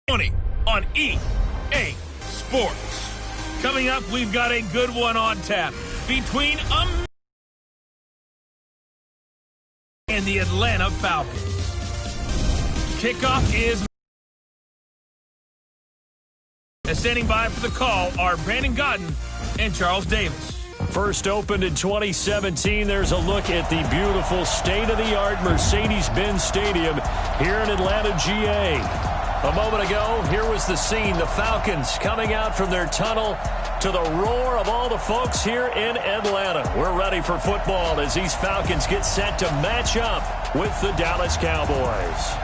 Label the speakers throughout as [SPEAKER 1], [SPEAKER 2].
[SPEAKER 1] 20 on EA Sports. Coming up, we've got a good one on tap between and the Atlanta Falcons. Kickoff is... Standing by for the call are Brandon Godden and Charles Davis.
[SPEAKER 2] First opened in 2017, there's a look at the beautiful state-of-the-art Mercedes-Benz Stadium here in Atlanta, GA. A moment ago, here was the scene. The Falcons coming out from their tunnel to the roar of all the folks here in Atlanta. We're ready for football as these Falcons get set to match up with the Dallas Cowboys.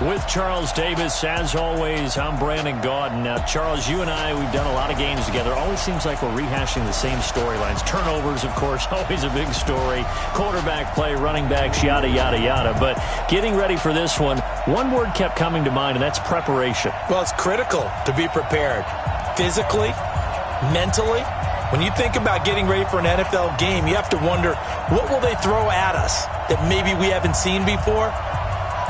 [SPEAKER 2] With Charles Davis, as always, I'm Brandon Gaudin. Now, Charles, you and I, we've done a lot of games together. Always seems like we're rehashing the same storylines. Turnovers, of course, always a big story. Quarterback play, running backs, yada, yada, yada. But getting ready for this one word kept coming to mind, and that's preparation.
[SPEAKER 3] Well, it's critical to be prepared. Physically, mentally. When you think about getting ready for an NFL game, you have to wonder, what will they throw at us that maybe we haven't seen before?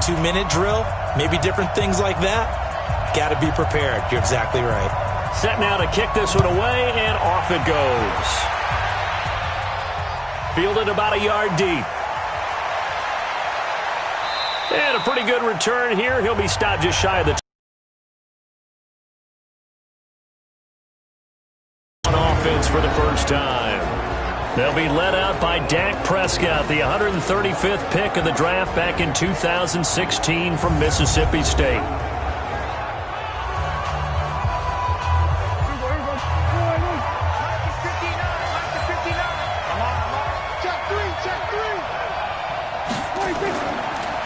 [SPEAKER 3] 2-minute drill? Maybe different things like that. Got to be prepared. You're exactly right.
[SPEAKER 2] Set now to kick this one away, and off it goes. Fielded about a yard deep. And a pretty good return here. He'll be stopped just shy of the on offense for the first time. They'll be led out by Dak Prescott, the 135th pick of the draft back in 2016 from Mississippi State.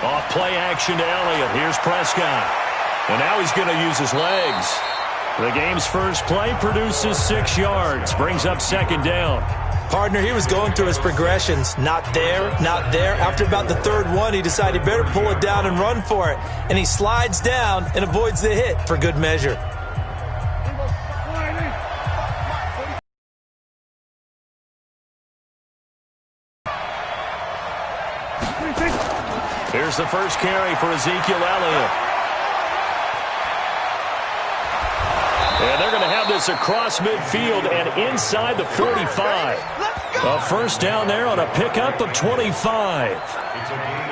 [SPEAKER 2] Off play action to Elliott. Here's Prescott. And now he's going to use his legs. The game's first play produces 6 yards. Brings up second down.
[SPEAKER 3] Partner, he was going through his progressions. Not there, not there. After about the third one, he decided he better pull it down and run for it. And he slides down and avoids the hit for good measure.
[SPEAKER 2] Here's the first carry for Ezekiel Elliott. And they're going to have this across midfield and inside the 45. A first down there on a pickup of 25.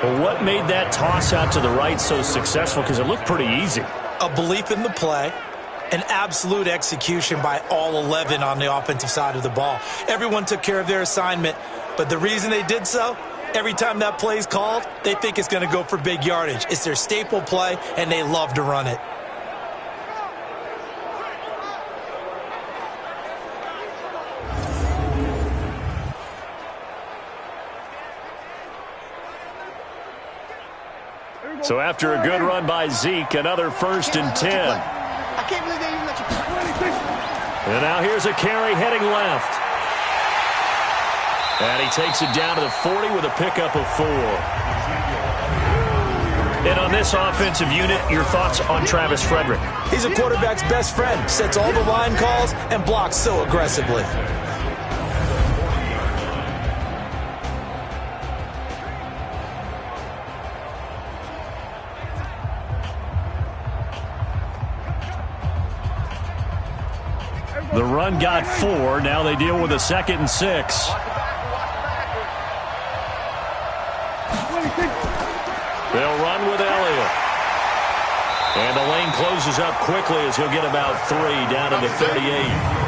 [SPEAKER 2] Well, what made that toss out to the right so successful? Because it looked pretty easy.
[SPEAKER 3] A belief in the play. An absolute execution by all 11 on the offensive side of the ball. Everyone took care of their assignment. But the reason they did so, every time that play is called, they think it's going to go for big yardage. It's their staple play, and they love to run it.
[SPEAKER 2] So after a good run by Zeke, another 1st and 10.
[SPEAKER 4] I can't believe they even let you play.
[SPEAKER 2] And now here's a carry heading left. And he takes it down to the 40 with a pickup of 4. And on this offensive unit, your thoughts on Travis Frederick?
[SPEAKER 3] He's a quarterback's best friend. Sets all the line calls and blocks so aggressively.
[SPEAKER 2] The run got 4. Now they deal with a 2nd and 6. They'll run with Elliott. And the lane closes up quickly as he'll get about 3 down to the 38.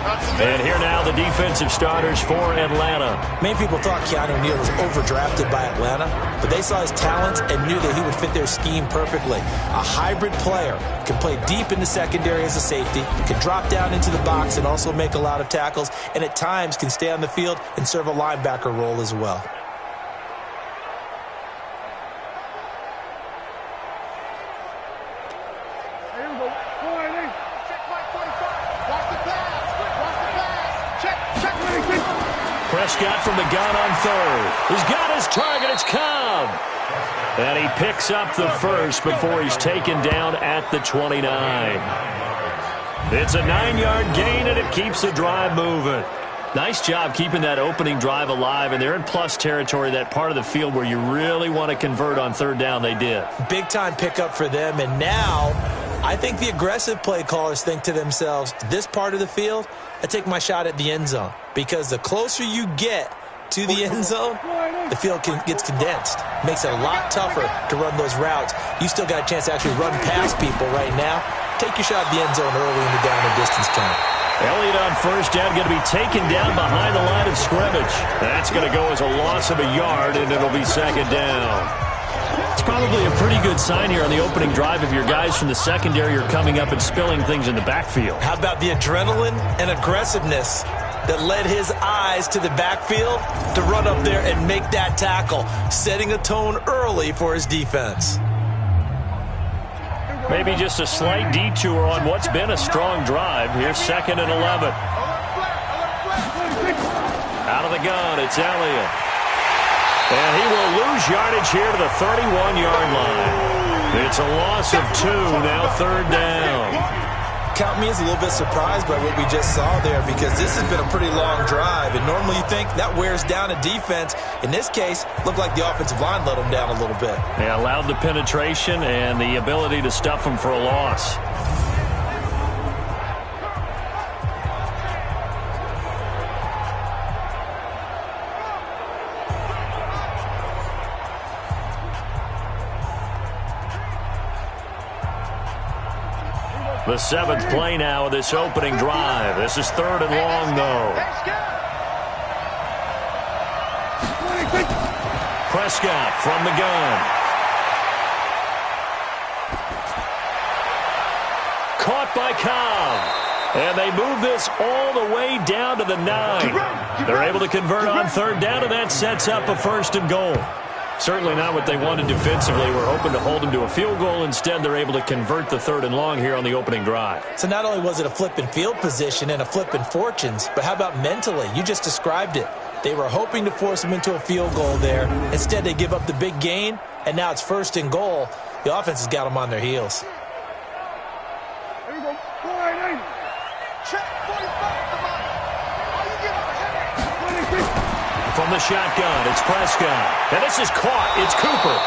[SPEAKER 2] And here now the defensive starters for Atlanta.
[SPEAKER 3] Many people thought Keanu Neal was overdrafted by Atlanta, but they saw his talents and knew that he would fit their scheme perfectly. A hybrid player, can play deep in the secondary as a safety, can drop down into the box and also make a lot of tackles, and at times can stay on the field and serve a linebacker role as well.
[SPEAKER 2] Prescott from the gun on 3rd. He's got his target. It's Cobb. And he picks up the first before he's taken down at the 29. It's a 9-yard gain, and it keeps the drive moving. Nice job keeping that opening drive alive, and they're in plus territory, that part of the field where you really want to convert on third down. They did.
[SPEAKER 3] Big-time pickup for them, and now I think the aggressive play callers think to themselves, this part of the field, I take my shot at the end zone, because the closer you get to the end zone, the field gets condensed. Makes it a lot tougher to run those routes. You still got a chance to actually run past people right now. Take your shot at the end zone early in the down and distance count.
[SPEAKER 2] Elliott on first down, going to be taken down behind the line of scrimmage. That's going to go as a loss of a yard, and it'll be second down. It's probably a pretty good sign here on the opening drive if your guys from the secondary are coming up and spilling things in the backfield.
[SPEAKER 3] How about the adrenaline and aggressiveness that led his eyes to the backfield to run up there and make that tackle, setting a tone early for his defense.
[SPEAKER 2] Maybe just a slight detour on what's been a strong drive. Here's 2nd and 11. Out of the gun, it's Elliott. And he will lose yardage here to the 31-yard line. It's a loss of 2, now third down.
[SPEAKER 3] Count me as a little bit surprised by what we just saw there, because this has been a pretty long drive, and normally you think that wears down a defense. In this case, looked like the offensive line let them down a little bit.
[SPEAKER 2] They allowed the penetration and the ability to stuff them for a loss. The 7th play now of this opening drive. This is 3rd and long, though. Prescott from the gun. Caught by Cobb. And they move this all the way down to the 9. They're able to convert on third down, and that sets up a 1st and goal. Certainly not what they wanted defensively. We're hoping to hold them to a field goal. Instead, they're able to convert the 3rd and long here on the opening drive.
[SPEAKER 3] So not only was it a flipping field position and a flipping fortunes, but how about mentally? You just described it. They were hoping to force them into a field goal there. Instead, they give up the big gain, and now it's 1st and goal. The offense has got them on their heels.
[SPEAKER 4] Here we go. Check 45.
[SPEAKER 2] From the shotgun, it's Prescott. And this is caught. It's Cooper.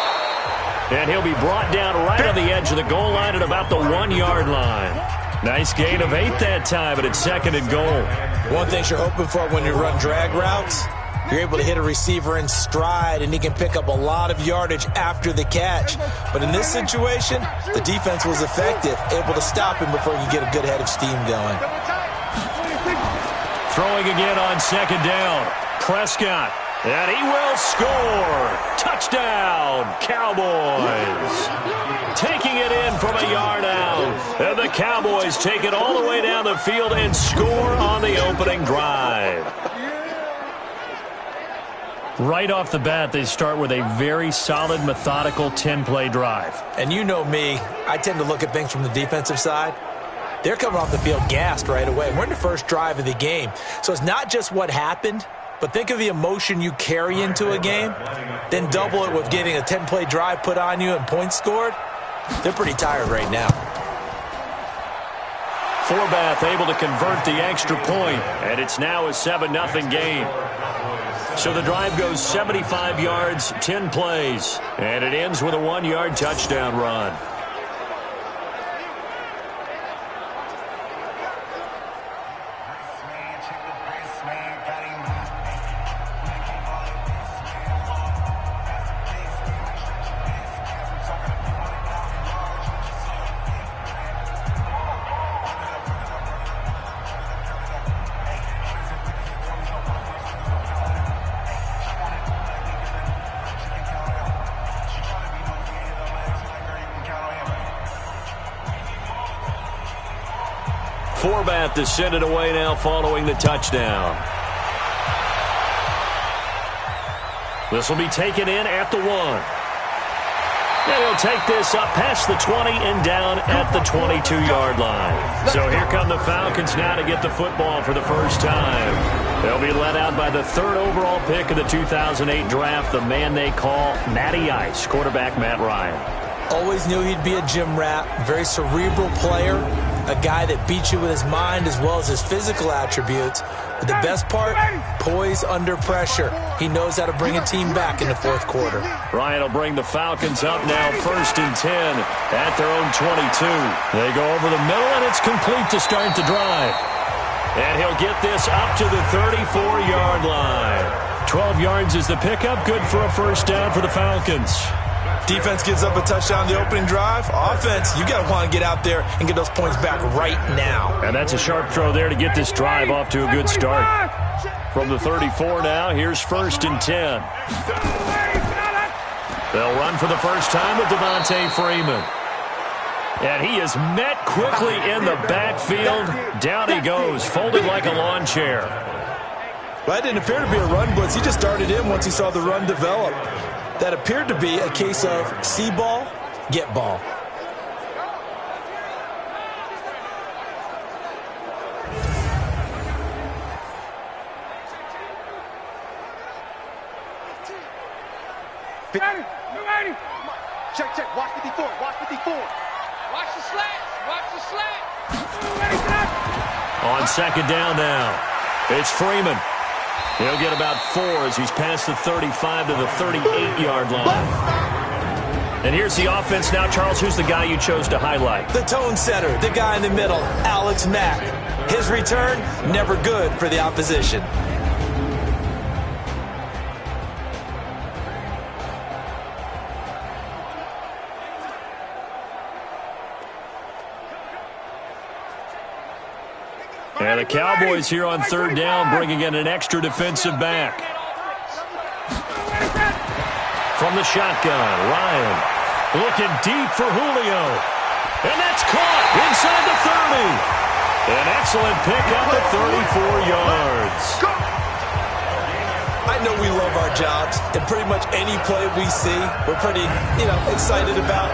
[SPEAKER 2] And he'll be brought down right on the edge of the goal line at about the 1-yard line. Nice gain of 8 that time, but it's 2nd and goal.
[SPEAKER 3] One thing you're hoping for when you run drag routes, you're able to hit a receiver in stride, and he can pick up a lot of yardage after the catch. But in this situation, the defense was effective, able to stop him before he could get a good head of steam going.
[SPEAKER 2] Throwing again on 2nd down. Prescott, and he will score. Touchdown, Cowboys. Taking it in from a yard out. And the Cowboys take it all the way down the field and score on the opening drive. Right off the bat, they start with a very solid, methodical 10-play drive.
[SPEAKER 3] And you know me, I tend to look at things from the defensive side. They're coming off the field gassed right away. We're in the first drive of the game. So it's not just what happened, but think of the emotion you carry into a game, then double it with getting a 10-play drive put on you and points scored. They're pretty tired right now.
[SPEAKER 2] Forbath able to convert the extra point, and it's now a 7-0 game. So the drive goes 75 yards, 10 plays, and it ends with a 1-yard touchdown run. Forbath to send it away now following the touchdown. This will be taken in at the 1. And he'll take this up past the 20 and down at the 22-yard line. So here come the Falcons now to get the football for the first time. They'll be led out by the 3rd overall pick of the 2008 draft, the man they call Matty Ice, quarterback Matt Ryan.
[SPEAKER 3] Always knew he'd be a gym rat, very cerebral player. a guy that beats you with his mind as well as his physical attributes. But the best part, poise under pressure. He knows how to bring a team back in the fourth quarter.
[SPEAKER 2] Ryan will bring the Falcons up now, 1st and 10 at their own 22. They go over the middle, and it's complete to start the drive. And he'll get this up to the 34-yard line. 12 yards is the pickup, good for a first down for the Falcons.
[SPEAKER 3] Defense gives up a touchdown the opening drive. Offense, you got to want to get out there and get those points back right now.
[SPEAKER 2] And that's a sharp throw there to get this drive off to a good start. From the 34 now, here's 1st and 10. They'll run for the first time with Devontae Freeman. And he is met quickly in the backfield. Down he goes, folded like a lawn chair.
[SPEAKER 3] Well, that didn't appear to be a run blitz. He just started in once he saw the run develop. That appeared to be a case of see ball, get ball.
[SPEAKER 4] Check. Watch 54. Watch 54. Watch the slats. Watch the slats.
[SPEAKER 2] On 2nd down now, it's Freeman. He'll get about 4 as he's past the 35 to the 38-yard line. And here's the offense now. Charles, who's the guy you chose to highlight?
[SPEAKER 3] The tone setter, the guy in the middle, Alex Mack. His return, never good for the opposition.
[SPEAKER 2] And the Cowboys here on 3rd down, bringing in an extra defensive back. From the shotgun, Ryan looking deep for Julio. And that's caught inside the 30. An excellent pickup at 34 yards.
[SPEAKER 3] I know we love our jobs, and pretty much any play we see, we're pretty, excited about.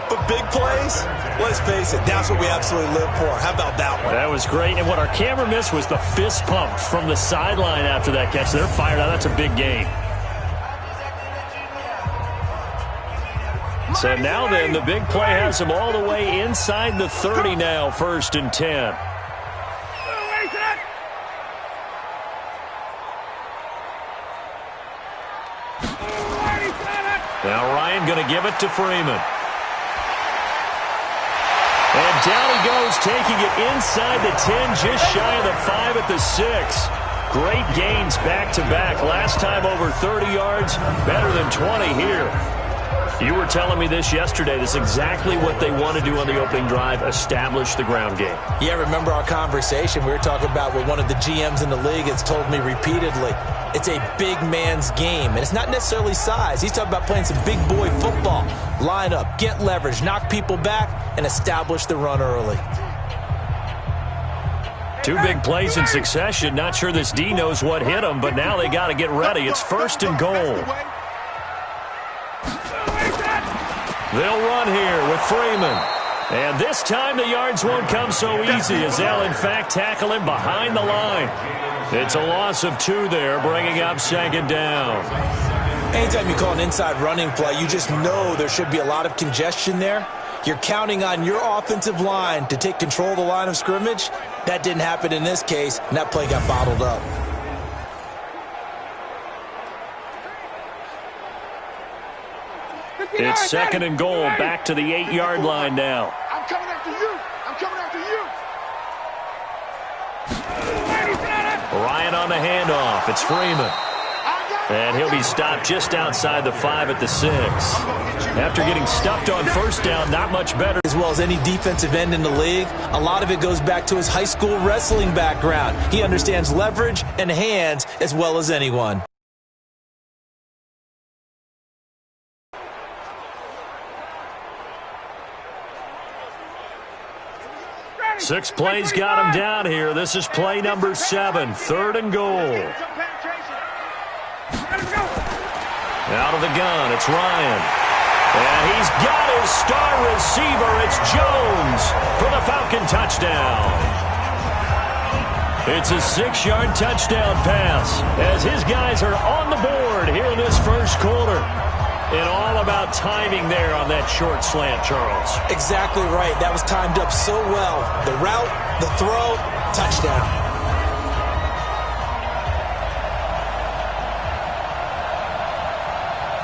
[SPEAKER 3] But big plays, let's face it, that's what we absolutely live for. How about that one?
[SPEAKER 2] That was great. And what our camera missed was the fist pump from the sideline after that catch. They're fired out. That's a big game. So now then, the big play has them all the way inside the 30 now, 1st and 10. Now Ryan going to give it to Freeman. And down he goes, taking it inside the 10, just shy of the 5 at the 6. Great gains back-to-back. Last time over 30 yards, better than 20 here. You were telling me this yesterday. This is exactly what they want to do on the opening drive, establish the ground game.
[SPEAKER 3] Yeah, remember our conversation. We were talking about what one of the GMs in the league has told me repeatedly. It's a big man's game, and it's not necessarily size. He's talking about playing some big boy football. Line up, get leverage, knock people back, and establish the run early.
[SPEAKER 2] 2 big plays in succession. Not sure this D knows what hit him, but now they got to get ready. It's 1st and goal. They'll run here with Freeman. And this time the yards won't come so easy as they'll, in fact, tackle him behind the line. It's a loss of 2 there, bringing up 2nd down.
[SPEAKER 3] Anytime you call an inside running play, you just know there should be a lot of congestion there. You're counting on your offensive line to take control of the line of scrimmage. That didn't happen in this case, and that play got bottled up.
[SPEAKER 2] It's 2nd and goal, back to the 8-yard line now.
[SPEAKER 4] I'm coming after you. I'm coming after you.
[SPEAKER 2] Ryan on the handoff. It's Freeman. And he'll be stopped just outside the 5 at the 6. After getting stuffed on 1st down, not much better.
[SPEAKER 3] As well as any defensive end in the league, a lot of it goes back to his high school wrestling background. He understands leverage and hands as well as anyone.
[SPEAKER 2] Six plays got him down here. This is play number 7, 3rd and goal. Out of the gun, it's Ryan. And he's got his star receiver. It's Jones for the Falcon touchdown. It's a 6-yard touchdown pass as his guys are on the board here in this first quarter. And all about timing there on that short slant, Charles.
[SPEAKER 3] Exactly right. That was timed up so well. The route, the throw, touchdown.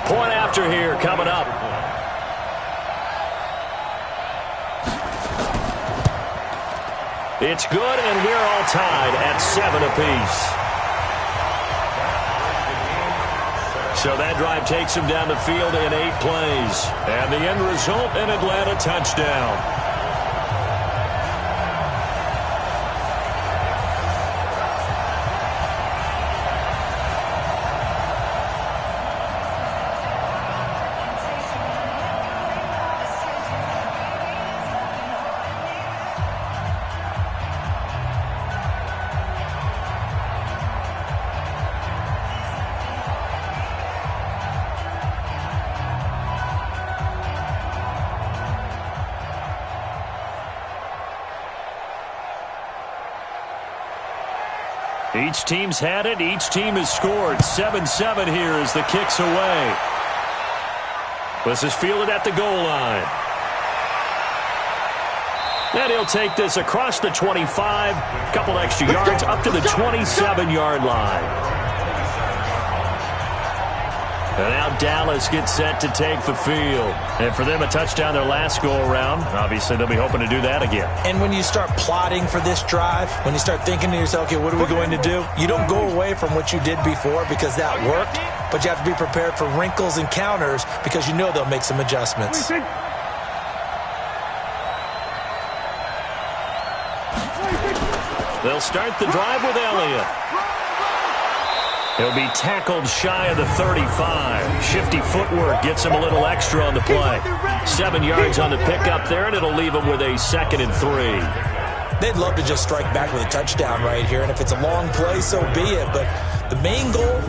[SPEAKER 2] Point after here coming up. It's good, and we're all tied at 7 apiece. So that drive takes him down the field in 8 plays. And the end result, an Atlanta touchdown. Each team's had it. Each team has scored. 7-7 here as the kick's away. This is fielded at the goal line. And he'll take this across the 25. Couple extra yards up to the 27-yard line. And now Dallas gets set to take the field. And for them, a touchdown their last go-around. Obviously, they'll be hoping to do that again.
[SPEAKER 3] And when you start plotting for this drive, when you start thinking to yourself, okay, what are we going to do? You don't go away from what you did before because that worked, but you have to be prepared for wrinkles and counters because you know they'll make some adjustments.
[SPEAKER 2] They'll start the drive with Elliott. He'll be tackled shy of the 35. Shifty footwork gets him a little extra on the play. 7 yards on the pickup there, and it'll leave him with a 2nd and 3.
[SPEAKER 3] They'd love to just strike back with a touchdown right here, and if it's a long play, so be it. But the main goal,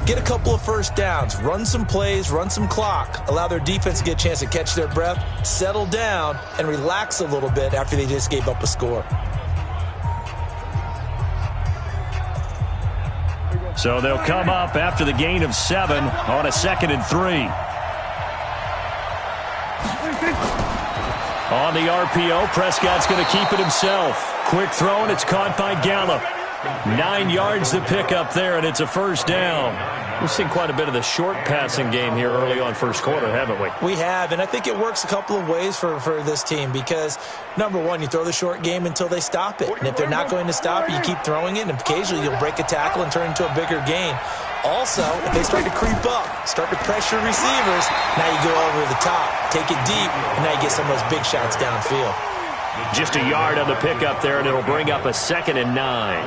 [SPEAKER 3] get a couple of first downs, run some plays, run some clock, allow their defense to get a chance to catch their breath, settle down, and relax a little bit after they just gave up a score.
[SPEAKER 2] So they'll come up after the gain of 7 on a 2nd and 3. On the RPO, Prescott's going to keep it himself. Quick throw, and it's caught by Gallup. 9 yards to pick up there, and it's a first down. We've seen quite a bit of the short passing game here early on first quarter, haven't we?
[SPEAKER 3] We have, and I think it works a couple of ways for this team because, number one, you throw the short game until they stop it. And if they're not going to stop it, you keep throwing it, and occasionally you'll break a tackle and turn it into a bigger gain. Also, if they start to creep up, start to pressure receivers, now you go over the top, take it deep, and now you get some of those big shots downfield.
[SPEAKER 2] Just a yard on the pickup there, and it'll bring up a 2nd and 9.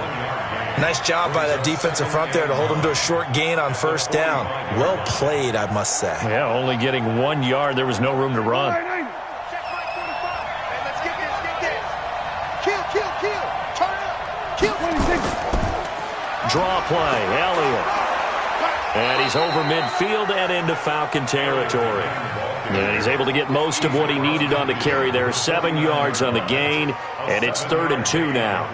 [SPEAKER 3] Nice job by that defensive front there to hold them to a short gain on first down. Well played, I must say.
[SPEAKER 2] Yeah, only getting 1 yard. There was no room to run.
[SPEAKER 4] Let's get this. Kill. Turn up. Kill.
[SPEAKER 2] Draw play, Elliott. And he's over midfield and into Falcon territory. And he's able to get most of what he needed on the carry there. 7 yards on the gain, and it's 3rd and 2 now.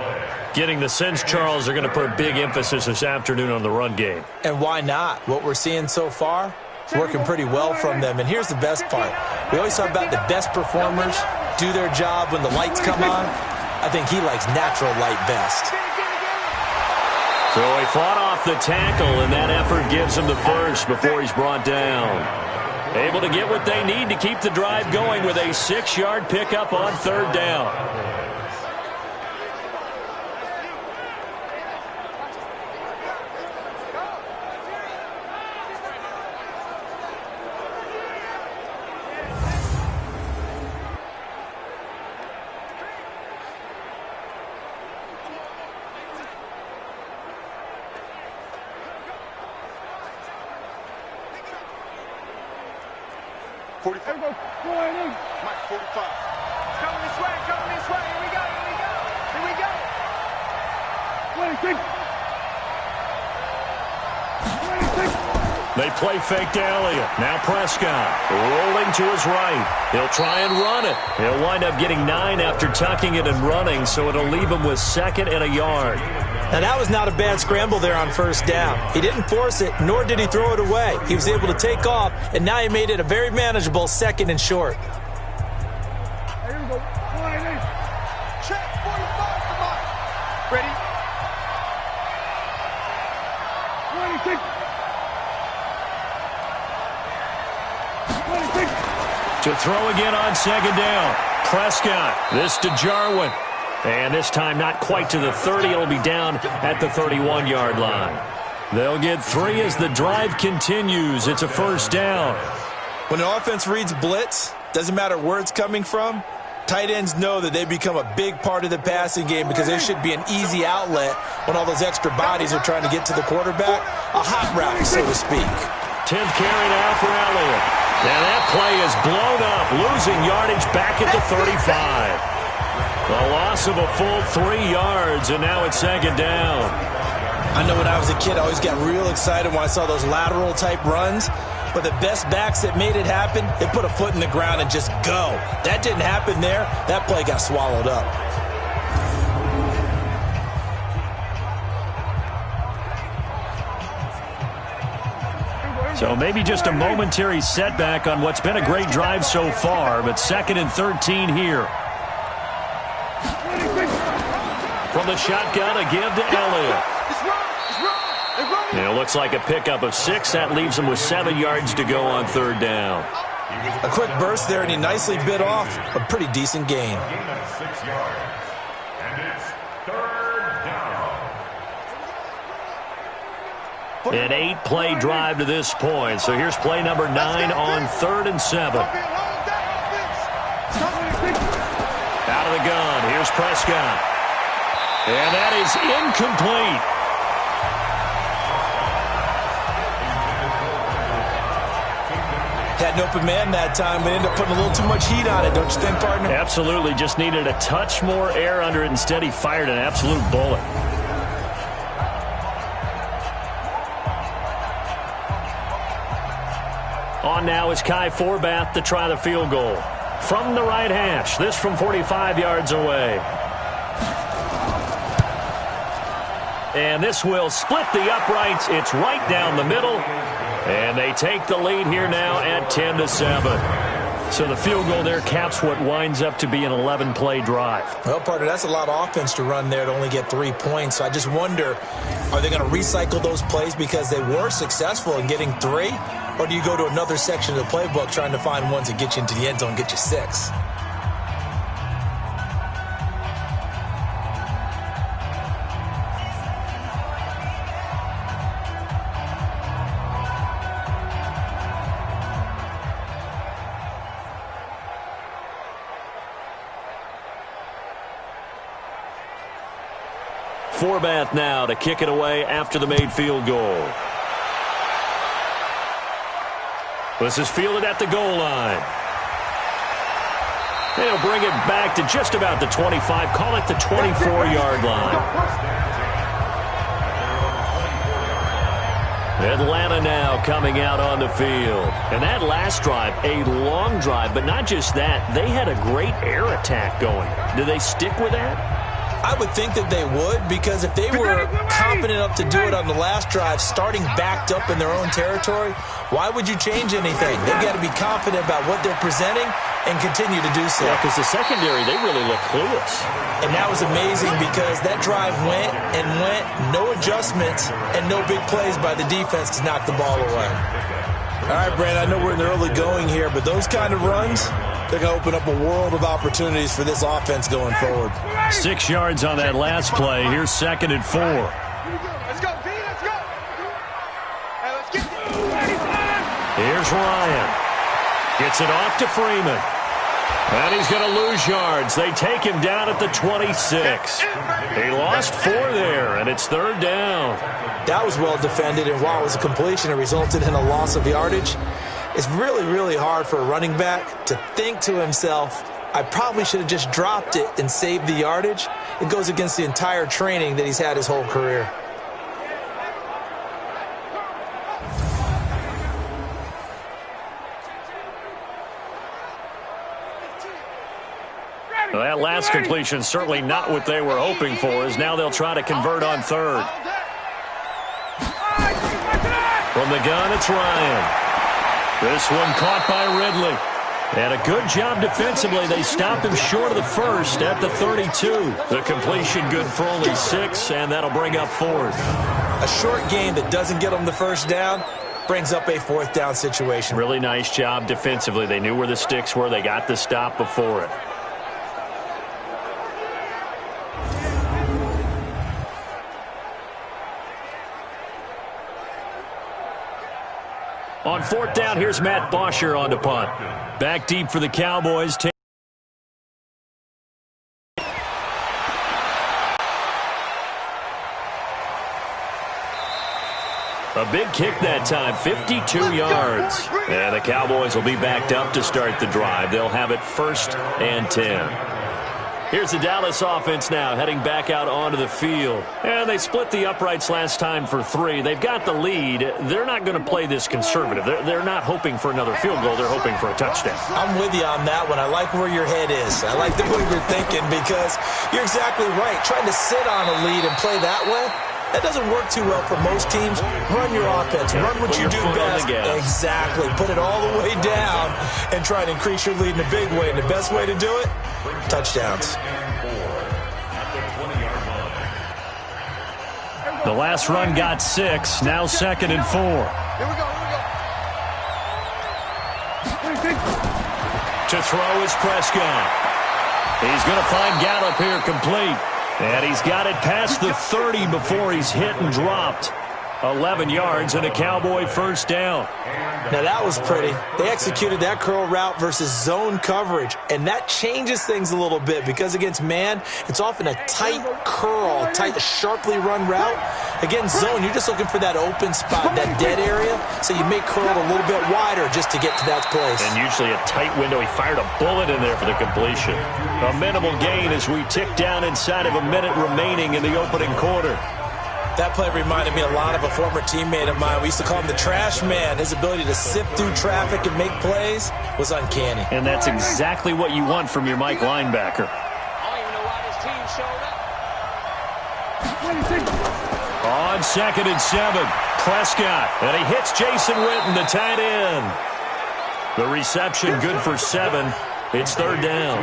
[SPEAKER 2] Getting the sense, Charles, they're going to put a big emphasis this afternoon on the run game.
[SPEAKER 3] And why not? What we're seeing so far is working pretty well from them. And here's the best part. We always talk about the best performers do their job when the lights come on. I think he likes natural light best.
[SPEAKER 2] So he fought off the tackle, and that effort gives him the first before he's brought down. Able to get what they need to keep the drive going with a 6-yard pickup on 3rd down.
[SPEAKER 4] Mike, 45. Coming this way. Here we go. 26.
[SPEAKER 2] They play fake to Elliott. Now Prescott rolling to his right. He'll try and run it. He'll wind up getting 9 after tucking it and running, so it'll leave him with 2nd and a yard.
[SPEAKER 3] Now, that was not a bad scramble there on 1st down. He didn't force it, nor did he throw it away. He was able to take off, and now he made it a very manageable 2nd and short.
[SPEAKER 4] Here we go. Check 45, come on. Ready? 26. 26.
[SPEAKER 2] To throw again on 2nd down. Prescott, this to Jarwin. And this time not quite to the 30. It'll be down at the 31-yard line. They'll get 3 as the drive continues. It's a 1st down.
[SPEAKER 3] When the offense reads blitz, doesn't matter where it's coming from, tight ends know that they become a big part of the passing game because there should be an easy outlet when all those extra bodies are trying to get to the quarterback. A hot route, so to speak.
[SPEAKER 2] 10th carry now for Elliott. And that play is blown up, losing yardage back at the 35. A loss of a full 3 yards, and now it's 2nd down.
[SPEAKER 3] I know when I was a kid, I always got real excited when I saw those lateral-type runs. But the best backs that made it happen, they put a foot in the ground and just go. That didn't happen there. That play got swallowed up.
[SPEAKER 2] So maybe just a momentary setback on what's been a great drive so far, but 2nd and 13 here. From the shotgun, a give to Elliott. And it looks like a pickup of 6. That leaves him with 7 yards to go on 3rd down.
[SPEAKER 3] A quick burst there, and he nicely bit off a pretty decent gain.
[SPEAKER 2] An 8-play drive to this point. So here's play number 9 on 3rd and 7. Out of the gun. Here's Prescott. And that is incomplete.
[SPEAKER 3] Had an open man that time, but ended up putting a little too much heat on it, don't you think, partner?
[SPEAKER 2] Absolutely. Just needed a touch more air under it. Instead, he fired an absolute bullet. On now is Kai Forbath to try the field goal. From the right hash. This from 45 yards away. And this will split the uprights. It's right down the middle. And they take the lead here now at 10-7. So the field goal there caps what winds up to be an 11-play drive.
[SPEAKER 3] Well, partner, that's a lot of offense to run there to only get 3 points. So I just wonder, are they going to recycle those plays because they were successful in getting 3? Or do you go to another section of the playbook trying to find ones that get you into the end zone and get you 6?
[SPEAKER 2] Forbath now to kick it away after the made field goal. This is fielded at the goal line. They'll bring it back to just about the 25. Call it the 24-yard line. Atlanta now coming out on the field. And that last drive, a long drive, but not just that. They had a great air attack going. Do they stick with that?
[SPEAKER 3] I would think that they would, because if they were confident enough to do it on the last drive, starting backed up in their own territory, why would you change anything? They've got to be confident about what they're presenting and continue to do so.
[SPEAKER 2] Yeah, because the secondary, they really look clueless.
[SPEAKER 3] And that was amazing because that drive went and went, no adjustments, and no big plays by the defense to knock the ball away. All right, Brandon, I know we're in the early going here, but those kind of runs, they're going to open up a world of opportunities for this offense going forward.
[SPEAKER 2] 6 yards on that last play. Here's 2nd and 4.
[SPEAKER 4] Let's go, B, let's go. Hey, let's get
[SPEAKER 2] Here's Ryan. Gets it off to Freeman. And he's going to lose yards. They take him down at the 26. He lost 4 there, and it's 3rd down.
[SPEAKER 3] That was well defended, and while it was a completion, it resulted in a loss of yardage. It's really, really hard for a running back to think to himself, I probably should have just dropped it and saved the yardage. It goes against the entire training that he's had his whole career.
[SPEAKER 2] Well, that last completion certainly not what they were hoping for, as now they'll try to convert on third. From the gun, it's Ryan. This one caught by Ridley. And a good job defensively. They stopped him short of the first at the 32. The completion good for only 6, and that'll bring up fourth.
[SPEAKER 3] A short game that doesn't get them the first down brings up a fourth down situation.
[SPEAKER 2] Really nice job defensively. They knew where the sticks were. They got the stop before it. On fourth down, here's Matt Bosher on to punt. Back deep for the Cowboys. A big kick that time, 52 yards. And the Cowboys will be backed up to start the drive. They'll have it 1st and 10. Here's the Dallas offense now, heading back out onto the field. And they split the uprights last time for 3. They've got the lead. They're not going to play this conservative. They're not hoping for another field goal. They're hoping for a touchdown.
[SPEAKER 3] I'm with you on that one. I like where your head is. I like the way you're thinking, because you're exactly right. Trying to sit on a lead and play that way, that doesn't work too well for most teams. Run your offense. Run what you do best. Exactly. Put it all the way down and try to increase your lead in a big way. And the best way to do it, touchdowns.
[SPEAKER 2] The last run got 6. Now 2nd and 4.
[SPEAKER 4] Here we go.
[SPEAKER 2] To throw is Prescott. He's going to find Gallup here complete. And he's got it past the 30 before he's hit and dropped. 11 yards and a Cowboy first down.
[SPEAKER 3] Now that was pretty. They executed that curl route versus zone coverage, and that changes things a little bit, because against man, it's often a tight curl, tight, sharply run route. Against zone, you're just looking for that open spot, that dead area, so you make curl a little bit wider just to get to that place.
[SPEAKER 2] And usually a tight window. He fired a bullet in there for the completion. A minimal gain as we tick down inside of a minute remaining in the opening quarter.
[SPEAKER 3] That play reminded me a lot of a former teammate of mine. We used to call him the trash man. His ability to sift through traffic and make plays was uncanny.
[SPEAKER 2] And that's exactly what you want from your Mike linebacker.
[SPEAKER 5] I don't even know why this team showed up.
[SPEAKER 2] On 2nd and 7, Prescott. And he hits Jason Witten, the tight end. The reception good for 7. It's 3rd down.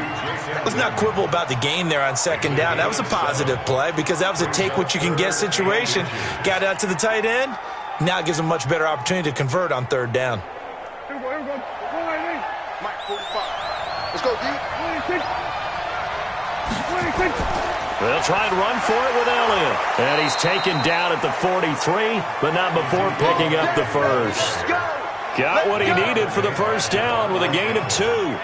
[SPEAKER 3] Let's not quibble about the gain there on 2nd down. That was a positive play, because that was a take-what-you-can-get situation. Got out to the tight end. Now it gives them a much better opportunity to convert on 3rd down.
[SPEAKER 4] Here we go. Mike, 45. Let's go, D. 26.
[SPEAKER 2] They'll try and run for it with Elliott. And he's taken down at the 43, but not before picking up the first. Got what he needed for the first down with a gain of 2.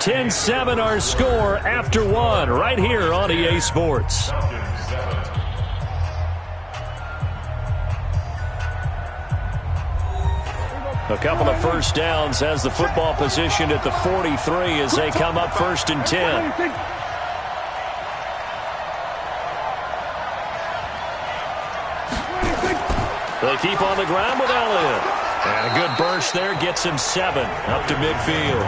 [SPEAKER 2] $10-7 our score after 1 right here on EA Sports. A couple of first downs as the football positioned at the 43 as they come up 1st and 10. They keep on the ground with Elliott. And a good burst there gets him 7 up to midfield.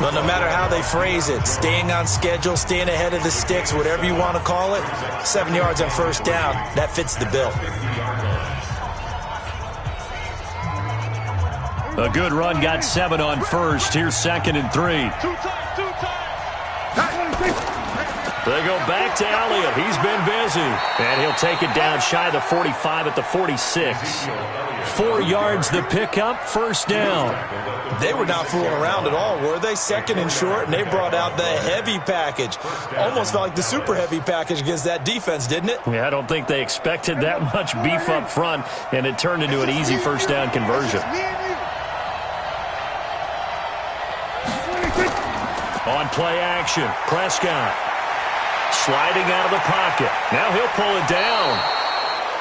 [SPEAKER 3] Well, no matter how they phrase it, staying on schedule, staying ahead of the sticks, whatever you want to call it, 7 yards on first down, that fits the bill.
[SPEAKER 2] A good run got 7 on first. Here's 2nd and 3. They go back to Elliott. He's been busy. And he'll take it down shy of the 45 at the 46. 4 yards the pickup, first down.
[SPEAKER 3] They were not fooling around at all, were they? 2nd and short, and they brought out the heavy package. Almost felt like the super heavy package against that defense, didn't it?
[SPEAKER 2] Yeah, I don't think they expected that much beef up front, and it turned into an easy first down conversion. On play action, Prescott. Sliding out of the pocket. Now he'll pull it down.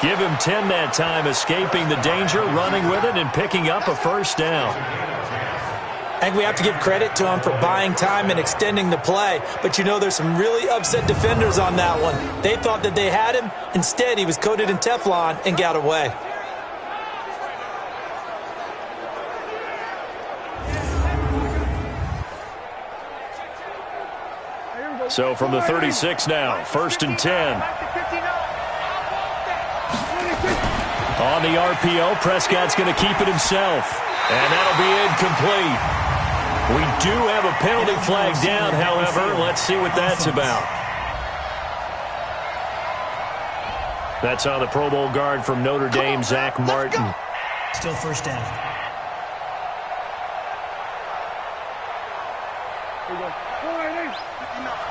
[SPEAKER 2] Give him 10 that time, escaping the danger, running with it, and picking up a first down.
[SPEAKER 3] I think we have to give credit to him for buying time and extending the play. But you know there's some really upset defenders on that one. They thought that they had him. Instead, he was coated in Teflon and got away.
[SPEAKER 2] So from the 36 now, 1st and 10. On the RPO, Prescott's going to keep it himself. And that'll be incomplete. We do have a penalty flag down, however. Let's see what that's about. That's on the Pro Bowl guard from Notre Dame, Zach Martin.
[SPEAKER 6] Still first down.
[SPEAKER 4] Here we go.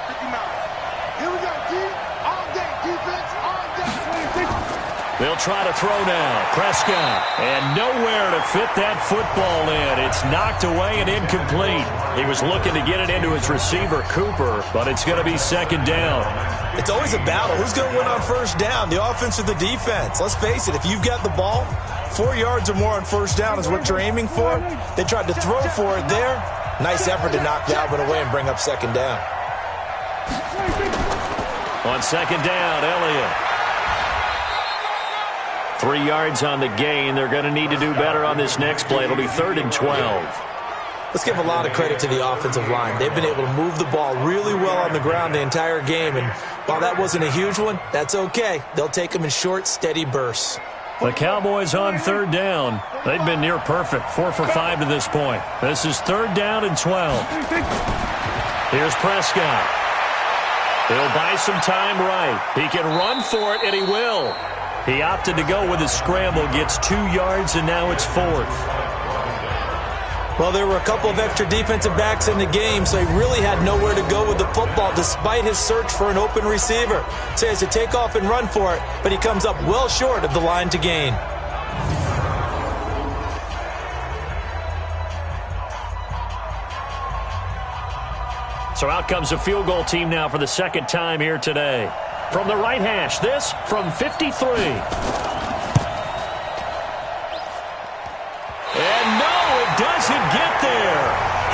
[SPEAKER 4] 59. Here we go, D. All day, defense, all day.
[SPEAKER 2] They'll try to throw now. Prescott. And nowhere to fit that football in. It's knocked away and incomplete. He was looking to get it into his receiver, Cooper, but it's going to be 2nd down.
[SPEAKER 3] It's always a battle. Who's going to win on 1st down, the offense or the defense? Let's face it, if you've got the ball, 4 yards or more on 1st down is what you're aiming for. They tried to throw for it there. Nice effort to knock Dalvin away and bring up 2nd down.
[SPEAKER 2] On 2nd down, Elliott. 3 yards on the gain. They're going to need to do better on this next play. It'll be 3rd and 12.
[SPEAKER 3] Let's give a lot of credit to the offensive line. They've been able to move the ball really well on the ground the entire game. And while that wasn't a huge one, that's okay. They'll take them in short, steady bursts.
[SPEAKER 2] The Cowboys on 3rd down. They've been near perfect, 4 for 5 to this point. This is 3rd down and 12. Here's Prescott. He'll buy some time right. He can run for it, and he will. He opted to go with his scramble, gets 2 yards, and now it's 4th.
[SPEAKER 3] Well, there were a couple of extra defensive backs in the game, so he really had nowhere to go with the football despite his search for an open receiver. So he has to take off and run for it, but he comes up well short of the line to gain.
[SPEAKER 2] So out comes a field goal team now for the 2nd time here today. From the right hash, this from 53. And no, it doesn't get there.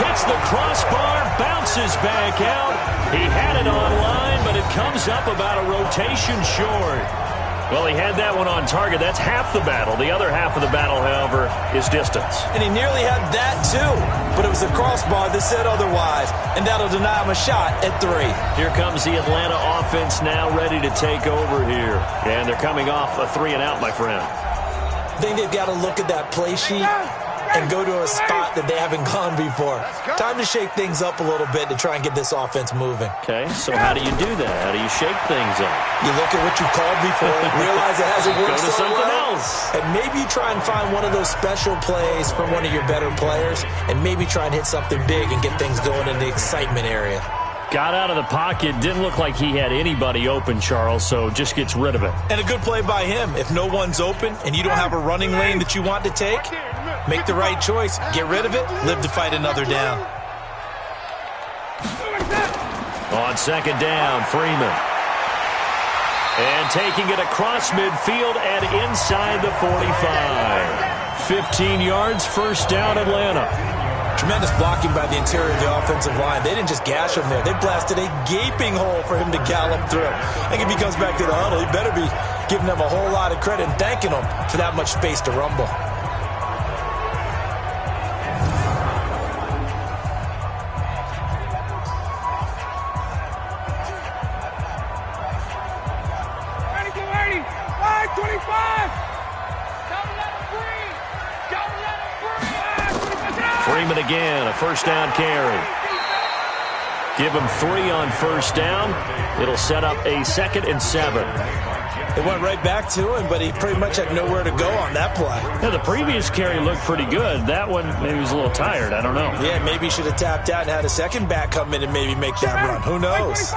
[SPEAKER 2] Hits the crossbar, bounces back out. He had it online, but it comes up about a rotation short. Well, he had that one on target. That's half the battle. The other half of the battle, however, is distance.
[SPEAKER 3] And he nearly had that, too. But it was the crossbar that said otherwise. And that'll deny him a shot at 3.
[SPEAKER 2] Here comes the Atlanta offense now ready to take over here. And they're coming off a 3-and-out, my friend.
[SPEAKER 3] I think they've got to look at that play sheet and go to a spot that they haven't gone before. Time to shake things up a little bit to try and get this offense moving.
[SPEAKER 2] Okay, so how do you do that? How do you shake things up?
[SPEAKER 3] You look at what you called before, realize it hasn't worked
[SPEAKER 2] Go to
[SPEAKER 3] so
[SPEAKER 2] something
[SPEAKER 3] well,
[SPEAKER 2] else.
[SPEAKER 3] and maybe you try and find one of those special plays from one of your better players, and maybe try and hit something big and get things going in the excitement area.
[SPEAKER 2] Got out of the pocket, didn't look like he had anybody open, Charles, so just gets rid of it.
[SPEAKER 3] And a good play by him. If no one's open and you don't have a running lane that you want to take, make the right choice. Get rid of it. Live to fight another down.
[SPEAKER 2] On 2nd down, Freeman. And taking it across midfield and inside the 45. 15 yards, 1st down, Atlanta.
[SPEAKER 3] Tremendous blocking by the interior of the offensive line. They didn't just gash him there. They blasted a gaping hole for him to gallop through. I think if he comes back to the huddle, he better be giving them a whole lot of credit and thanking them for that much space to rumble.
[SPEAKER 2] Freeman again, a 1st down carry. Give him 3 on 1st down. It'll set up a 2nd and 7.
[SPEAKER 3] They went right back to him, but he pretty much had nowhere to go on that play.
[SPEAKER 2] Yeah, the previous carry looked pretty good. That one, maybe he was a little tired. I don't know.
[SPEAKER 3] Yeah, maybe he should have tapped out and had a second back come in and maybe make that run. Who knows?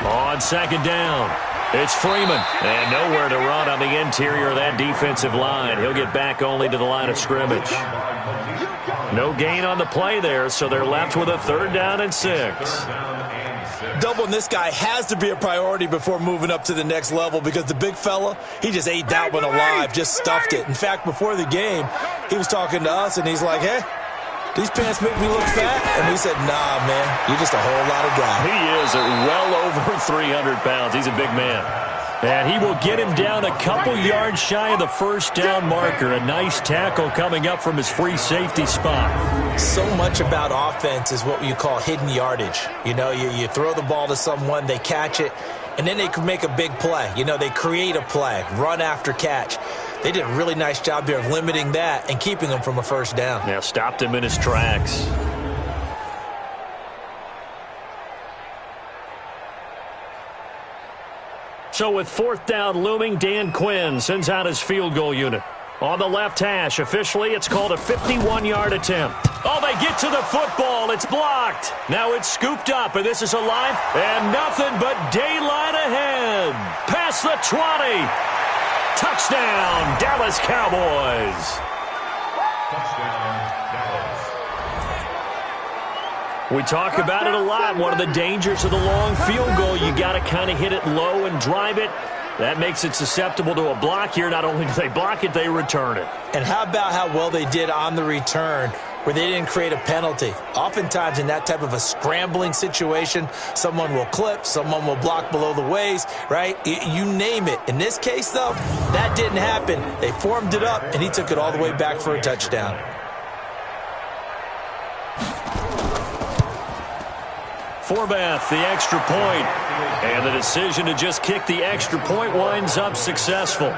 [SPEAKER 2] On 2nd down, it's Freeman. And nowhere to run on the interior of that defensive line. He'll get back only to the line of scrimmage. No gain on the play there, so they're left with a 3rd down and 6.
[SPEAKER 3] Doubling this guy has to be a priority before moving up to the next level because the big fella, he just ate that one alive, just stuffed it. In fact, before the game, he was talking to us, and he's like, hey, these pants make me look fat? And we said, nah, man, you're just a whole lot of guy.
[SPEAKER 2] He is well over 300 pounds. He's a big man. And he will get him down a couple yards shy of the first down marker. A nice tackle coming up from his free safety spot.
[SPEAKER 3] So much about offense is what you call hidden yardage. You know, you throw the ball to someone, they catch it, and then they can make a big play. You know, they create a play, run after catch. They did a really nice job here of limiting that and keeping him from a first down.
[SPEAKER 2] Yeah, stopped him in his tracks. So with fourth down looming, Dan Quinn sends out his field goal unit. On the left hash, officially, it's called a 51-yard attempt. Oh, they get to the football. It's blocked. Now it's scooped up, and this is alive, and nothing but daylight ahead. Past the 20. Touchdown, Dallas Cowboys. We talk about it a lot. One of the dangers of the long field goal, you got to kind of hit it low and drive it. That makes it susceptible to a block here. Not only do they block it, they return it.
[SPEAKER 3] And how about how well they did on the return where they didn't create a penalty? Oftentimes in that type of a scrambling situation, someone will clip, someone will block below the waist, right? You name it. In this case, though, that didn't happen. They formed it up, and he took it all the way back for a touchdown.
[SPEAKER 2] Forbath, the extra point. And the decision to just kick the extra point winds up successful.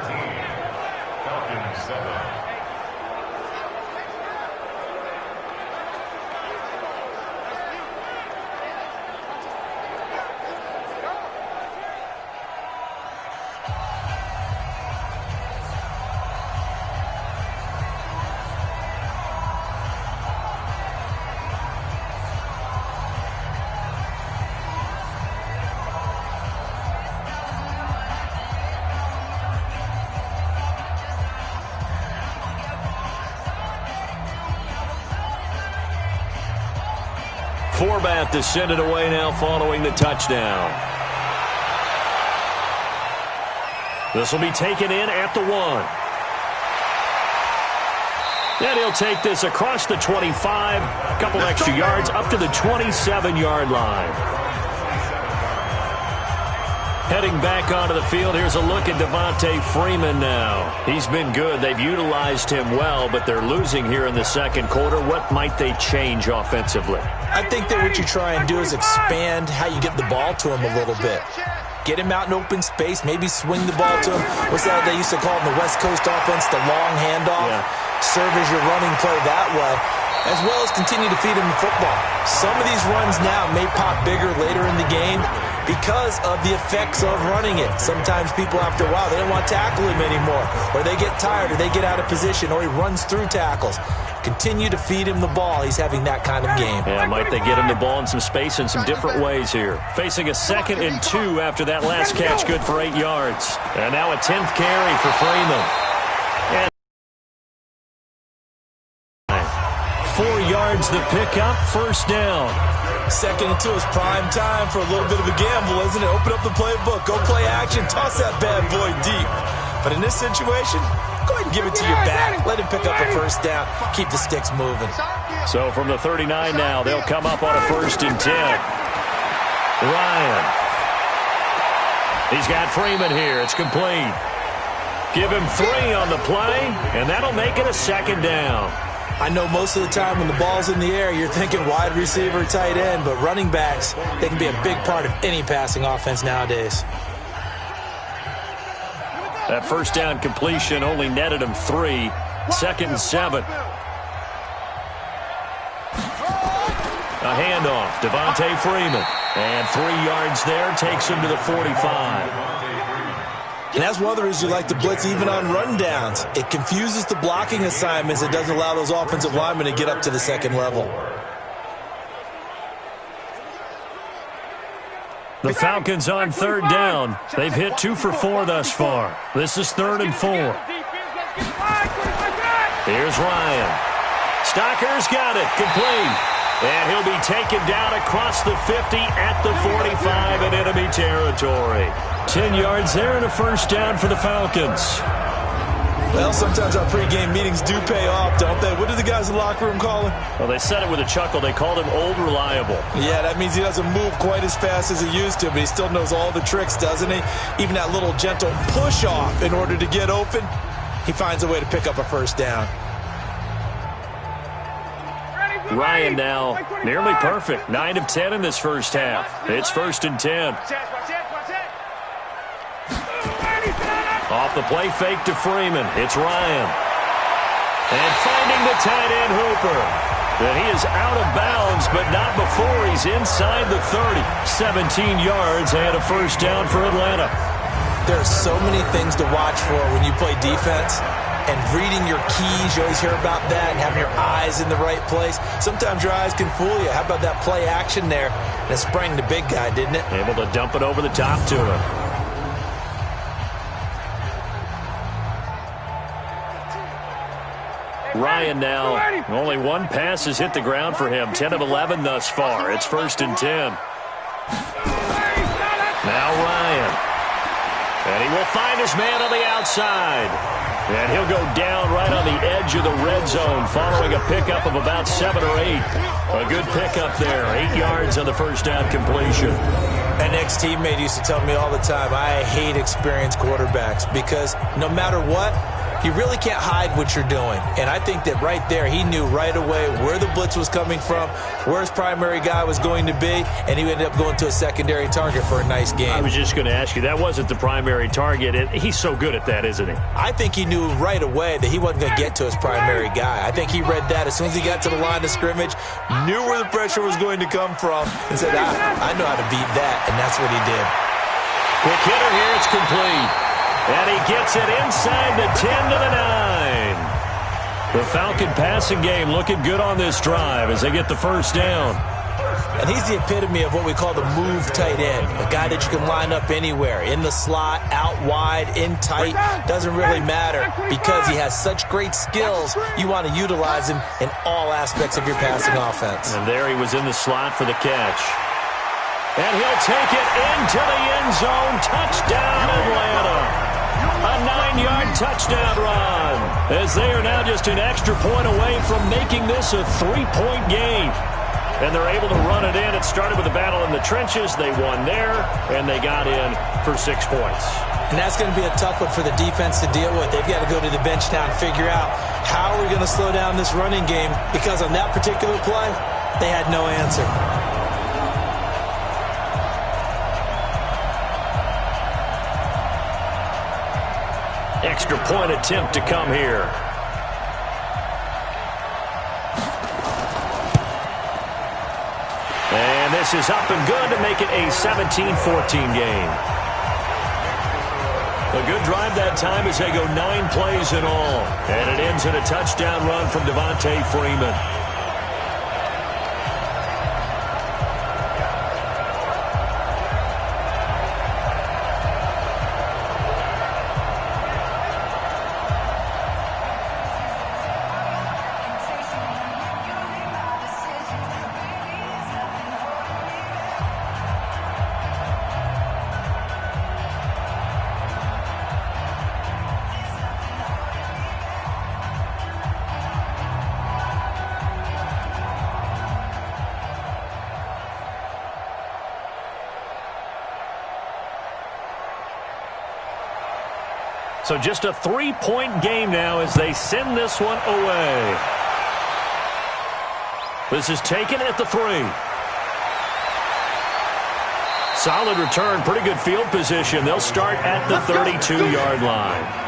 [SPEAKER 2] Forbath to send it away now following the touchdown. This will be taken in at the 1. And he'll take this across the 25, a couple extra yards up to the 27-yard line. Heading back onto the field, here's a look at Devontae Freeman now. He's been good. They've utilized him well, but they're losing here in the second quarter. What might they change offensively?
[SPEAKER 3] I think that what you try and do is expand how you get the ball to him a little bit. Get him out in open space, maybe swing the ball to him. What's that they used to call in the West Coast offense, the long handoff? Yeah. Serve as your running play that way, as well as continue to feed him the football. Some of these runs now may pop bigger later in the game because of the effects of running it. Sometimes people, after a while, they don't want to tackle him anymore, or they get tired, or they get out of position, or he runs through tackles. Continue to feed him the ball. He's having that kind of game.
[SPEAKER 2] Yeah, might they get him the ball in some space in some different ways here. Facing a 2nd and 2 after that last catch, good for 8 yards. And now a 10th carry for Freeman. And 4 yards the pickup, first down.
[SPEAKER 3] 2nd and 2 is prime time for a little bit of a gamble, isn't it? Open up the playbook, go play action, toss that bad boy deep. But in this situation, go ahead and give it to your back. Let him pick up a first down. Keep the sticks moving.
[SPEAKER 2] So from the 39 now, they'll come up on a 1st and 10. Ryan. He's got Freeman here. It's complete. Give him 3 on the play, and that'll make it a 2nd down.
[SPEAKER 3] I know most of the time when the ball's in the air, you're thinking wide receiver, tight end, but running backs, they can be a big part of any passing offense nowadays.
[SPEAKER 2] That first down completion only netted him 3. 2nd and 7. A handoff, Devontae Freeman. And 3 yards there, takes him to the 45.
[SPEAKER 3] And that's one of the reasons you like to blitz even on rundowns. It confuses the blocking assignments. It doesn't allow those offensive linemen to get up to the 2nd level.
[SPEAKER 2] The Falcons on 3rd down. They've hit 2 for 4 thus far. This is 3rd and 4. Here's Ryan. Stocker's got it. Complete. And he'll be taken down across the 50 at the 45 in enemy territory. 10 yards there and a first down for the Falcons.
[SPEAKER 3] Well, sometimes our pregame meetings do pay off, don't they? What did the guys in the locker room call him?
[SPEAKER 2] Well, they said it with a chuckle. They called him Old Reliable.
[SPEAKER 3] Yeah, that means he doesn't move quite as fast as he used to, but he still knows all the tricks, doesn't he? Even that little gentle push-off in order to get open, he finds a way to pick up a first down.
[SPEAKER 2] Ryan now nearly perfect. 9 of 10 in this first half. It's 1st and 10. Off the play fake to Freeman. It's Ryan. And finding the tight end Hooper. Then he is out of bounds, but not before he's inside the 30. 17 yards and a first down for Atlanta.
[SPEAKER 3] There are so many things to watch for when you play defense. And reading your keys, you always hear about that, and having your eyes in the right place. Sometimes your eyes can fool you. How about that play action there? And it sprang the big guy, didn't it?
[SPEAKER 2] Able to dump it over the top to him. Ryan now, only one pass has hit the ground for him. 10 of 11 thus far. It's 1st and 10. Now Ryan. And he will find his man on the outside. And he'll go down right on the edge of the red zone following a pickup of about 7 or 8. A good pickup there. 8 yards on the first down completion.
[SPEAKER 3] An ex-teammate used to tell me all the time, I hate experienced quarterbacks because no matter what, you really can't hide what you're doing. And I think that right there, he knew right away where the blitz was coming from, where his primary guy was going to be, and he ended up going to a secondary target for a nice game.
[SPEAKER 2] I was just going to ask you, that wasn't the primary target. He's so good at that, isn't he?
[SPEAKER 3] I think he knew right away that he wasn't going to get to his primary guy. I think he read that as soon as he got to the line of scrimmage, knew where the pressure was going to come from, and said, I know how to beat that, and that's what he did.
[SPEAKER 2] Quick hitter here, it's complete. And he gets it inside the 10 to the 9. The Falcon passing game looking good on this drive as they get the first down.
[SPEAKER 3] And he's the epitome of what we call the move tight end. A guy that you can line up anywhere. In the slot, out wide, in tight. Doesn't really matter because he has such great skills. You want to utilize him in all aspects of your passing offense.
[SPEAKER 2] And there he was in the slot for the catch. And he'll take it into the end zone. Touchdown, Atlanta. A 9-yard touchdown run as they are now just an extra point away from making this a 3-point game. And they're able to run it in. It started with a battle in the trenches. They won there, and they got in for 6 points.
[SPEAKER 3] And that's going to be a tough one for the defense to deal with. They've got to go to the bench now and figure out how are we going to slow down this running game, because on that particular play, they had no answer.
[SPEAKER 2] Extra point attempt to come here. And this is up and good to make it a 17-14 game. A good drive that time as they go 9 plays in all. And it ends in a touchdown run from Devontae Freeman. So just a 3-point game now as they send this one away. This is taken at the 3. Solid return, pretty good field position. They'll start at the 32-yard line.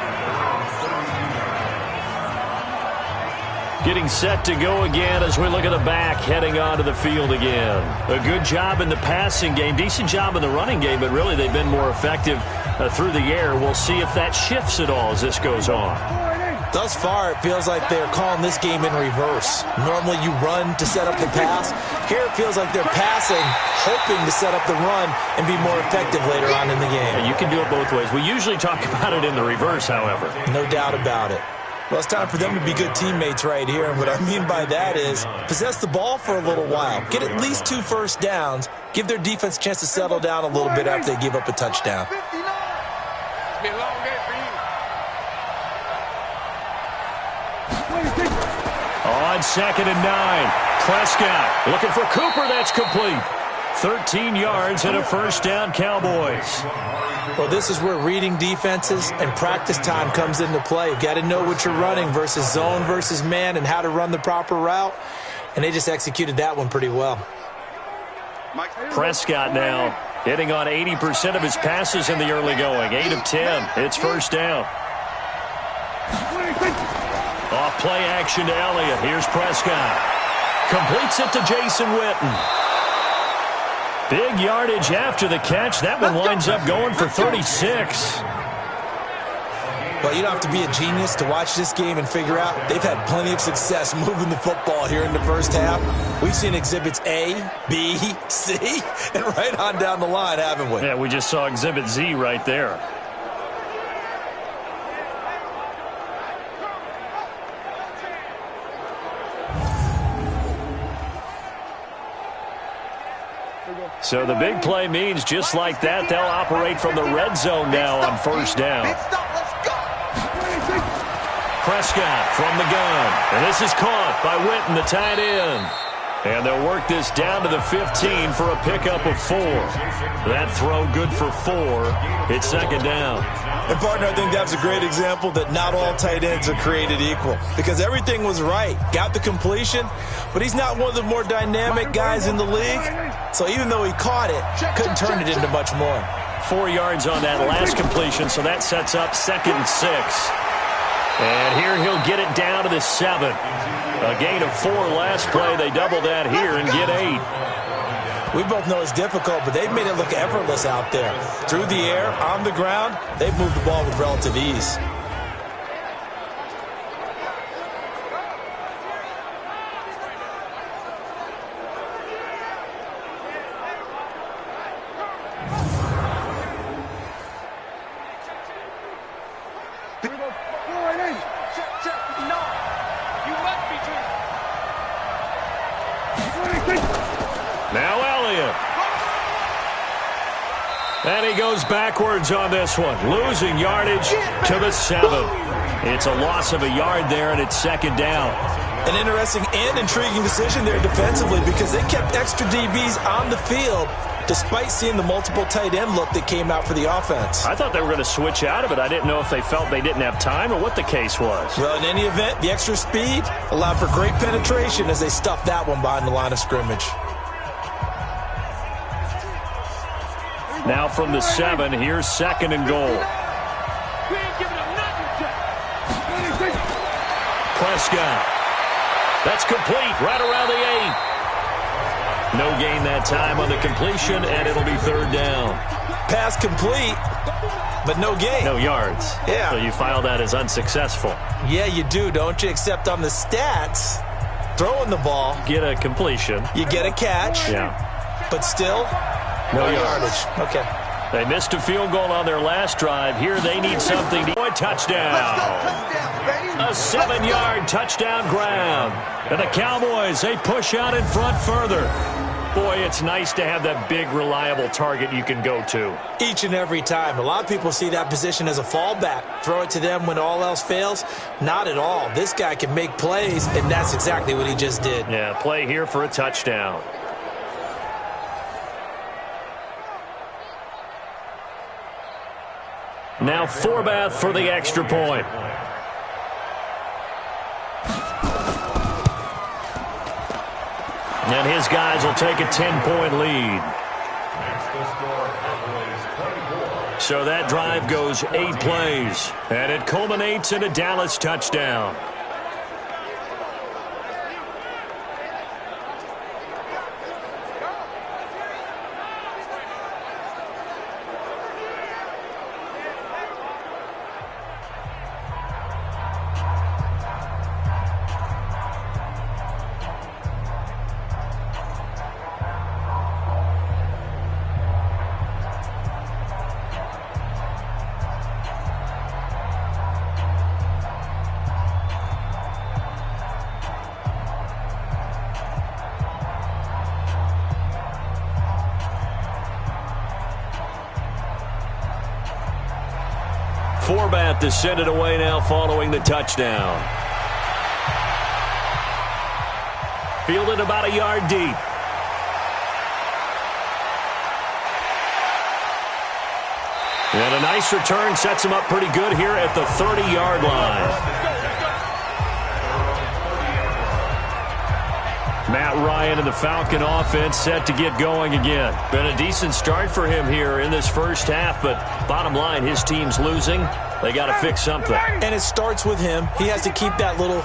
[SPEAKER 2] Getting set to go again as we look at the back heading onto the field again. A good job in the passing game, decent job in the running game, but really they've been more effective through the air. We'll see if that shifts at all as this goes on.
[SPEAKER 3] Thus far, it feels like they're calling this game in reverse. Normally you run to set up the pass. Here it feels like they're passing, hoping to set up the run and be more effective later on in the game.
[SPEAKER 2] Yeah, you can do it both ways. We usually talk about it in the reverse, however.
[SPEAKER 3] No doubt about it. Well, it's time for them to be good teammates right here. And what I mean by that is possess the ball for a little while. Get at least 2 first downs. Give their defense a chance to settle down a little bit after they give up a touchdown.
[SPEAKER 5] It's been a long day for you.
[SPEAKER 2] On 2nd and 9, Prescott looking for Cooper. That's complete. 13 yards and a first down, Cowboys.
[SPEAKER 3] Well, this is where reading defenses and practice time comes into play. You've got to know what you're running versus zone versus man and how to run the proper route. And they just executed that one pretty well.
[SPEAKER 2] Prescott now hitting on 80% of his passes in the early going. 8 of 10. It's first down. Off play action to Elliott. Here's Prescott. Completes it to Jason Witten. Big yardage after the catch. That one winds up going for 36.
[SPEAKER 3] Well, you don't have to be a genius to watch this game and figure out they've had plenty of success moving the football here in the first half. We've seen exhibits A, B, C, and right on down the line, haven't we?
[SPEAKER 2] Yeah, we just saw exhibit Z right there. So the big play means just like that, they'll operate from the red zone now on first down. Prescott from the gun. And this is caught by Witten, the tight end. And they'll work this down to the 15 for a pickup of 4. That throw good for 4. It's second down.
[SPEAKER 3] And, partner, I think that's a great example that not all tight ends are created equal. Because everything was right. Got the completion, but he's not one of the more dynamic guys in the league. So even though he caught it, couldn't turn it into much more.
[SPEAKER 2] 4 yards on that last completion, so that sets up 2nd and 6. And here he'll get it down to the 7. A gain of 4 last play. They double that here and get 8.
[SPEAKER 3] We both know it's difficult, but they've made it look effortless out there. Through the air, on the ground, they've moved the ball with relative ease.
[SPEAKER 2] Now Elliott. And he goes backwards on this one, losing yardage to the 7. It's a loss of a yard there, and it's second down.
[SPEAKER 3] An interesting and intriguing decision there defensively because they kept extra DBs on the field despite seeing the multiple tight end look that came out for the offense.
[SPEAKER 2] I thought they were going to switch out of it. I didn't know if they felt they didn't have time or what the case was.
[SPEAKER 3] Well, in any event, the extra speed allowed for great penetration as they stuffed that one behind the line of scrimmage.
[SPEAKER 2] Now from the 7, here's 2nd and goal. Prescott. That's complete right around the 8. No gain that time on the completion, and it'll be 3rd down.
[SPEAKER 3] Pass complete, but no gain.
[SPEAKER 2] No yards.
[SPEAKER 3] Yeah.
[SPEAKER 2] So you file that as unsuccessful.
[SPEAKER 3] Yeah, you do, don't you? Except on the stats, throwing the ball.
[SPEAKER 2] Get a completion.
[SPEAKER 3] You get a catch.
[SPEAKER 2] Yeah.
[SPEAKER 3] But still, no yardage. Okay.
[SPEAKER 2] They missed a field goal on their last drive. Here they need something to a touchdown. A 7-yard touchdown ground. And the Cowboys, they push out in front further. Boy, it's nice to have that big, reliable target you can go to.
[SPEAKER 3] Each and every time. A lot of people see that position as a fallback. Throw it to them when all else fails. Not at all. This guy can make plays, and that's exactly what he just did.
[SPEAKER 2] Yeah, play here for a touchdown. Now Forbath for the extra point. And his guys will take a 10-point lead. So that drive goes 8 plays, and it culminates in a Dallas touchdown. Horvath to send it away now following the touchdown. Fielded about a yard deep. And a nice return sets him up pretty good here at the 30-yard line. Matt Ryan and the Falcon offense set to get going again. Been a decent start for him here in this first half, but bottom line, his team's losing. They got to fix something.
[SPEAKER 3] And it starts with him. He has to keep that little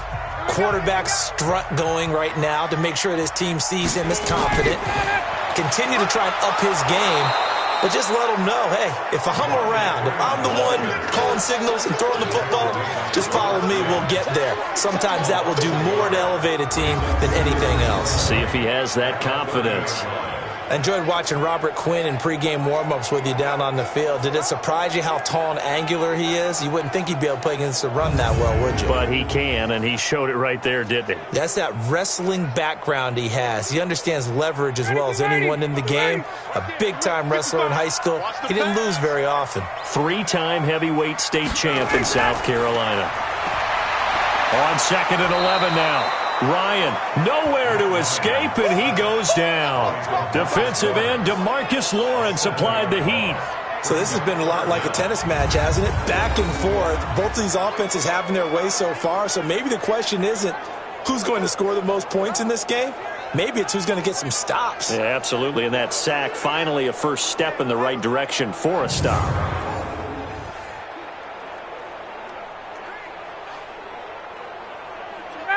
[SPEAKER 3] quarterback strut going right now to make sure that his team sees him as confident. Continue to try and up his game, but just let him know, hey, if I'm around, if I'm the one calling signals and throwing the football, just follow me, we'll get there. Sometimes that will do more to elevate a team than anything else.
[SPEAKER 2] See if he has that confidence.
[SPEAKER 3] I enjoyed watching Robert Quinn in pregame warm-ups with you down on the field. Did it surprise you how tall and angular he is? You wouldn't think he'd be able to play against the run that well, would you?
[SPEAKER 2] But he can, and he showed it right there, didn't he?
[SPEAKER 3] That's that wrestling background he has. He understands leverage as well as anyone in the game. A big-time wrestler in high school. He didn't lose very often.
[SPEAKER 2] Three-time heavyweight state champ in South Carolina. On 2nd and 11 now. Ryan, nowhere to escape, and he goes down. Defensive end DeMarcus Lawrence applied the heat.
[SPEAKER 3] So this has been a lot like a tennis match, hasn't it? Back and forth. Both of these offenses having their way so far, so maybe the question isn't who's going to score the most points in this game. Maybe it's who's going to get some stops.
[SPEAKER 2] Yeah, absolutely, and that sack, finally a first step in the right direction for a stop.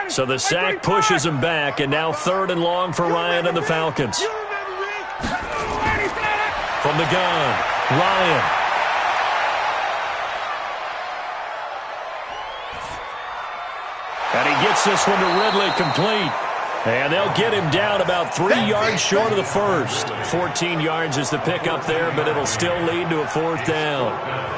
[SPEAKER 2] So the sack pushes him back, and now 3rd and long for Ryan and the Falcons. From the gun, Ryan. And he gets this one to Ridley complete. And they'll get him down about 3 yards short of the first. 14 yards is the pickup there, but it'll still lead to a 4th down.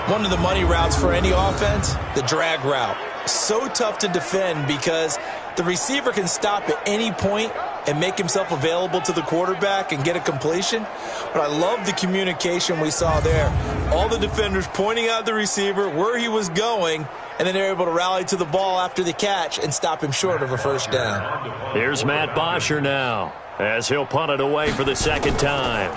[SPEAKER 3] One of the money routes for any offense, the drag route. So tough to defend because the receiver can stop at any point and make himself available to the quarterback and get a completion. But I love the communication we saw there. All the defenders pointing out the receiver, where he was going, and then they're able to rally to the ball after the catch and stop him short of a first down.
[SPEAKER 2] Here's Matt Bosher now as he'll punt it away for the 2nd time.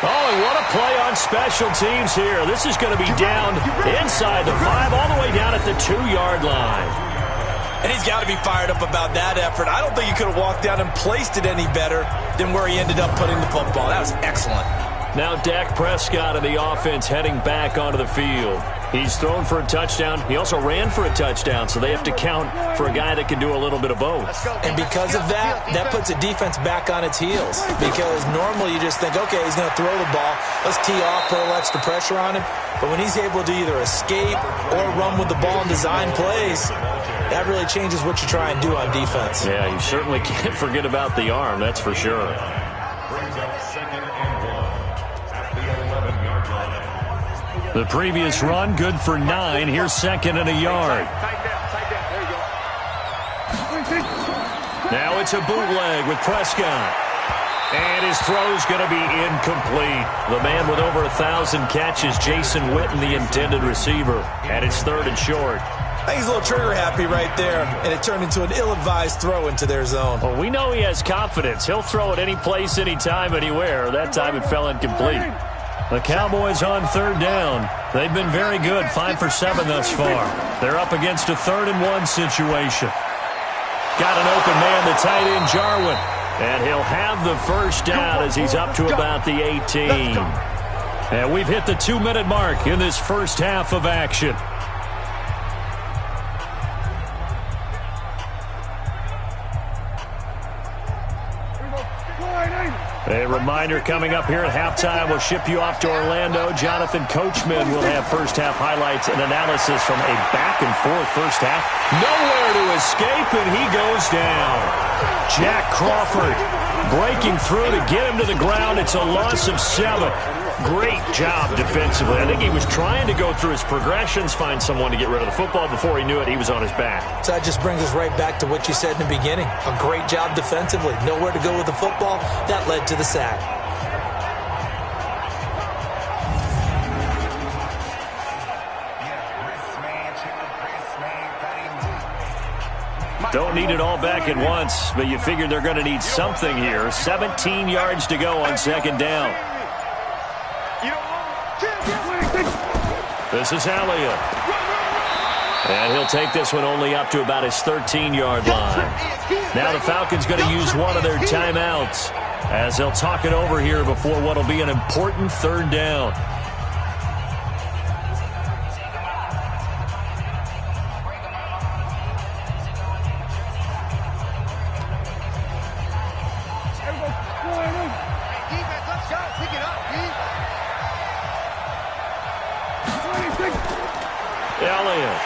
[SPEAKER 2] Oh, what a play on special teams here. This is going to be down inside the 5, all the way down at the 2-yard line.
[SPEAKER 3] And he's got to be fired up about that effort. I don't think he could have walked down and placed it any better than where he ended up putting the football. That was excellent.
[SPEAKER 2] Now Dak Prescott of the offense heading back onto the field. He's thrown for a touchdown. He also ran for a touchdown, so they have to count for a guy that can do a little bit of both.
[SPEAKER 3] And because of that, that puts a defense back on its heels. Because normally you just think, okay, he's going to throw the ball. Let's tee off, put a little extra pressure on him. But when he's able to either escape or run with the ball and design plays, that really changes what you try and do on defense.
[SPEAKER 2] Yeah, you certainly can't forget about the arm, that's for sure. The previous run, good for 9. Here's 2nd and a yard. Now it's a bootleg with Prescott. And his throw's going to be incomplete. The man with over 1,000 catches, Jason Witten, the intended receiver. And it's 3rd and short.
[SPEAKER 3] I think he's a little trigger happy right there, and it turned into an ill-advised throw into their zone.
[SPEAKER 2] Well, we know he has confidence. He'll throw it any place, anytime, anywhere. That time it fell incomplete. The Cowboys on 3rd down. They've been very good, 5 for 7 thus far. They're up against a 3rd and 1 situation. Got an open man, the tight end, Jarwin. And he'll have the first down as he's up to about the 18. And we've hit the 2-minute mark in this first half of action. A reminder coming up here at halftime. We'll ship you off to Orlando. Jonathan Coachman will have first-half highlights and analysis from a back-and-forth first half. Nowhere to escape, and he goes down. Jack Crawford breaking through to get him to the ground. It's a loss of 7. Great job defensively. I think he was trying to go through his progressions, find someone to get rid of the football. Before he knew it, he was on his back.
[SPEAKER 3] So that just brings us right back to what you said in the beginning. A great job defensively. Nowhere to go with the football. That led to the sack.
[SPEAKER 2] Don't need it all back at once, but you figure they're going to need something here. 17 yards to go on second down. This is Elliott. And he'll take this one only up to about his 13-yard line. Now the Falcons going to use one of their timeouts as they'll talk it over here before what will be an important third down. Elliott.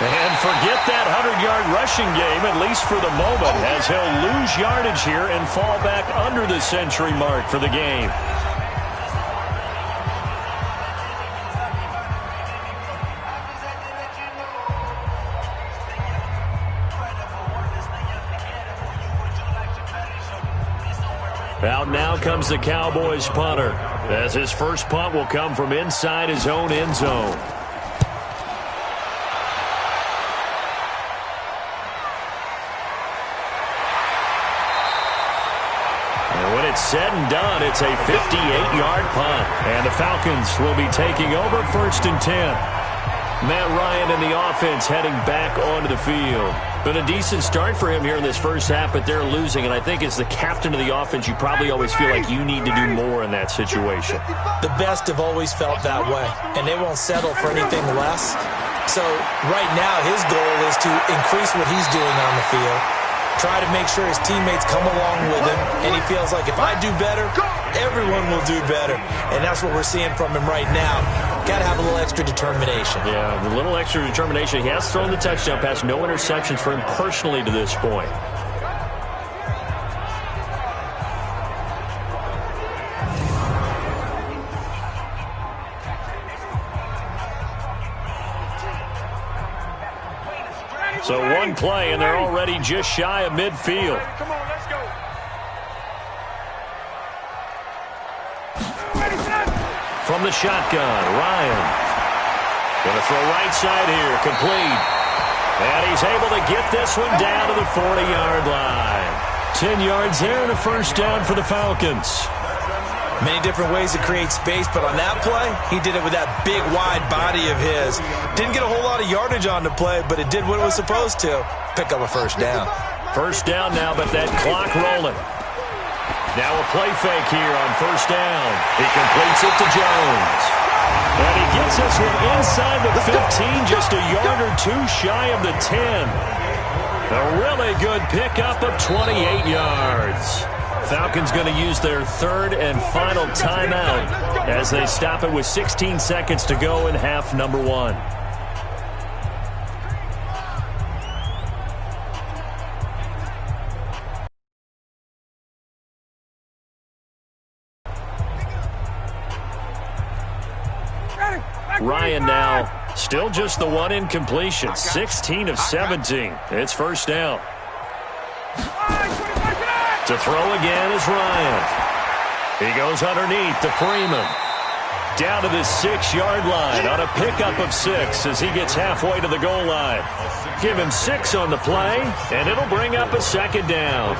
[SPEAKER 2] And forget that 100-yard rushing game, at least for the moment, as he'll lose yardage here and fall back under the century mark for the game. Out now comes the Cowboys punter, as his first punt will come from inside his own end zone. And when it's said and done, it's a 58-yard punt. And the Falcons will be taking over 1st and 10. Matt Ryan and the offense heading back onto the field. Been a decent start for him here in this first half, but they're losing. And I think as the captain of the offense, you probably always feel like you need to do more in that situation.
[SPEAKER 3] The best have always felt that way, and they won't settle for anything less. So right now his goal is to increase what he's doing on the field, try to make sure his teammates come along with him, and he feels like if I do better, everyone will do better. And that's what we're seeing from him right now. Got to have a little extra determination.
[SPEAKER 2] Yeah, a little extra determination. He has thrown the touchdown pass. No interceptions for him personally to this point. So one play, and they're already just shy of midfield.
[SPEAKER 5] Come on, let's go.
[SPEAKER 2] From the shotgun, Ryan. Going to throw right side here, complete. And he's able to get this one down to the 40-yard line. 10 yards there and a first down for the Falcons.
[SPEAKER 3] Many different ways to create space, but on that play, he did it with that big, wide body of his. Didn't get a whole lot of yardage on the play, but it did what it was supposed to. Pick up a first down.
[SPEAKER 2] First down now, but that clock rolling. Now a play fake here on first down. He completes it to Jones. And he gets this one inside the 15, just a yard or two shy of the 10. A really good pickup of 28 yards. Falcons going to use their third and final timeout as they stop it with 16 seconds to go in half number one. Ryan now still just the one incompletion, 16 of 17. It's first down. To throw again is Ryan. He goes underneath to Freeman. Down to the 6-yard line on a pickup of 6 as he gets halfway to the goal line. Give him 6 on the play, and it'll bring up a second down.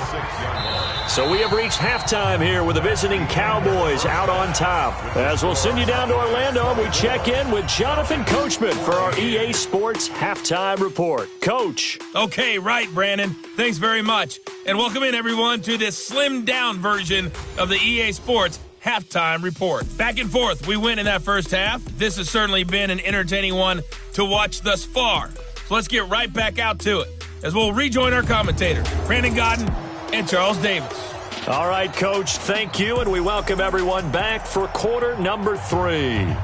[SPEAKER 2] So we have reached halftime here with the visiting Cowboys out on top. As we'll send you down to Orlando, we check in with Jonathan Coachman for our EA Sports Halftime Report. Coach.
[SPEAKER 1] Okay, right, Brandon. Thanks very much. And welcome in, everyone, to this slimmed-down version of the EA Sports Halftime Report. Back and forth, we win in that first half. This has certainly been an entertaining one to watch thus far. So let's get right back out to it as we'll rejoin our commentators, Brandon Godden and Charles Davis.
[SPEAKER 2] All right, Coach, thank you, and we welcome everyone back for quarter number 3.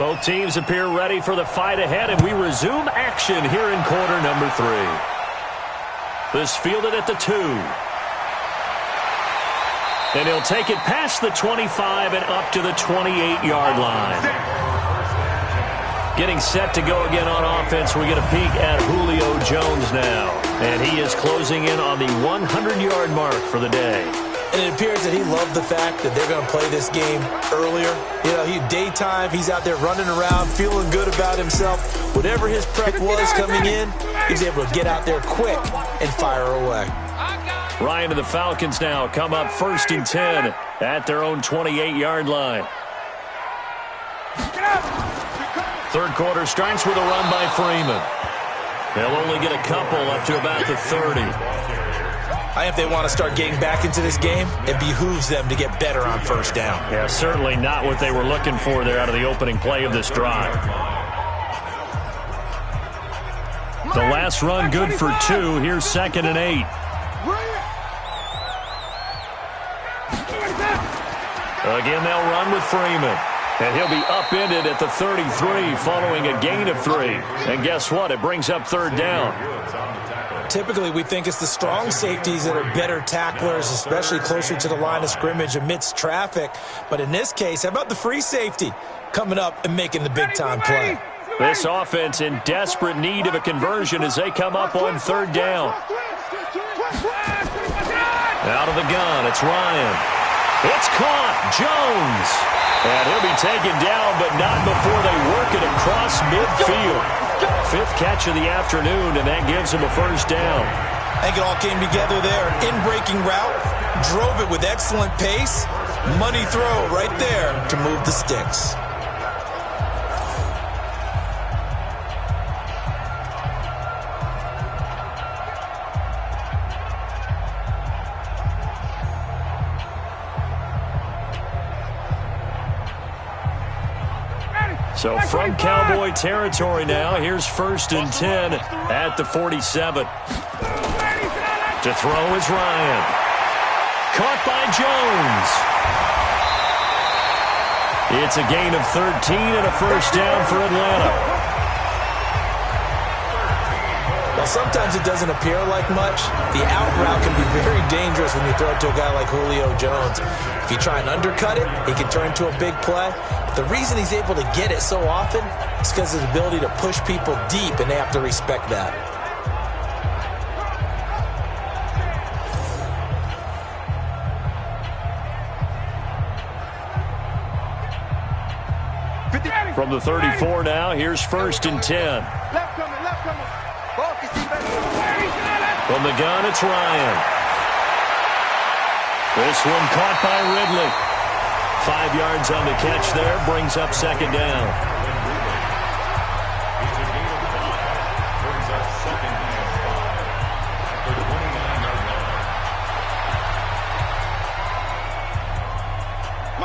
[SPEAKER 2] Both teams appear ready for the fight ahead, and we resume action here in quarter number 3. This fielded at the 2. And he'll take it past the 25 and up to the 28-yard line. Getting set to go again on offense, we get a peek at Julio Jones now. And he is closing in on the 100-yard mark for the day.
[SPEAKER 3] And it appears that he loved the fact that they're going to play this game earlier. You know, daytime, he's out there running around, feeling good about himself. Whatever his prep was coming in, he's able to get out there quick and fire away.
[SPEAKER 2] Ryan and the Falcons now come up 1st and 10 at their own 28-yard line. Third quarter starts with a run by Freeman. They'll only get a couple up to about the 30.
[SPEAKER 3] If they want to start getting back into this game, it behooves them to get better on first down.
[SPEAKER 2] Yeah, certainly not what they were looking for there out of the opening play of this drive. The last run good for 2. Here's 2nd and 8. Again, they'll run with Freeman. And he'll be upended at the 33 following a gain of 3. And guess what? It brings up 3rd down.
[SPEAKER 3] Typically, we think it's the strong safeties that are better tacklers, especially closer to the line of scrimmage amidst traffic. But in this case, how about the free safety coming up and making the big-time play?
[SPEAKER 2] This offense in desperate need of a conversion as they come up on 3rd down. Out of the gun, it's Ryan. It's caught. Jones. And he'll be taken down, but not before they work it across midfield. 5th catch of the afternoon, and that gives him a 1st down.
[SPEAKER 3] I think it all came together there. In-breaking route, drove it with excellent pace. Money throw right there to move the sticks.
[SPEAKER 2] So from Cowboy territory now, here's 1st and 10 at the 47. To throw is Ryan. Caught by Jones. It's a gain of 13 and a 1st down for Atlanta.
[SPEAKER 3] Well, sometimes it doesn't appear like much. The out route can be very dangerous when you throw it to a guy like Julio Jones. If you try and undercut it, it can turn into a big play. The reason he's able to get it so often is because of his ability to push people deep, and they have to respect that.
[SPEAKER 2] From the 34 now, here's 1st and 10.
[SPEAKER 4] Left coming, left coming.
[SPEAKER 2] From the gun, it's Ryan. This one caught by Ridley. 5 yards on the catch there, brings up 2nd down.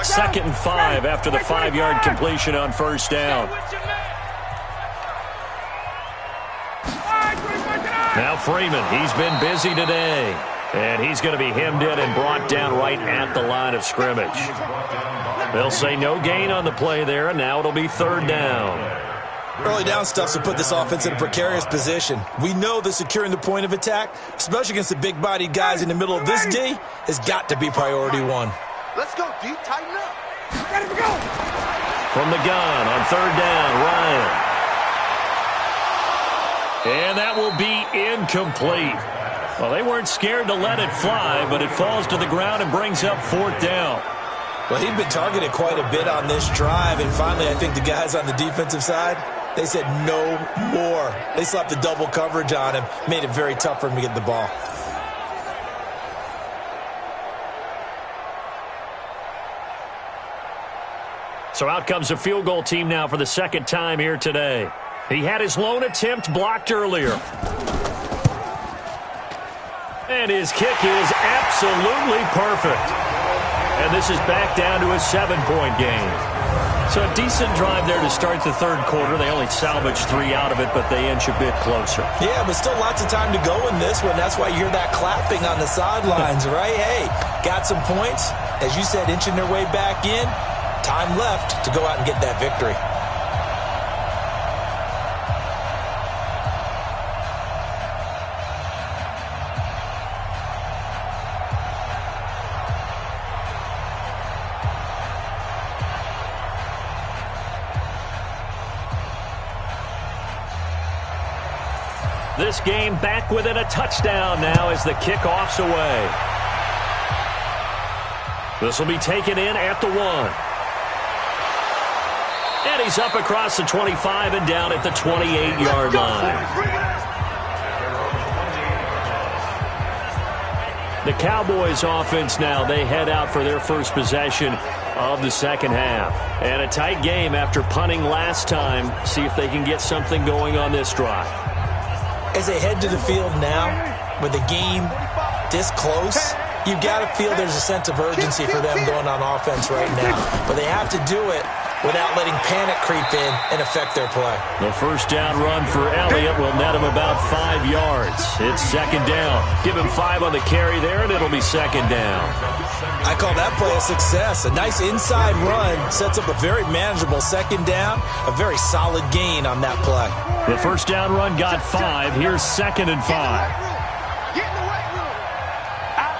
[SPEAKER 2] Second and 5 after the 5-yard completion on 1st down. Now Freeman, he's been busy today. And he's going to be hemmed in and brought down right at the line of scrimmage. They'll say no gain on the play there, and now it'll be 3rd down.
[SPEAKER 3] Early down stuff to put this offense in a precarious position. We know that securing the point of attack, especially against the big-bodied guys in the middle of this D, has got to be priority 1.
[SPEAKER 4] Let's go, D. Tighten up.
[SPEAKER 5] Ready to go.
[SPEAKER 2] From the gun on 3rd down, Ryan. And that will be incomplete. Well, they weren't scared to let it fly, but it falls to the ground and brings up 4th down.
[SPEAKER 3] Well, he'd been targeted quite a bit on this drive, and finally I think the guys on the defensive side, they said no more. They slapped the double coverage on him, made it very tough for him to get the ball.
[SPEAKER 2] So out comes a field goal team now for the 2nd time here today. He had his lone attempt blocked earlier. And his kick is absolutely perfect. And this is back down to a 7-point game. So a decent drive there to start the 3rd quarter. They only salvaged 3 out of it, but they inch a bit closer.
[SPEAKER 3] Yeah, but still lots of time to go in this one. That's why you hear that clapping on the sidelines, right? Hey, got some points. As you said, inching their way back in. Time left to go out and get that victory.
[SPEAKER 2] this game back within a touchdown now as the kickoff's away. This will be taken in at the 1. And he's up across the 25 and down at the 28-yard line. The Cowboys offense now, they head out for their first possession of the second half. And a tight game after punting last time. See if they can get something going on this drive.
[SPEAKER 3] As they head to the field now, with the game this close, you've got to feel there's a sense of urgency for them going on offense right now. But they have to do it without letting panic creep in and affect their play.
[SPEAKER 2] The first down run for Elliott will net him about 5 yards. It's second down. Give him 5 on the carry there, and it'll be second down.
[SPEAKER 3] I call that play a success. A nice inside run sets up a very manageable second down, a very solid gain on that play.
[SPEAKER 2] The first down run got 5. Here's second and 5.
[SPEAKER 4] Get in the weight room. Out.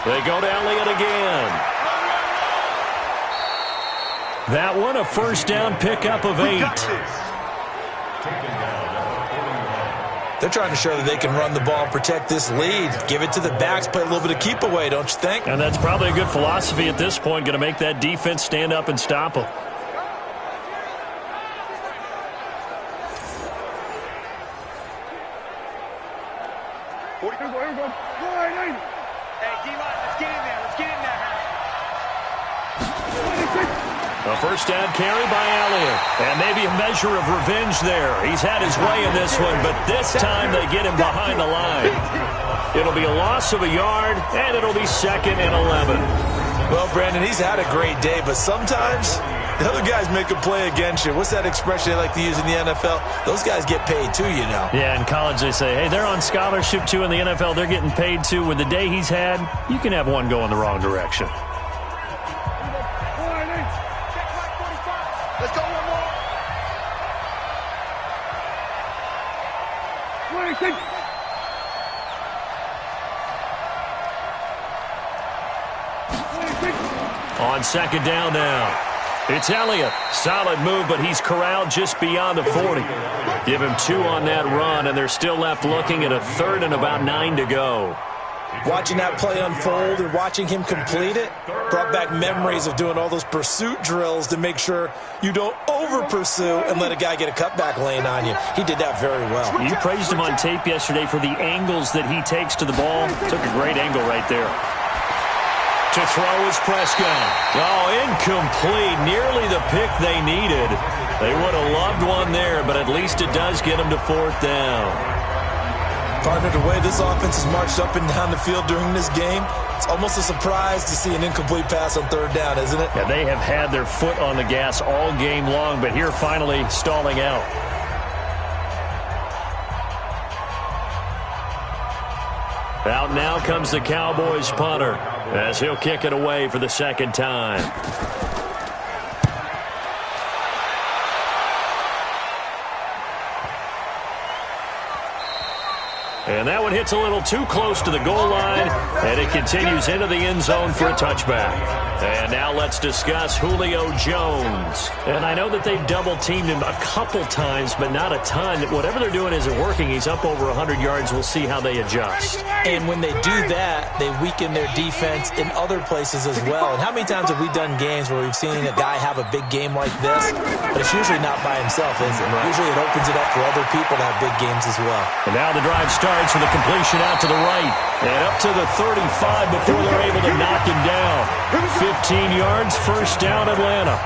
[SPEAKER 2] They go to Elliott again. That one, a first down pickup of 8.
[SPEAKER 3] They're trying to show that they can run the ball and protect this lead. Give it to the backs, play a little bit of keep away, don't you think?
[SPEAKER 2] And that's probably a good philosophy at this point, going to make that defense stand up and stop them. A first down carry by Elliott. And maybe a measure of revenge there. He's had his way in this one, but this time they get him behind the line. It'll be a loss of a yard, and it'll be second and 11.
[SPEAKER 3] Well, Brandon, he's had a great day, but sometimes the other guys make a play against you. What's that expression they like to use in the NFL? Those guys get paid too, you know.
[SPEAKER 2] Yeah, in college they say, hey, they're on scholarship too. In the NFL, they're getting paid too. With the day he's had, you can have one go in the wrong direction.
[SPEAKER 4] Let's go one more. 26.
[SPEAKER 2] On second down now. It's Elliott. Solid move, but he's corralled just beyond the 40. Give him 2 on that run, and they're still left looking at a third and about 9 to go.
[SPEAKER 3] Watching that play unfold and watching him complete it brought back memories of doing all those pursuit drills to make sure you don't over-pursue and let a guy get a cutback lane on you. He did that very well.
[SPEAKER 2] You praised him on tape yesterday for the angles that he takes to the ball. Took a great angle right there. To throw is Prescott. Oh, incomplete. Nearly the pick they needed. They would have loved one there, but at least it does get them to fourth down.
[SPEAKER 3] Partner, the way this offense has marched up and down the field during this game, it's almost a surprise to see an incomplete pass on third down, isn't it?
[SPEAKER 2] Yeah, they have had their foot on the gas all game long, but here finally stalling out. Out now comes the Cowboys punter as he'll kick it away for the second time. And that one hits a little too close to the goal line, and it continues into the end zone for a touchback. And now let's discuss Julio Jones. And I know that they've double-teamed him a couple times, but not a ton. Whatever they're doing isn't working. He's up over 100 yards. We'll see how they adjust.
[SPEAKER 3] And when they do that, they weaken their defense in other places as well. And how many times have we done games where we've seen a guy have a big game like this, but it's usually not by himself, is it? Usually it opens it up for other people to have big games as well.
[SPEAKER 2] And now the drive starts with a completion out to the right and up to the 35 before they're able to knock him down. 15 yards, first down, Atlanta.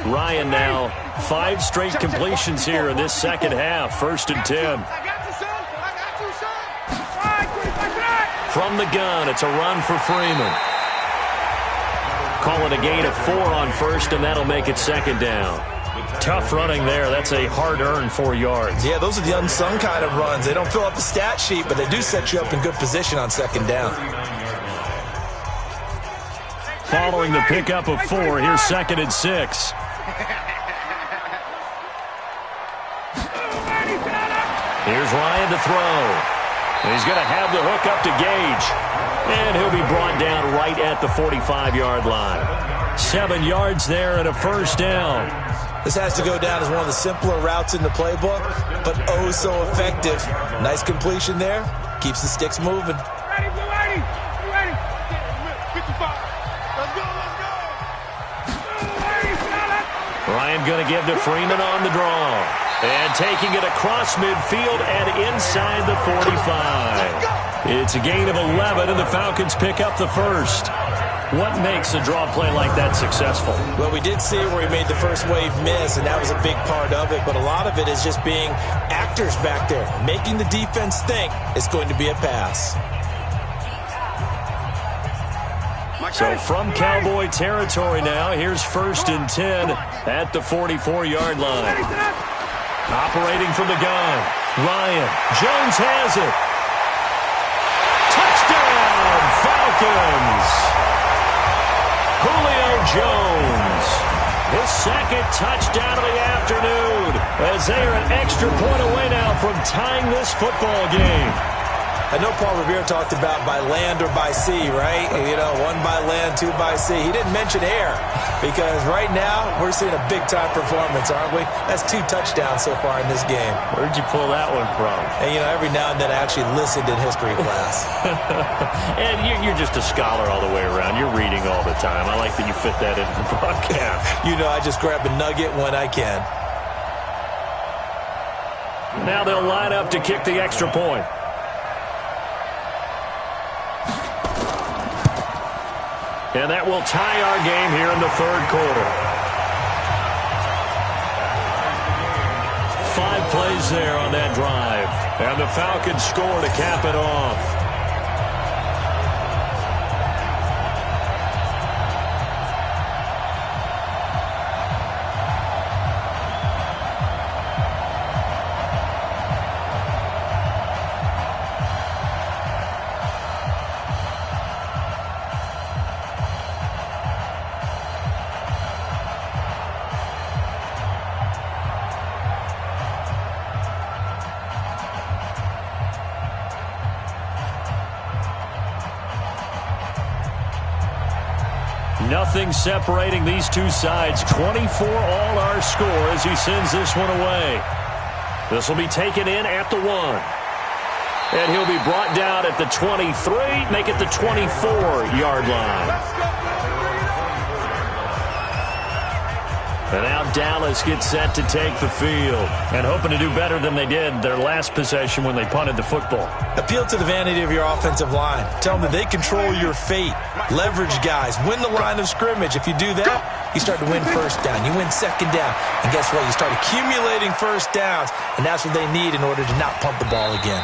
[SPEAKER 2] Ryan now, 5 straight completions here in this second half. First and 10.
[SPEAKER 4] I got you, son. I got you, son.
[SPEAKER 2] From the gun, it's a run for Freeman. Calling a gain of 4 on first, and that'll make it second down. Tough running there. That's a hard-earned 4 yards.
[SPEAKER 3] Yeah, those are the unsung kind of runs. They don't fill up the stat sheet, but they do set you up in good position on second down.
[SPEAKER 2] following the pickup of 4. Here's 2nd and 6. Here's Ryan to throw. He's going to have the hook up to Gage. And he'll be brought down right at the 45-yard line. 7 yards there and a first down.
[SPEAKER 3] This has to go down as one of the simpler routes in the playbook, but oh so effective. Nice completion there. Keeps the sticks moving.
[SPEAKER 4] Ready, get ready. Get ready. 55. Let's go, let's go.
[SPEAKER 2] Ryan going to give to Freeman on the draw. And taking it across midfield and inside the 45. It's a gain of 11, and the Falcons pick up the first. What makes a draw play like that successful?
[SPEAKER 3] Well, we did see where he made the first wave miss, and that was a big part of it. But a lot of it is just being actors back there, making the defense think it's going to be a pass.
[SPEAKER 2] So from Cowboy territory now, here's 1st and 10 at the 44-yard line. Operating from the gun, Ryan. Jones has it. Touchdown, Falcons. Julio Jones. His 2nd touchdown of the afternoon, as they are an extra point away now from tying this football game.
[SPEAKER 3] I know Paul Revere talked about by land or by sea, right? You know, 1 by land, 2 by sea. He didn't mention air because right now we're seeing a big-time performance, aren't we? That's 2 touchdowns so far in this game.
[SPEAKER 2] Where'd you pull that one from?
[SPEAKER 3] And, you know, every now and then I actually listened in history class.
[SPEAKER 2] And you're just a scholar all the way around. You're reading all the time. I like that you fit that into the broadcast.
[SPEAKER 3] You know, I just grab a nugget when I can.
[SPEAKER 2] Now they'll line up to kick the extra point. And that will tie our game here in the 3rd quarter. 5 plays there on that drive. And the Falcons score to cap it off. Nothing separating these two sides. 24 all our score as he sends this one away. This will be taken in at the 1. And he'll be brought down at the 23, make it the 24-yard line. And now Dallas gets set to take the field and hoping to do better than they did their last possession when they punted the football.
[SPEAKER 3] Appeal to the vanity of your offensive line. Tell them that they control your fate. Leverage guys. Win the line of scrimmage. If you do that, you start to win first down. You win second down. And guess what? You start accumulating first downs. And that's what they need in order to not pump the ball again.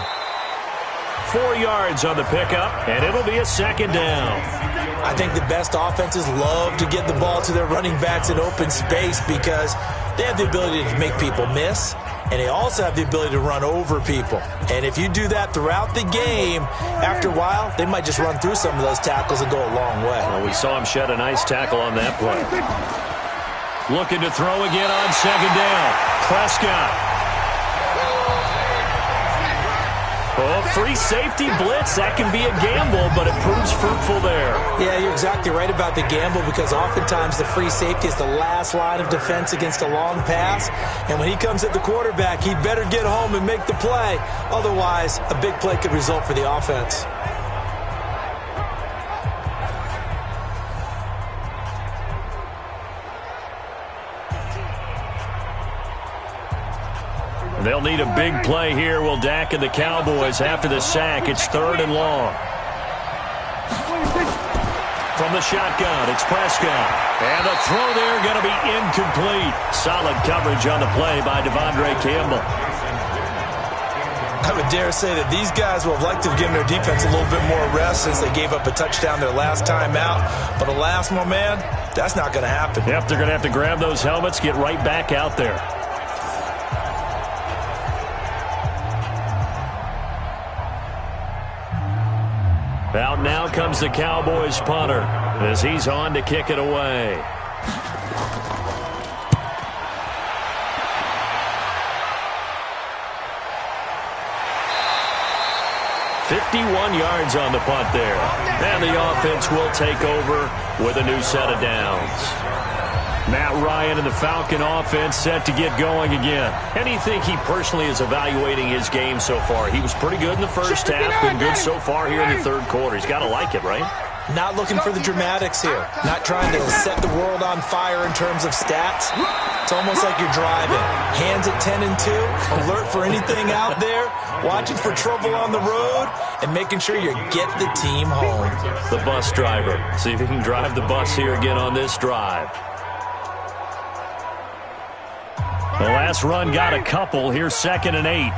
[SPEAKER 2] 4 yards on the pickup, and it'll be a 2nd down.
[SPEAKER 3] I think the best offenses love to get the ball to their running backs in open space because they have the ability to make people miss, and they also have the ability to run over people. And if you do that throughout the game, after a while, they might just run through some of those tackles and go a long way.
[SPEAKER 2] Well, we saw him shed a nice tackle on that play. Looking to throw again on 2nd down. Prescott. Oh, free safety blitz. That can be a gamble, but it proves fruitful there.
[SPEAKER 3] Yeah, you're exactly right about the gamble because oftentimes the free safety is the last line of defense against a long pass. And when he comes at the quarterback, he better get home and make the play. Otherwise, a big play could result for the offense.
[SPEAKER 2] They'll need a big play here. Will Dak and the Cowboys after the sack. It's 3rd and long. From the shotgun, it's Prescott. And the throw there going to be incomplete. Solid coverage on the play by Devondre Campbell.
[SPEAKER 3] I would dare say that these guys will have liked to have given their defense a little bit more rest since they gave up a touchdown their last time out. But alas, my man, that's not going to happen.
[SPEAKER 2] Yep, they're going to have to grab those helmets, get right back out there. Out now comes the Cowboys punter. as he's on to kick it away. .51 yards on the punt there. And the offense will take over with a new set of downs. Matt Ryan and the Falcon offense set to get going again. And you think he personally is evaluating his game so far? He was pretty good in the first half, been good so far here in the third quarter. He's got to like it, right?
[SPEAKER 3] Not looking for the dramatics here. Not trying to set the world on fire in terms of stats. It's almost like you're driving. Hands at 10 and 2, alert for anything out there, watching for trouble on the road, and making sure you get the team home.
[SPEAKER 2] The bus driver. See if he can drive the bus here again on this drive. The last run got a couple. Here's 2nd and 8.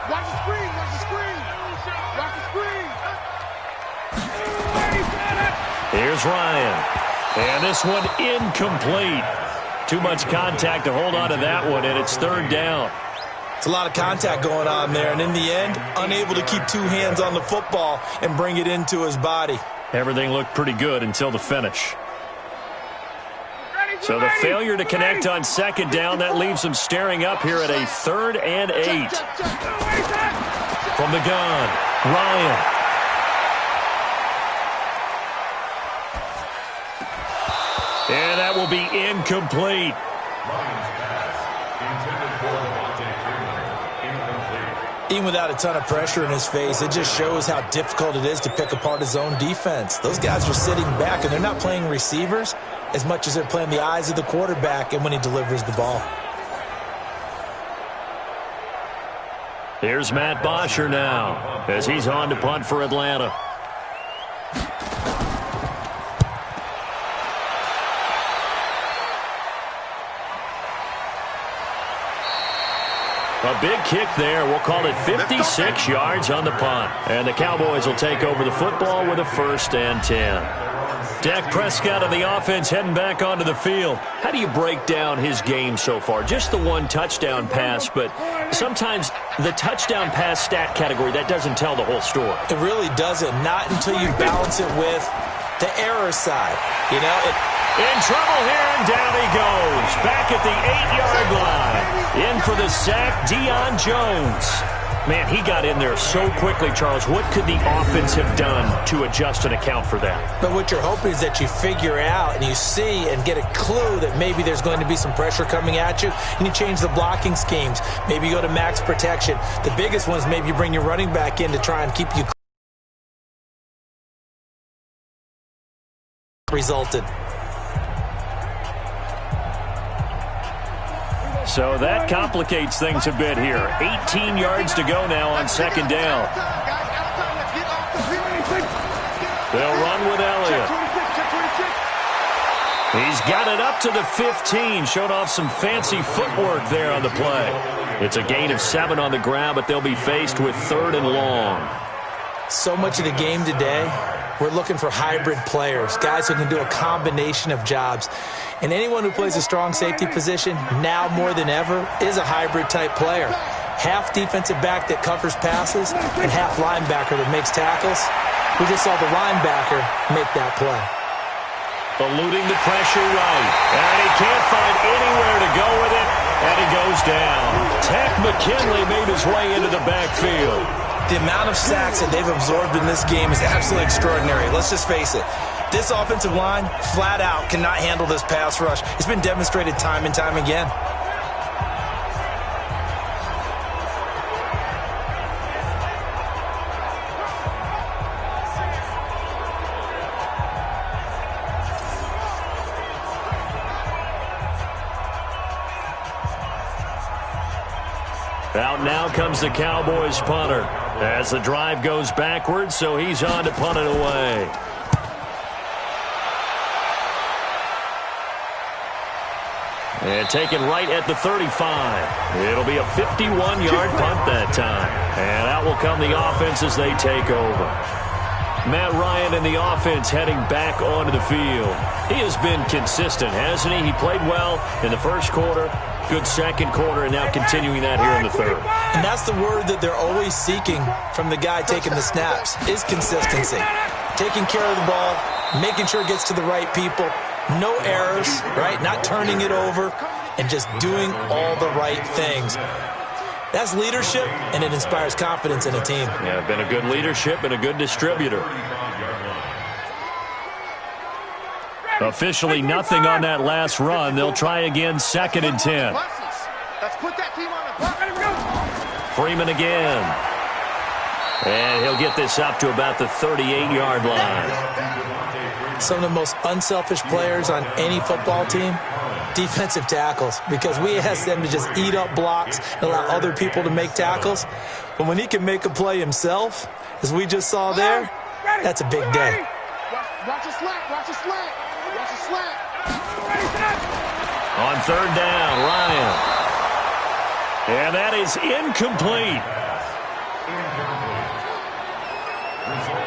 [SPEAKER 4] Watch the screen. Watch the screen. Watch the screen.
[SPEAKER 2] Here's Ryan. And this one incomplete. Too much contact to hold on to that one, and it's 3rd down.
[SPEAKER 3] It's a lot of contact going on there, and in the end, unable to keep 2 hands on the football and bring it into his body.
[SPEAKER 2] Everything looked pretty good until the finish. So the failure to connect on 2nd down, that leaves him staring up here at a 3rd and 8. From the gun, Ryan. And that will be incomplete.
[SPEAKER 3] Even without a ton of pressure in his face, it just shows how difficult it is to pick apart his own defense. Those guys are sitting back, and they're not playing receivers as much as they're playing the eyes of the quarterback and when he delivers the ball.
[SPEAKER 2] Here's Matt Bosher now as he's on to punt for Atlanta. A big kick there. We'll call it 56 yards on the punt. And the Cowboys will take over the football with a 1st and 10. Dak Prescott of the offense heading back onto the field. How do you break down his game so far? Just the 1 touchdown pass, but sometimes the touchdown pass stat category, that doesn't tell the whole story.
[SPEAKER 3] It really doesn't. Not until you balance it with the error side. You know,
[SPEAKER 2] in trouble here, and down he goes. Back at the 8-yard line. In for the sack, Deion Jones. Man, he got in there so quickly, Charles. What could the offense have done to adjust and account for that?
[SPEAKER 3] But what you're hoping is that you figure out and you see and get a clue that maybe there's going to be some pressure coming at you, and you change the blocking schemes. Maybe you go to max protection. The biggest one is maybe you bring your running back in to try and keep you resulted.
[SPEAKER 2] So that complicates things a bit here. 18 yards to go now on 2nd down. They'll run with Elliott. He's got it up to the 15. Showed off some fancy footwork there on the play. It's a gain of 7 on the ground, but they'll be faced with 3rd and long.
[SPEAKER 3] So much of the game today, we're looking for hybrid players, guys who can do a combination of jobs. And anyone who plays a strong safety position, now more than ever, is a hybrid-type player. Half defensive back that covers passes and half linebacker that makes tackles. We just saw the linebacker make that play.
[SPEAKER 2] Eluding the pressure right. And he can't find anywhere to go with it, and he goes down. Takk McKinley made his way into the backfield.
[SPEAKER 3] The amount of sacks that they've absorbed in this game is absolutely extraordinary. Let's just face it. This offensive line, flat out, cannot handle this pass rush. It's been demonstrated time and time again.
[SPEAKER 2] Out now comes the Cowboys punter as the drive goes backwards, so he's on to punt it away. And taken right at the 35. It'll be a 51-yard punt that time. And out will come the offense as they take over. Matt Ryan and the offense heading back onto the field. He has been consistent, hasn't he? He played well in the first quarter, good second quarter, and now continuing that here in the third.
[SPEAKER 3] And that's the word that they're always seeking from the guy taking the snaps, is consistency. Taking care of the ball, making sure it gets to the right people, no errors, right? Not turning it over, and just doing all the right things. That's leadership, and it inspires confidence in a team.
[SPEAKER 2] Yeah, been a good leadership and a good distributor. Officially nothing on that last run. They'll try again, 2nd and 10.
[SPEAKER 4] Let's put that team on the block.
[SPEAKER 2] Freeman again. And he'll get this up to about the 38-yard line.
[SPEAKER 3] Some of the most unselfish players on any football team, defensive tackles, because we ask them to just eat up blocks and allow other people to make tackles. But when he can make a play himself, as we just saw there, that's a big day.
[SPEAKER 4] Watch your slant. Watch your slant. Watch your slant.
[SPEAKER 2] On 3rd down, Ryan. And that is incomplete.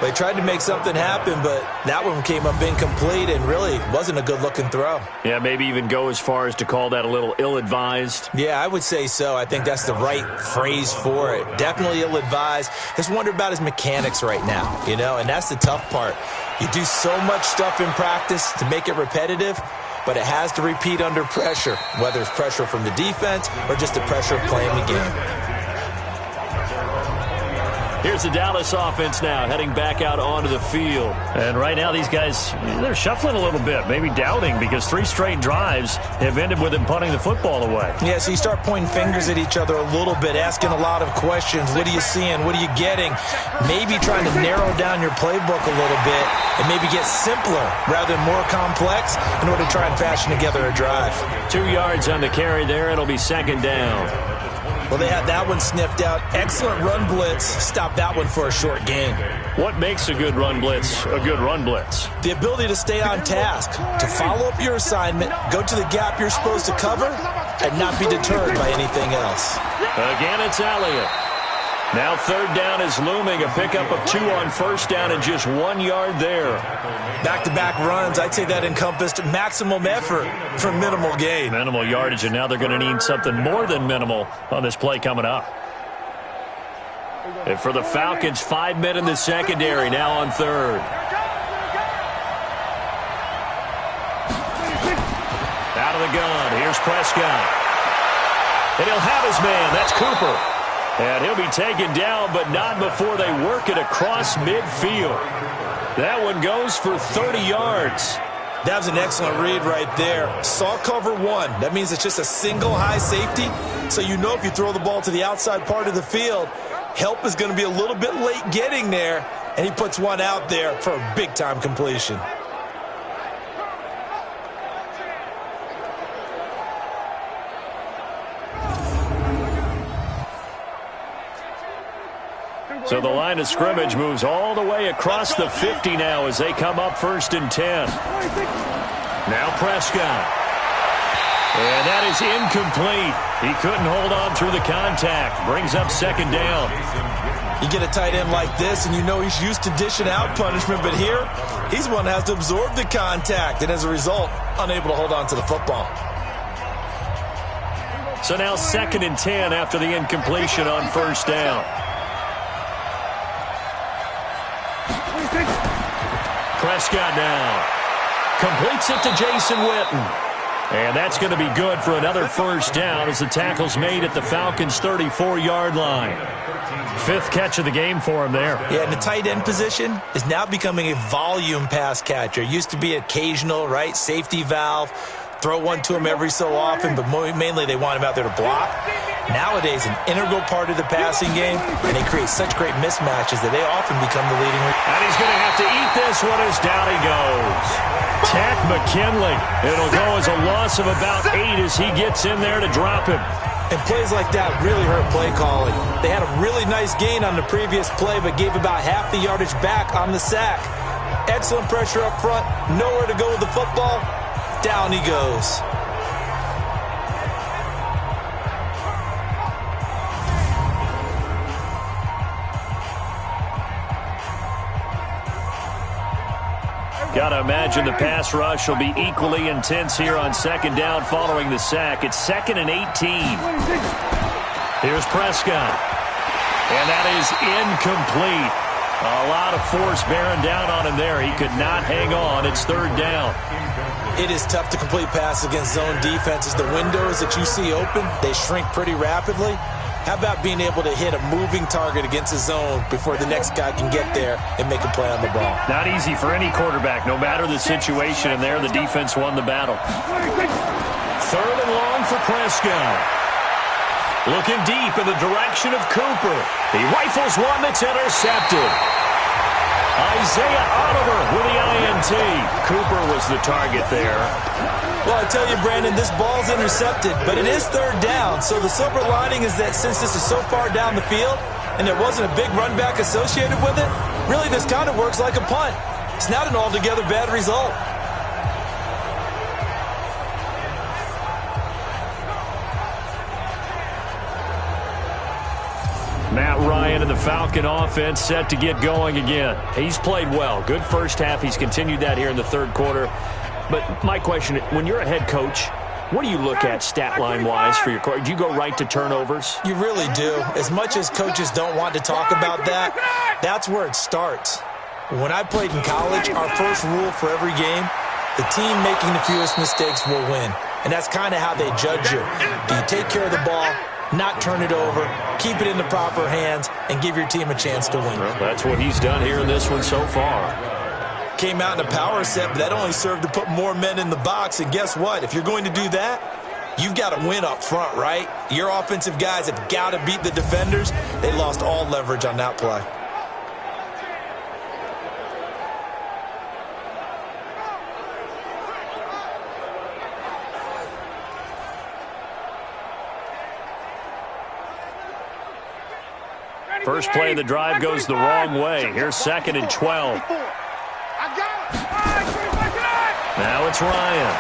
[SPEAKER 3] They tried to make something happen, but that one came up incomplete and really wasn't a good-looking throw.
[SPEAKER 2] Yeah, maybe even go as far as to call that a little ill-advised.
[SPEAKER 3] Yeah, I would say so. I think that's the right phrase for it. Definitely ill-advised. Just wonder about his mechanics right now, you know, and that's the tough part. You do so much stuff in practice to make it repetitive, but it has to repeat under pressure, whether it's pressure from the defense or just the pressure of playing the game.
[SPEAKER 2] Here's the Dallas offense now, heading back out onto the field. And right now, these guys, they're shuffling a little bit, maybe doubting, because 3 straight drives have ended with them punting the football away.
[SPEAKER 3] Yeah, so you start pointing fingers at each other a little bit, asking a lot of questions. What are you seeing? What are you getting? Maybe trying to narrow down your playbook a little bit and maybe get simpler rather than more complex in order to try and fashion together a drive.
[SPEAKER 2] 2 yards on the carry there. It'll be 2nd down.
[SPEAKER 3] Well, they had that one sniffed out. Excellent run blitz. Stop that one for a short gain.
[SPEAKER 2] What makes a good run blitz a good run blitz?
[SPEAKER 3] The ability to stay on task, to follow up your assignment, go to the gap you're supposed to cover, and not be deterred by anything else.
[SPEAKER 2] Again, it's Elliott. Now 3rd down is looming. A pickup of 2 on 1st down and just 1 yard there.
[SPEAKER 3] Back-to-back runs, I'd say that encompassed maximum effort for minimal gain.
[SPEAKER 2] Minimal yardage, and now they're going to need something more than minimal on this play coming up. And for the Falcons, 5 men in the secondary, now on 3rd. Out of the gun, here's Prescott. And he'll have his man, that's Cooper. And he'll be taken down, but not before they work it across midfield. That one goes for 30 yards.
[SPEAKER 3] That was an excellent read right there. Saw cover 1. That means it's just a single high safety. So you know if you throw the ball to the outside part of the field, help is going to be a little bit late getting there. And he puts one out there for a big-time completion.
[SPEAKER 2] So the line of scrimmage moves all the way across the 50 now as they come up 1st and 10. Now Prescott. And that is incomplete. He couldn't hold on through the contact. Brings up 2nd down.
[SPEAKER 3] You get a tight end like this, and you know he's used to dishing out punishment, but here, he's one that has to absorb the contact, and as a result, unable to hold on to the football.
[SPEAKER 2] So now 2nd and 10 after the incompletion on 1st down. Prescott now completes it to Jason Witten. And that's going to be good for another 1st down as the tackle's made at the Falcons' 34-yard line. 5th catch of the game for him there.
[SPEAKER 3] Yeah, and the tight end position is now becoming a volume pass catcher. Used to be occasional, right, safety valve. Throw one to him every so often, but mainly they want him out there to block. Nowadays, an integral part of the passing game, and they create such great mismatches that they often become the leading.
[SPEAKER 2] And he's going to have to eat this one as down he goes. Tack McKinley. It'll go as a loss of about 8 as he gets in there to drop him.
[SPEAKER 3] And plays like that really hurt play calling. They had a really nice gain on the previous play, but gave about half the yardage back on the sack. Excellent pressure up front, nowhere to go with the football. Down he goes.
[SPEAKER 2] Got to imagine the pass rush will be equally intense here on 2nd down following the sack. It's 2nd and 18. Here's Prescott. And that is incomplete. A lot of force bearing down on him there. He could not hang on. It's third down.
[SPEAKER 3] It is tough to complete passes against zone defenses. The windows that you see open, they shrink pretty rapidly. How about being able to hit a moving target against a zone before the next guy can get there and make a play on the ball?
[SPEAKER 2] Not easy for any quarterback, no matter the situation. And there, the defense won the battle. Third and long for Prescott. Looking deep in the direction of Cooper. He rifles one that's intercepted. Isaiah Oliver with the INT. Cooper was the target there.
[SPEAKER 3] Well, I tell you, Brandon, this ball's intercepted, but it is third down. So the silver lining is that since this is so far down the field and there wasn't a big run back associated with it, really this kind of works like a punt. It's not an altogether bad result.
[SPEAKER 2] Matt Ryan and the Falcon offense set to get going again. He's played well. Good first half. He's continued that here in the third quarter. But my question, when you're a head coach, what do you look at stat line-wise for your coach? Do you go right to turnovers?
[SPEAKER 3] You really do. As much as coaches don't want to talk about that, that's where it starts. When I played in college, our first rule for every game, the team making the fewest mistakes will win. And that's kind of how they judge you. Do you take care of the ball, not turn it over, keep it in the proper hands, and give your team a chance to win?
[SPEAKER 2] Well, that's what he's done here in this one so far.
[SPEAKER 3] Came out in a power set, but that only served to put more men in the box. And guess what? If you're going to do that, you've got to win up front, right? Your offensive guys have got to beat the defenders. They lost all leverage on that play.
[SPEAKER 2] First play of the drive goes the wrong way. Here's second and 12. Now it's Ryan.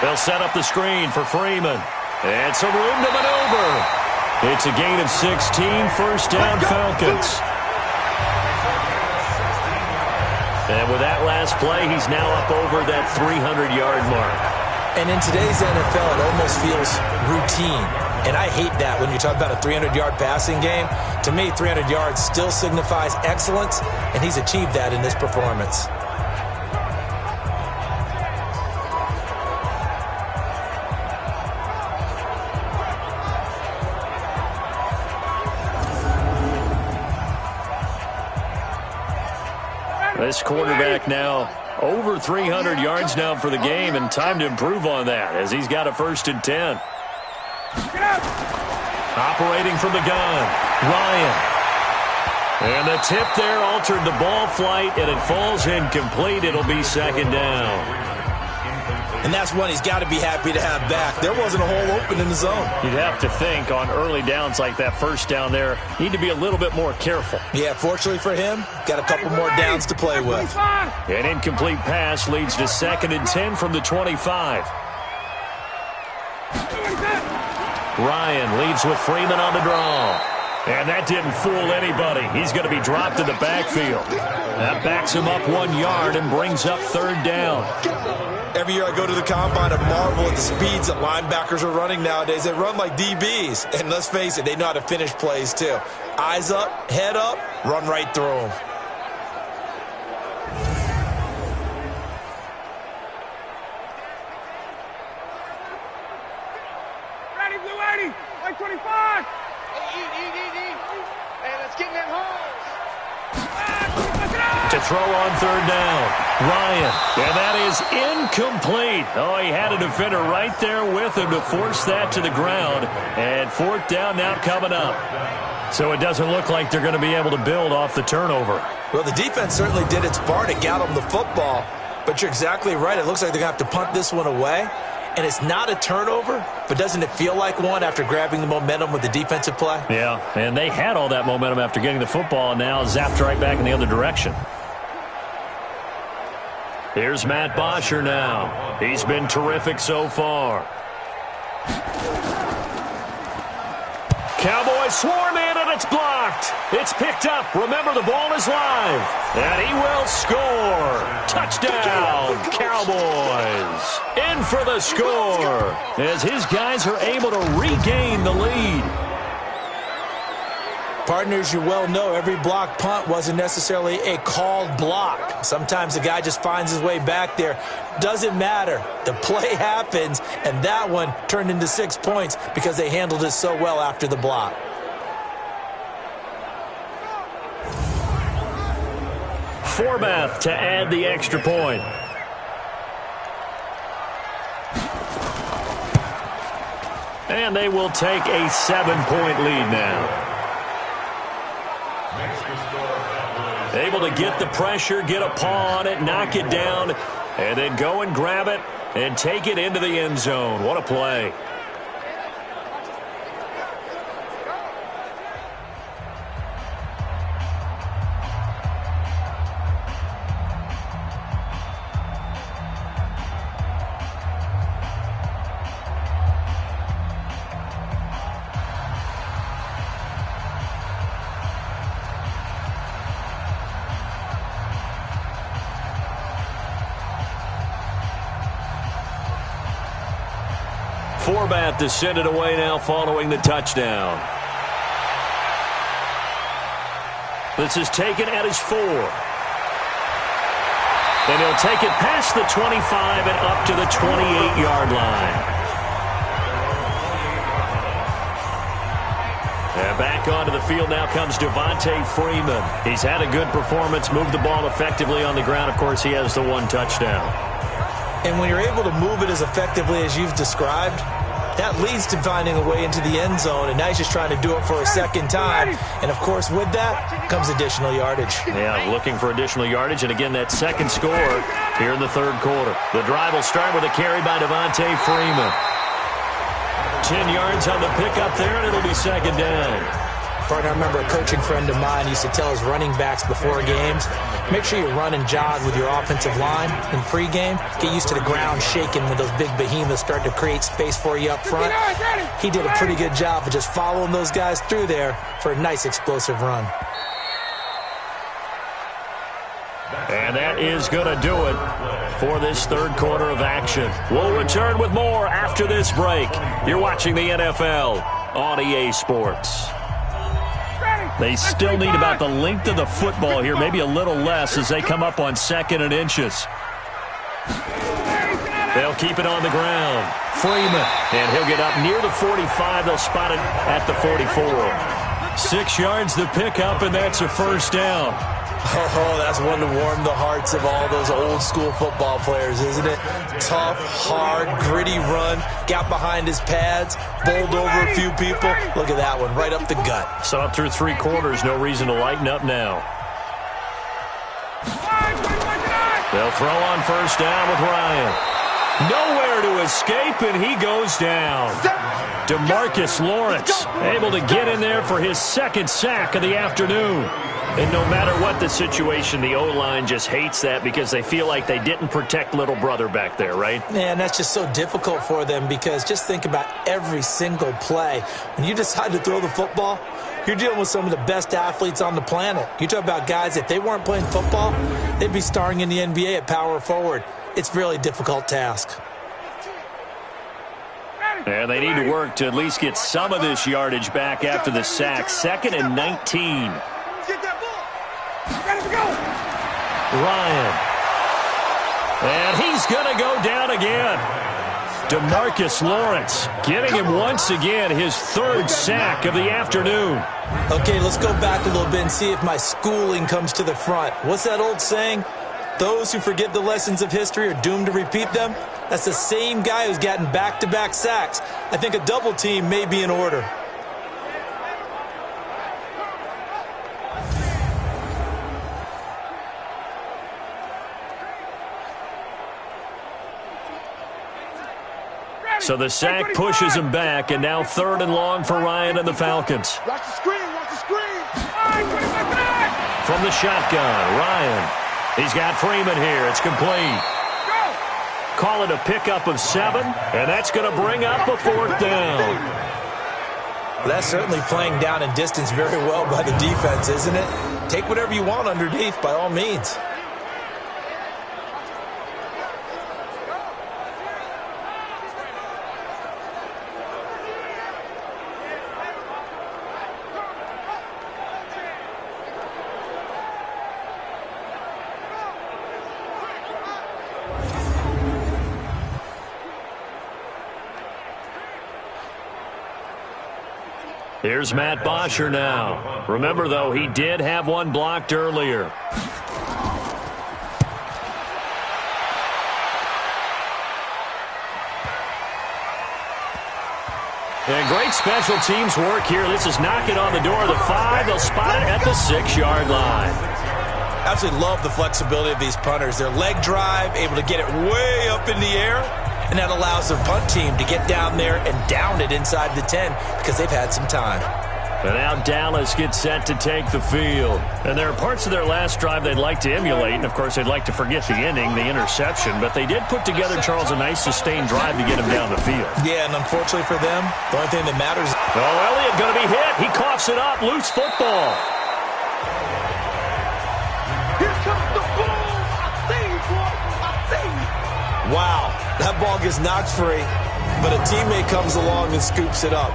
[SPEAKER 2] They'll set up the screen for Freeman. And some room to maneuver. It's a gain of 16, first down Falcons. And with that last play, he's now up over that 300-yard mark.
[SPEAKER 3] And in today's NFL, it almost feels routine. And I hate that when you talk about a 300-yard passing game. To me, 300 yards still signifies excellence, and he's achieved that in this performance.
[SPEAKER 2] This quarterback now over 300 yards now for the game, and time to improve on that as he's got a 1st and 10. Operating from the gun, Ryan. And the tip there altered the ball flight, and it falls incomplete. It'll be second down.
[SPEAKER 3] And that's one he's got to be happy to have back. There wasn't a hole open in the zone.
[SPEAKER 2] You'd have to think on early downs like that first down there, need to be a little bit more careful.
[SPEAKER 3] Yeah, fortunately for him, got a couple more downs to play with.
[SPEAKER 2] An incomplete pass leads to 2nd and 10 from the 25. Ryan leads with Freeman on the draw. And that didn't fool anybody. He's going to be dropped in the backfield. That backs him up 1 yard and brings up third down.
[SPEAKER 3] Every year I go to the combine and marvel at the speeds that linebackers are running nowadays. They run like DBs. And let's face it, they know how to finish plays too. Eyes up, head up, run right through them.
[SPEAKER 4] Ready, Blue 80, like 25. Hey, let's get in that hole.
[SPEAKER 2] To throw on third down, Ryan. And that is incomplete. Oh, he had a defender right there with him to force that to the ground. And 4th down now coming up. So it doesn't look like they're going to be able to build off the turnover.
[SPEAKER 3] Well, the defense certainly did its part to get them the football. But you're exactly right. It looks like they're going to have to punt this one away. And it's not a turnover, but doesn't it feel like one after grabbing the momentum with the defensive play?
[SPEAKER 2] Yeah, and they had all that momentum after getting the football, and now zapped right back in the other direction. Here's Matt Bosher now. He's been terrific so far. Cowboys swarm in, and it's blocked. It's picked up. Remember, the ball is live. And he will score. Touchdown, Cowboys. In for the score as his guys are able to regain the lead.
[SPEAKER 3] Partners, you well know every block punt wasn't necessarily a called block. Sometimes the guy just finds his way back there. Doesn't matter. The play happens, and that one turned into 6 points because they handled it so well after the block.
[SPEAKER 2] Forbath to add the extra point. And they will take a 7-point lead now. Able to get the pressure, get a paw on it, knock it down, and then go and grab it and take it into the end zone. What a play. Forbath to send it away now following the touchdown. This is taken at his 4. And he'll take it past the 25 and up to the 28-yard line. And back onto the field now comes Devontae Freeman. He's had a good performance, moved the ball effectively on the ground. Of course, he has the 1 touchdown.
[SPEAKER 3] And when you're able to move it as effectively as you've described, that leads to finding a way into the end zone, and now he's just trying to do it for a second time. And, of course, with that comes additional yardage.
[SPEAKER 2] Yeah, looking for additional yardage, and again, that second score here in the third quarter. The drive will start with a carry by Devontae Freeman. 10 yards on the pickup there, and it'll be second down.
[SPEAKER 3] Partner, I remember a coaching friend of mine used to tell his running backs before games, make sure you run and jog with your offensive line in pregame. Get used to the ground shaking when those big behemoths start to create space for you up front. He did a pretty good job of just following those guys through there for a nice explosive run.
[SPEAKER 2] And that is going to do it for this third quarter of action. We'll return with more after this break. You're watching the NFL on EA Sports. They still need about the length of the football here, maybe a little less as they come up on 2nd and inches. They'll keep it on the ground. Freeman, and he'll get up near the 45. They'll spot it at the 44. 6 yards the pickup, and that's a first down.
[SPEAKER 3] Oh, that's one to warm the hearts of all those old school football players, isn't it? Tough, hard, gritty run, got behind his pads, bowled over a few people. Look at that one, right up the gut.
[SPEAKER 2] So up through 3 quarters, no reason to lighten up now. They'll throw on first down with Ryan. Nowhere to escape, and he goes down. DeMarcus Lawrence able to get in there for his 2nd sack of the afternoon. And no matter what the situation, the O-line just hates that because they feel like they didn't protect little brother back there, right?
[SPEAKER 3] Yeah, and that's just so difficult for them because just think about every single play. When you decide to throw the football, you're dealing with some of the best athletes on the planet. You talk about guys, if they weren't playing football, they'd be starring in the NBA at power forward. It's a really difficult task.
[SPEAKER 2] And they need to work to at least get some of this yardage back after the sack. 2nd and 19. Ryan. And he's going to go down again. DeMarcus Lawrence getting him once again his 3rd sack of the afternoon.
[SPEAKER 3] Okay, let's go back a little bit and see if my schooling comes to the front. What's that old saying? Those who forget the lessons of history are doomed to repeat them. That's the same guy who's gotten back-to-back sacks. I think a double team may be in order.
[SPEAKER 2] So the sack pushes him back, and now 3rd and long for Ryan and the Falcons.
[SPEAKER 4] Watch the screen, watch the screen.
[SPEAKER 2] From the shotgun, Ryan. He's got Freeman here. It's complete. Call it a pickup of 7, and that's going to bring up a 4th down.
[SPEAKER 3] Well, that's certainly playing down and distance very well by the defense, isn't it? Take whatever you want underneath, by all means.
[SPEAKER 2] Here's Matt Bosher now. Remember, though, he did have one blocked earlier. And great special teams work here. This is knocking on the door of the 5. They'll spot it at the 6-yard line.
[SPEAKER 3] Absolutely love the flexibility of these punters. Their leg drive, able to get it way up in the air, and that allows their punt team to get down there and down it inside the 10 because they've had some time.
[SPEAKER 2] And now Dallas gets set to take the field. And there are parts of their last drive they'd like to emulate. And, of course, they'd like to forget the ending, the interception. But they did put together, Charles, a nice sustained drive to get him down the field.
[SPEAKER 3] Yeah, and unfortunately for them, the only thing that matters.
[SPEAKER 2] Oh, Elliott going to be hit. He coughs it up. Loose football.
[SPEAKER 4] Here comes the ball. I see you, boy. I see you.
[SPEAKER 3] Wow, that ball gets knocked free, but a teammate comes along and scoops it up.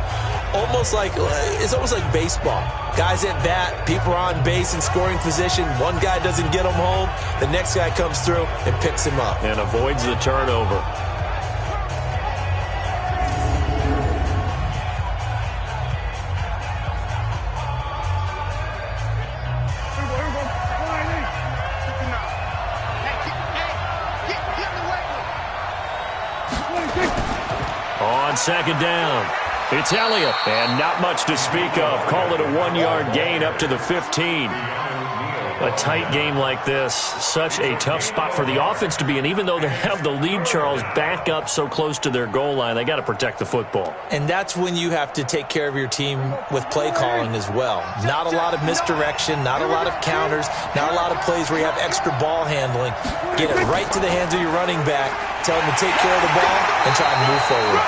[SPEAKER 3] It's almost like baseball. Guys at bat, people are on base in scoring position. One guy doesn't get him home. The next guy comes through and picks him up.
[SPEAKER 2] And avoids the turnover. On second down, it's Elliott, and not much to speak of. Call it a 1-yard gain up to the 15. A tight game like this, such a tough spot for the offense to be in. Even though they have the lead, Charles, back up so close to their goal line, they got to protect the football.
[SPEAKER 3] And that's when you have to take care of your team with play calling as well. Not a lot of misdirection, not a lot of counters, not a lot of plays where you have extra ball handling. Get it right to the hands of your running back, tell him to take care of the ball, and try and move forward.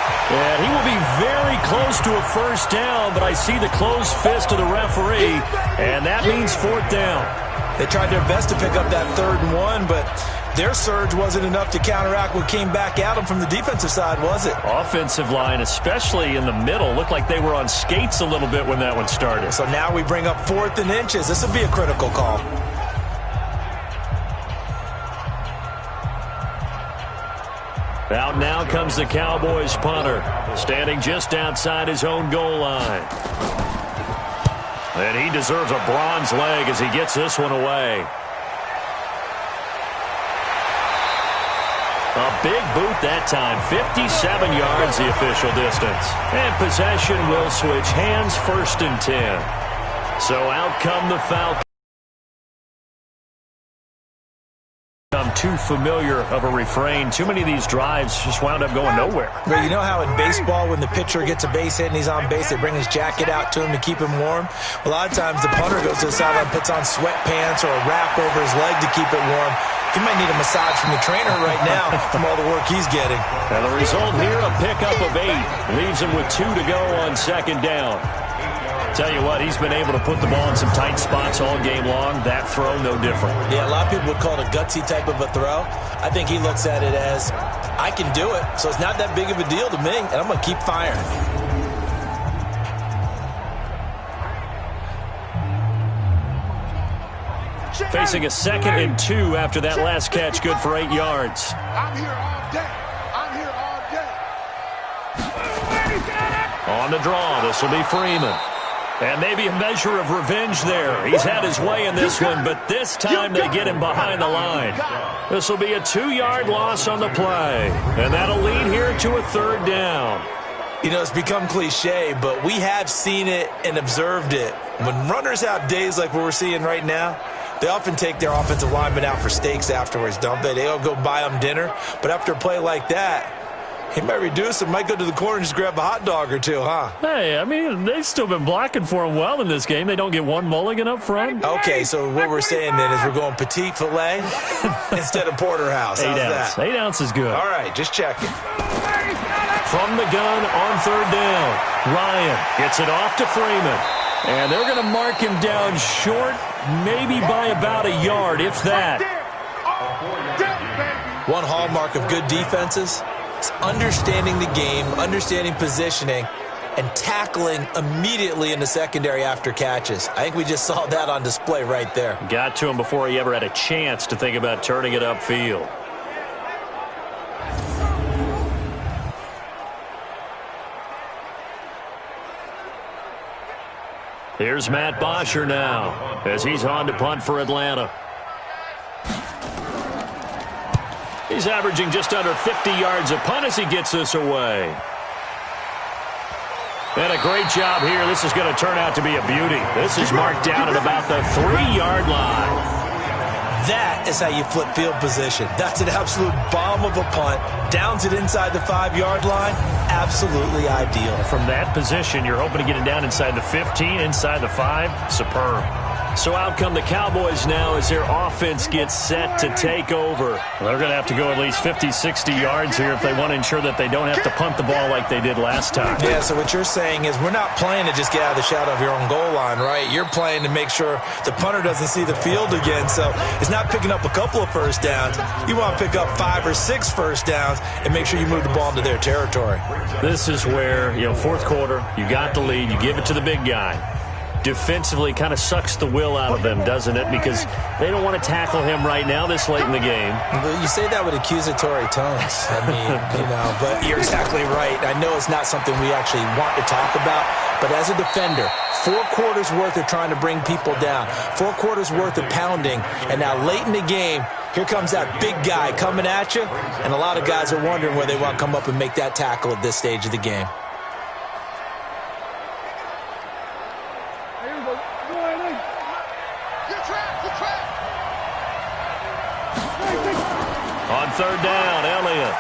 [SPEAKER 2] And he will be very close to a first down, but I see the closed fist of the referee, and that means 4th down.
[SPEAKER 3] They tried their best to pick up that 3rd and 1, but their surge wasn't enough to counteract what came back at them from the defensive side, was it?
[SPEAKER 2] Offensive line, especially in the middle, looked like they were on skates a little bit when that one started.
[SPEAKER 3] So now we bring up 4th and inches. This will be a critical call.
[SPEAKER 2] Out now comes the Cowboys punter, standing just outside his own goal line. And he deserves a bronze leg as he gets this one away. A big boot that time, 57 yards the official distance. And possession will switch hands, 1st and 10. So out come the Falcons. Too familiar of a refrain. Too many of these drives just wound up going nowhere.
[SPEAKER 3] But you know how in baseball, when the pitcher gets a base hit and he's on base, they bring his jacket out to him to keep him warm? A lot of times the punter goes to the sideline, puts on sweatpants or a wrap over his leg to keep it warm. He might need a massage from the trainer right now from all the work he's getting.
[SPEAKER 2] And the result here, a pickup of 8. Leaves him with 2 to go on 2nd down. Tell you what, he's been able to put the ball in some tight spots all game long. That throw, no different.
[SPEAKER 3] Yeah, a lot of people would call it a gutsy type of a throw. I think he looks at it as, I can do it, so it's not that big of a deal to me, and I'm going to keep firing.
[SPEAKER 2] Facing a 2nd and 2 after that last catch, good for 8 yards.
[SPEAKER 4] I'm here all day. I'm here all day.
[SPEAKER 2] On the draw, this will be Freeman. And maybe a measure of revenge there. He's had his way in this one, but this time they get him behind the line. This will be a 2-yard loss on the play. And that'll lead here to a 3rd down.
[SPEAKER 3] You know, it's become cliche, but we have seen it and observed it. When runners have days like what we're seeing right now, they often take their offensive linemen out for steaks afterwards, don't they? They'll go buy them dinner. But after a play like that, he might reduce it, might go to the corner and just grab a hot dog or two, huh?
[SPEAKER 2] Hey, I mean, they've still been blocking for him well in this game. They don't get one mulligan up front.
[SPEAKER 3] Okay, so what we're saying then is we're going petite filet instead of porterhouse. How's
[SPEAKER 2] 8 ounce.
[SPEAKER 3] that?
[SPEAKER 2] 8 ounce is good.
[SPEAKER 3] All right, just checking.
[SPEAKER 2] From the gun on 3rd down, Ryan gets it off to Freeman. And they're going to mark him down short, maybe by about a yard, if that.
[SPEAKER 3] One hallmark of good defenses is understanding the game, understanding positioning, and tackling immediately in the secondary after catches. I think we just saw that on display right there.
[SPEAKER 2] Got to him before he ever had a chance to think about turning it upfield. Here's Matt Bosher now as he's on to punt for Atlanta. He's averaging just under 50 yards a punt as he gets this away. And a great job here. This is going to turn out to be a beauty. This is marked down at about the 3-yard line.
[SPEAKER 3] That is how you flip field position. That's an absolute bomb of a punt. Downs it inside the 5-yard line. Absolutely ideal.
[SPEAKER 2] From that position, you're hoping to get it down inside the 15, inside the 5. Superb. So out come the Cowboys now as their offense gets set to take over. They're going to have to go at least 50, 60 yards here if they want to ensure that they don't have to punt the ball like they did last time.
[SPEAKER 3] Yeah, so what you're saying is we're not playing to just get out of the shadow of your own goal line, right? You're playing to make sure the punter doesn't see the field again. So it's not picking up a couple of first downs. You want to pick up 5 or 6 first downs and make sure you move the ball into their territory.
[SPEAKER 2] This is where, fourth quarter, you got the lead, you give it to the big guy. Defensively kind of sucks the will out of them, doesn't it? Because they don't want to tackle him right now this late in the game.
[SPEAKER 3] You say that with accusatory tones. I mean, but you're exactly right. I know it's not something we actually want to talk about, but as a defender, 4 quarters worth of trying to bring people down, 4 quarters worth of pounding, and now late in the game, here comes that big guy coming at you, and a lot of guys are wondering where they want to come up and make that tackle at this stage of the game.
[SPEAKER 2] On third down, Elliott.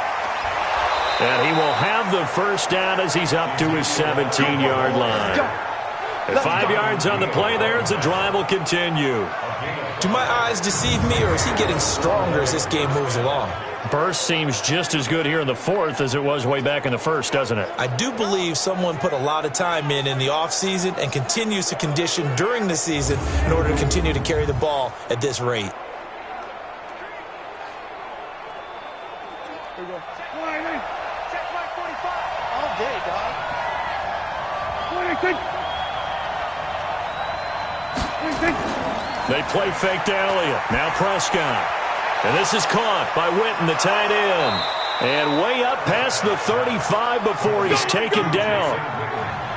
[SPEAKER 2] And he will have the first down as he's up to his 17-yard line. And 5 yards on the play there as the drive will continue.
[SPEAKER 3] Do my eyes deceive me, or is he getting stronger as this game moves along?
[SPEAKER 2] Burst seems just as good here in the fourth as it was way back in the first, doesn't it?
[SPEAKER 3] I do believe someone put a lot of time in the offseason and continues to condition during the season in order to continue to carry the ball at this rate.
[SPEAKER 4] Check my 45. All day, dog. 26.
[SPEAKER 2] They play fake to Elliott. Now Prescott. And this is caught by Witten, the tight end. And way up past the 35 before he's taken down.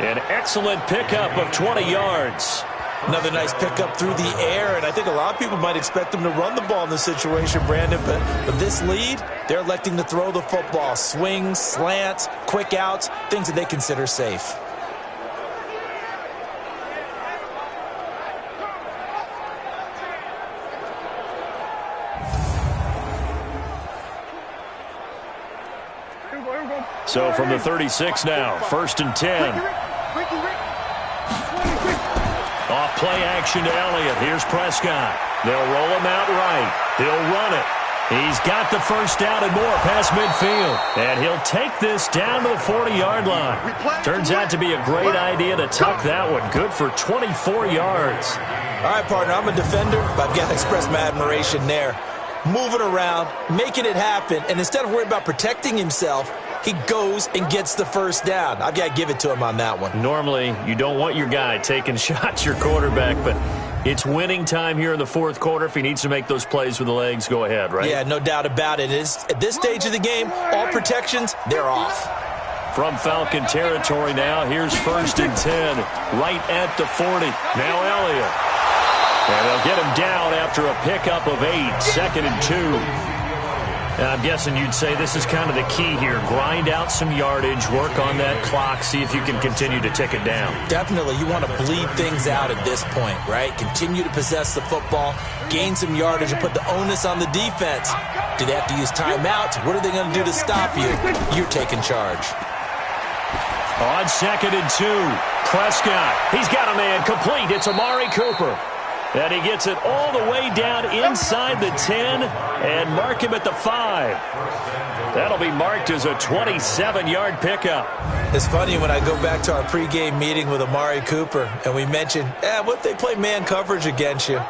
[SPEAKER 2] An excellent pickup of 20 yards.
[SPEAKER 3] Another nice pickup through the air, and I think a lot of people might expect them to run the ball in this situation, Brandon, but with this lead, they're electing to throw the football. Swings, slants, quick outs, things that they consider safe.
[SPEAKER 2] So from the 36 now, 1st and 10. Off play action to Elliott. Here's Prescott. They'll roll him out right. He'll run it. He's got the first down and more past midfield. And he'll take this down to the 40-yard line. Turns out to be a great idea to tuck that one. Good for 24 yards.
[SPEAKER 3] All right, partner, I'm a defender, but I've got to express my admiration there. Moving around, making it happen, and instead of worrying about protecting himself, he goes and gets the first down. I've got to give it to him on that one.
[SPEAKER 2] Normally, you don't want your guy taking shots, your quarterback, but it's winning time here in the fourth quarter. If he needs to make those plays with the legs, go ahead, right?
[SPEAKER 3] Yeah, no doubt about it. At this stage of the game, all protections, they're off.
[SPEAKER 2] From Falcon territory now, here's 1st and 10, right at the 40. Now Elliott. And they'll get him down after a pickup of 8, 2nd and 2. And I'm guessing you'd say this is kind of the key here. Grind out some yardage, work on that clock, see if you can continue to tick it down.
[SPEAKER 3] Definitely. You want to bleed things out at this point, right? Continue to possess the football, gain some yardage, and put the onus on the defense. Do they have to use timeouts? What are they going to do to stop you? You're taking charge.
[SPEAKER 2] On 2nd and 2, Prescott. He's got a man complete. It's Amari Cooper. And he gets it all the way down inside the 10 and mark him at the 5. That'll be marked as a 27-yard pickup.
[SPEAKER 3] It's funny when I go back to our pregame meeting with Amari Cooper and we mentioned, what if they play man coverage against you?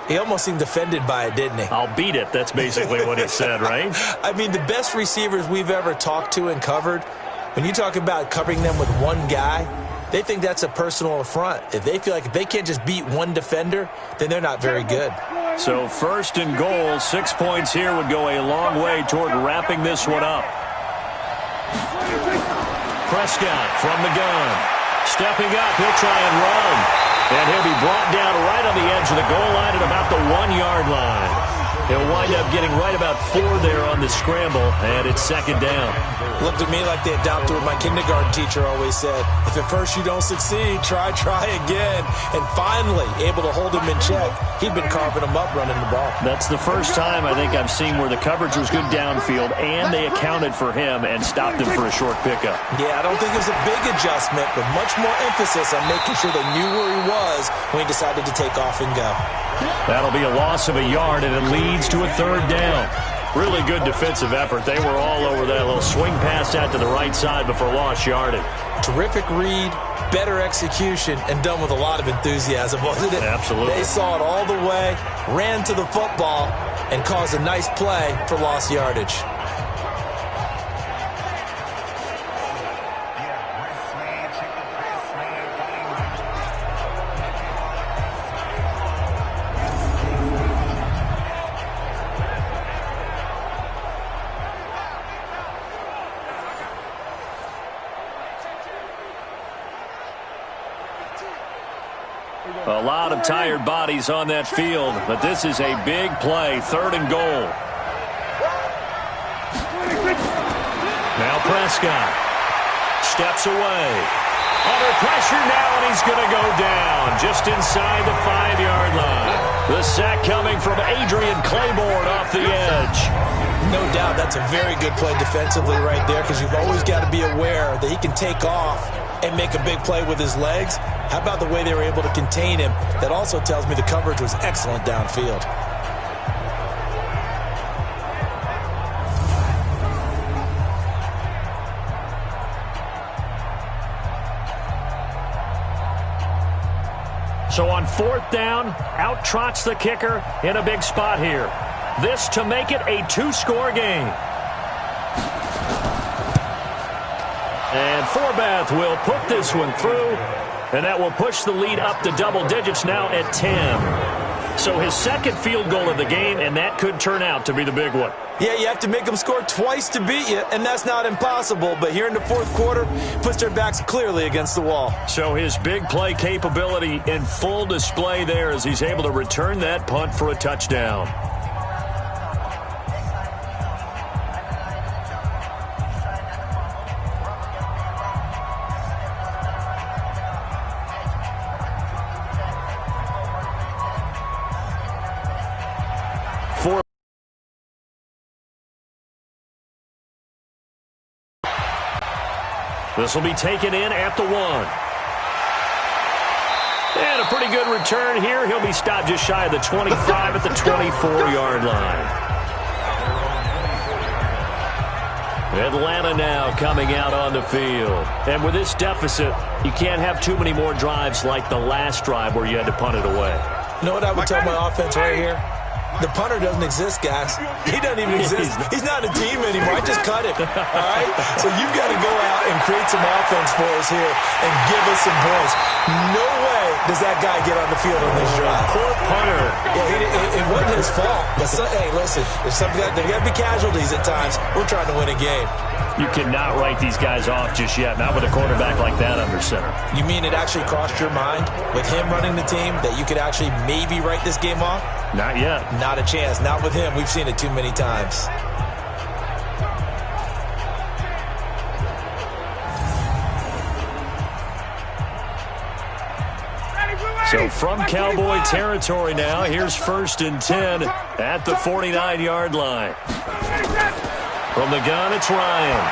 [SPEAKER 3] He almost seemed offended by it, didn't he?
[SPEAKER 2] I'll beat it. That's basically what he said, right?
[SPEAKER 3] I mean, the best receivers we've ever talked to and covered, when you talk about covering them with one guy, they think that's a personal affront. If they feel like if they can't just beat one defender, then they're not very good.
[SPEAKER 2] So 1st and goal, 6 points here would go a long way toward wrapping this one up. Prescott from the gun. Stepping up, he'll try and run. And he'll be brought down right on the edge of the goal line at about the 1-yard line. He'll wind up getting right about 4 there on the scramble, and it's second down.
[SPEAKER 3] Looked at me like they adopted what my kindergarten teacher always said. If at first you don't succeed, try again. And finally, able to hold him in check. He'd been carving him up running the ball.
[SPEAKER 2] That's the first time I think I've seen where the coverage was good downfield, and they accounted for him and stopped him for a short pickup.
[SPEAKER 3] Yeah, I don't think it was a big adjustment, but much more emphasis on making sure they knew where he was when he decided to take off and go.
[SPEAKER 2] That'll be a loss of a yard, and it leads to a third down. Really good defensive effort. They were all over that little swing pass out to the right side before lost yardage.
[SPEAKER 3] Terrific read, better execution, and done with a lot of enthusiasm, wasn't it?
[SPEAKER 2] Absolutely.
[SPEAKER 3] They saw it all the way, ran to the football, and caused a nice play for lost yardage.
[SPEAKER 2] A lot of tired bodies on that field, but this is a big play, 3rd and goal. Now Prescott steps away. Under pressure now, and he's going to go down just inside the 5-yard line. The sack coming from Adrian Claiborne off the edge.
[SPEAKER 3] No doubt that's a very good play defensively right there, because you've always got to be aware that he can take off and make a big play with his legs. How about the way they were able to contain him? That also tells me the coverage was excellent downfield.
[SPEAKER 2] So on 4th down, out trots the kicker in a big spot here. This to make it a 2-score game. And Forbath will put this one through, and that will push the lead up to double digits now at 10. So his second field goal of the game, and that could turn out to be the big one.
[SPEAKER 3] Yeah, you have to make them score twice to beat you, and that's not impossible. But here in the 4th quarter, puts their backs clearly against the wall.
[SPEAKER 2] So his big play capability in full display there as he's able to return that punt for a touchdown. This will be taken in at the 1. And a pretty good return here. He'll be stopped just shy of the 25 at the 24-yard line. Atlanta now coming out on the field. And with this deficit, you can't have too many more drives like the last drive where you had to punt it away.
[SPEAKER 3] You know what I would tell my offense right here? The punter doesn't exist, guys. He doesn't even exist. He's not a team anymore. I just cut him. All right? So you've got to go out and create some offense for us here and give us some points. No way does that guy get on the field on this drive.
[SPEAKER 2] Poor punter.
[SPEAKER 3] Yeah, it wasn't his fault. But hey, listen, there's got to be casualties at times. We're trying to win a game.
[SPEAKER 2] You cannot write these guys off just yet, not with a quarterback like that under center.
[SPEAKER 3] You mean it actually crossed your mind with him running the team that you could actually maybe write this game off?
[SPEAKER 2] Not yet.
[SPEAKER 3] Not a chance. Not with him. We've seen it too many times.
[SPEAKER 2] So from Cowboy territory now, here's 1st and 10 at the 49-yard line. From the gun, it's Ryan.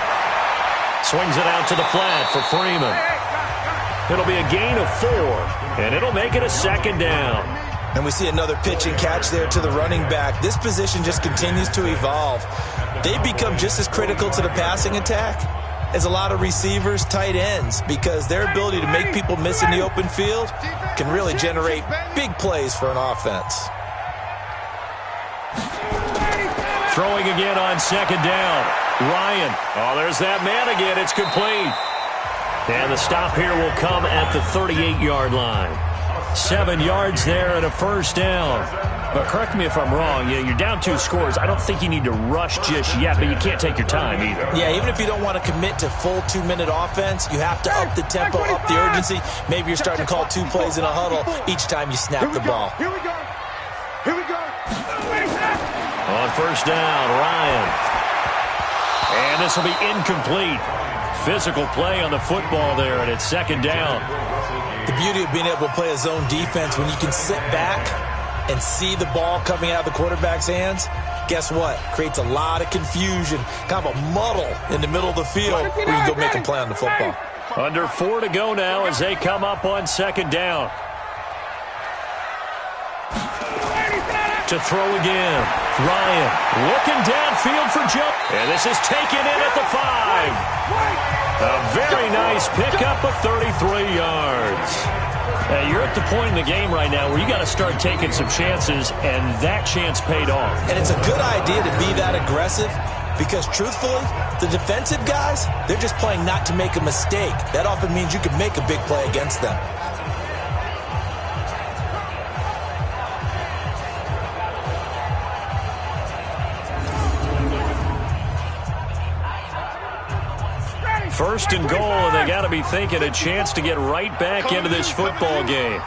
[SPEAKER 2] Swings it out to the flat for Freeman. It'll be a gain of 4, and it'll make it a 2nd down.
[SPEAKER 3] And we see another pitch and catch there to the running back. This position just continues to evolve. They become just as critical to the passing attack as a lot of receivers, tight ends, because their ability to make people miss in the open field can really generate big plays for an offense.
[SPEAKER 2] Throwing again on 2nd down. Ryan. Oh, there's that man again. It's complete. And the stop here will come at the 38-yard line. 7 yards there and a first down. But correct me if I'm wrong, you're down 2 scores. I don't think you need to rush just yet, but you can't take your time either.
[SPEAKER 3] Yeah, even if you don't want to commit to full 2-minute offense, you have to up the tempo, up the urgency. Maybe you're starting to call 2 plays in a huddle each time you snap the ball.
[SPEAKER 4] Here we go. Here we go.
[SPEAKER 2] On first down, Ryan. And this will be incomplete. Physical play on the football there, and it's second down.
[SPEAKER 3] The beauty of being able to play a zone defense when you can sit back and see the ball coming out of the quarterback's hands, guess what? Creates a lot of confusion, kind of a muddle in the middle of the field where you can go make a play on the football.
[SPEAKER 2] Under 4 to go now as they come up on second down. To throw again. Ryan looking downfield for Joe. And this is taken in at the 5. A very nice pickup of 33 yards. You're at the point in the game right now where you got to start taking some chances, and that chance paid off.
[SPEAKER 3] And it's a good idea to be that aggressive because, truthfully, the defensive guys, they're just playing not to make a mistake. That often means you can make a big play against them.
[SPEAKER 2] First and goal, and they got to be thinking a chance to get right back into this football game.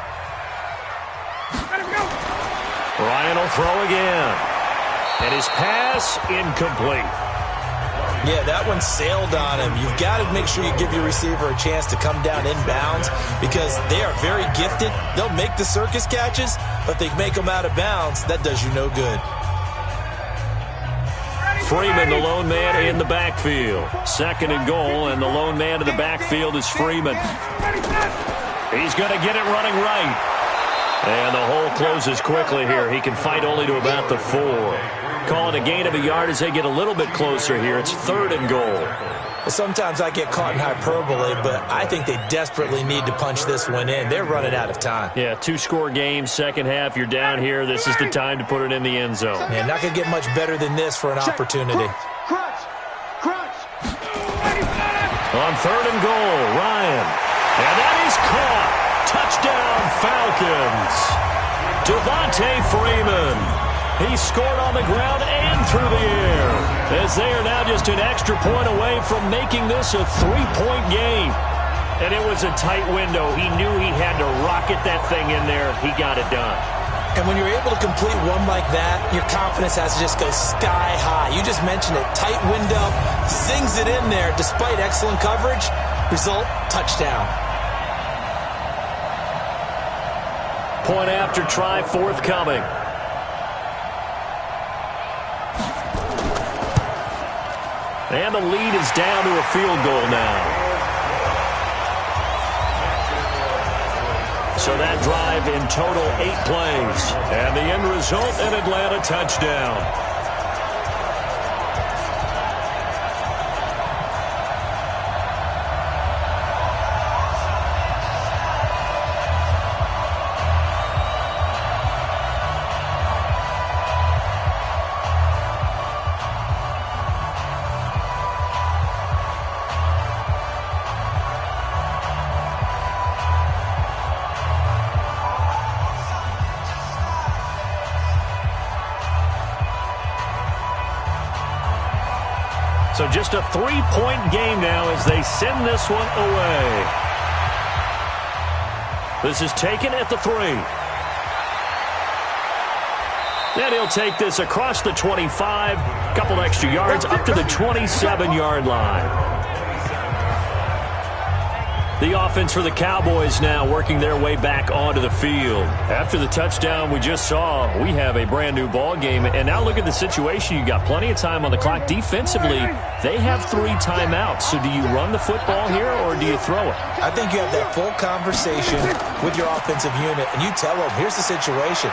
[SPEAKER 2] Ryan will throw again. And his pass incomplete.
[SPEAKER 3] Yeah, that one sailed on him. You've got to make sure you give your receiver a chance to come down inbounds because they are very gifted. They'll make the circus catches, but they make them out of bounds. That does you no good.
[SPEAKER 2] Freeman, the lone man in the backfield. Second and goal, and the lone man in the backfield is Freeman. He's going to get it running right. And the hole closes quickly here. He can fight only to about the 4. Calling a gain of a yard as they get a little bit closer here. It's third and goal.
[SPEAKER 3] Sometimes I get caught in hyperbole, but I think they desperately need to punch this one in. They're running out of time.
[SPEAKER 2] Yeah, 2-score game, second half. You're down here. This is the time to put it in the end zone.
[SPEAKER 3] Man, not going to get much better than this for an opportunity.
[SPEAKER 4] Crunch. Crunch.
[SPEAKER 2] On third and goal, Ryan. And that is caught. Touchdown, Falcons. Devontae Freeman. He scored on the ground and through the air, as they are now just an extra point away from making this a 3-point game. And it was a tight window. He knew he had to rocket that thing in there. He got it done.
[SPEAKER 3] And when you're able to complete one like that, your confidence has to just go sky high. You just mentioned it. Tight window, zings it in there despite excellent coverage. Result, touchdown.
[SPEAKER 2] Point after try forthcoming. And the lead is down to a field goal now. So that drive in total 8 plays. And the end result, an Atlanta touchdown. So just a 3-point game now as they send this one away. This is taken at the 3. And he'll take this across the 25, couple extra yards up to the 27-yard line. The offense for the Cowboys now working their way back onto the field. After the touchdown we just saw, we have a brand new ball game. And now look at the situation. You got plenty of time on the clock. Defensively, they have 3 timeouts. So do you run the football here or do you throw it?
[SPEAKER 3] I think you have that full conversation with your offensive unit, and you tell them, here's the situation.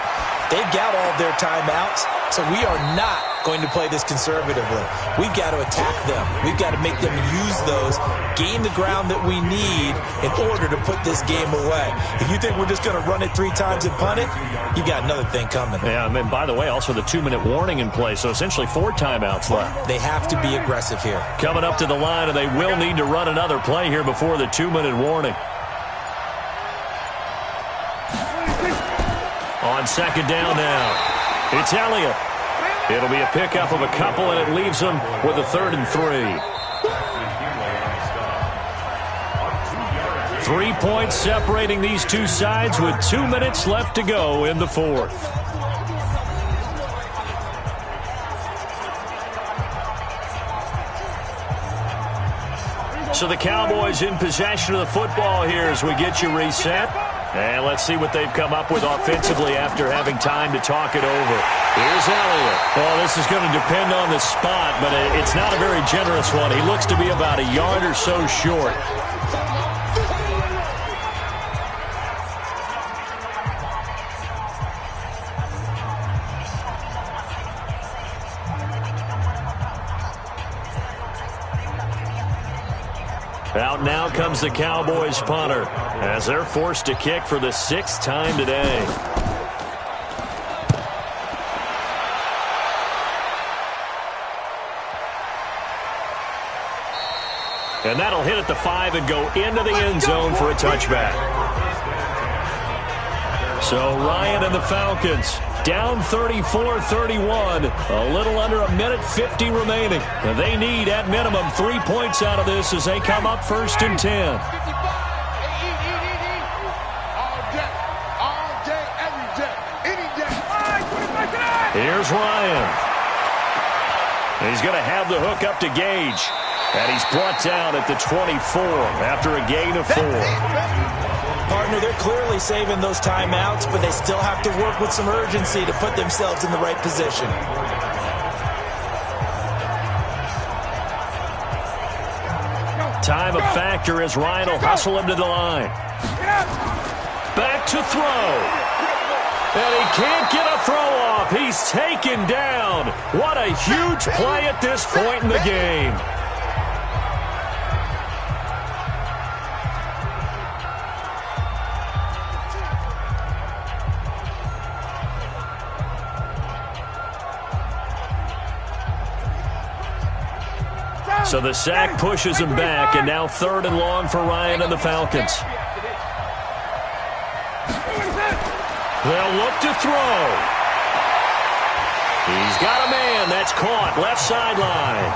[SPEAKER 3] They've got all of their timeouts, so we are not going to play this conservatively. We've got to attack them. We've got to make them use those, gain the ground that we need in order to put this game away. If you think we're just going to run it 3 times and punt it, you got another thing coming.
[SPEAKER 2] Yeah, and by the way, also the 2-minute warning in play, so essentially 4 timeouts left.
[SPEAKER 3] They have to be aggressive here.
[SPEAKER 2] Coming up to the line, and they will need to run another play here before the 2-minute warning. On second down now. It's Elliott. It'll be a pickup of a couple, and it leaves them with a 3rd and 3. 3 points separating these two sides with 2 minutes left to go in the 4th. So the Cowboys in possession of the football here as we get you reset. And let's see what they've come up with offensively after having time to talk it over. Here's Elliott. Well, this is going to depend on the spot, but it's not a very generous one. He looks to be about a yard or so short. Out now comes the Cowboys punter as they're forced to kick for the 6th time today. And that'll hit at the 5 and go into the end zone for a touchback. So Ryan and the Falcons down 34-31, a little under a minute 50 remaining. And they need, at minimum, 3 points out of this as they come up 1st and 10.
[SPEAKER 4] All day, every day, any day.
[SPEAKER 2] Here's Ryan. He's going to have the hook up to Gage. And he's brought down at the 24 after a gain of 4.
[SPEAKER 3] Partner, they're clearly saving those timeouts, but they still have to work with some urgency to put themselves in the right position.
[SPEAKER 2] Time a factor as Ryan will hustle him to the line. Back to throw. And he can't get a throw off. He's taken down. What a huge play at this point in the game. So the sack pushes him back, and now 3rd and long for Ryan and the Falcons. They'll look to throw. He's got a man. That's caught. Left sideline.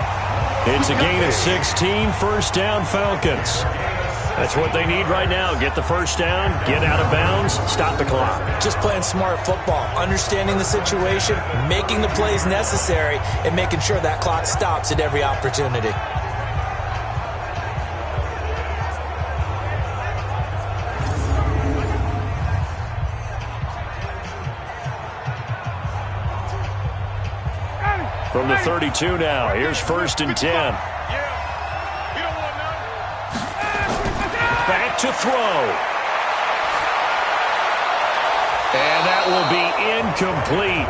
[SPEAKER 2] It's a gain of 16. 1st down, Falcons. That's what they need right now. Get the 1st down, get out of bounds, stop the clock.
[SPEAKER 3] Just playing smart football, understanding the situation, making the plays necessary, and making sure that clock stops at every opportunity.
[SPEAKER 2] From the 32 now, here's 1st and 10. Back to throw. And that will be incomplete.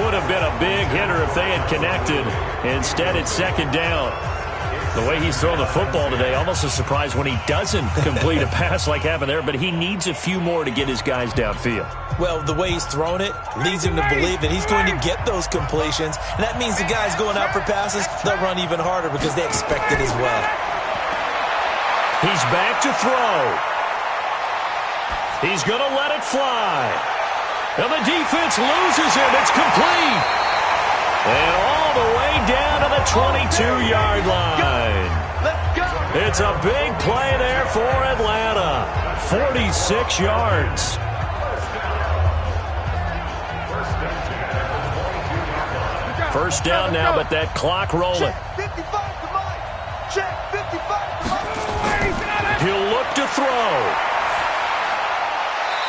[SPEAKER 2] Would have been a big hitter if they had connected. Instead, it's 2nd down. The way he's throwing the football today, almost a surprise when he doesn't complete a pass like happened there, but he needs a few more to get his guys downfield.
[SPEAKER 3] Well, the way he's thrown it leads him to believe that he's going to get those completions. And that means the guys going out for passes, they'll run even harder because they expect it as well.
[SPEAKER 2] He's back to throw. He's going to let it fly. And the defense loses him. It's complete. And all the way down to the 22-yard line. It's a big play there for Atlanta. 46 yards. First down now, but that clock rolling. He'll look to throw.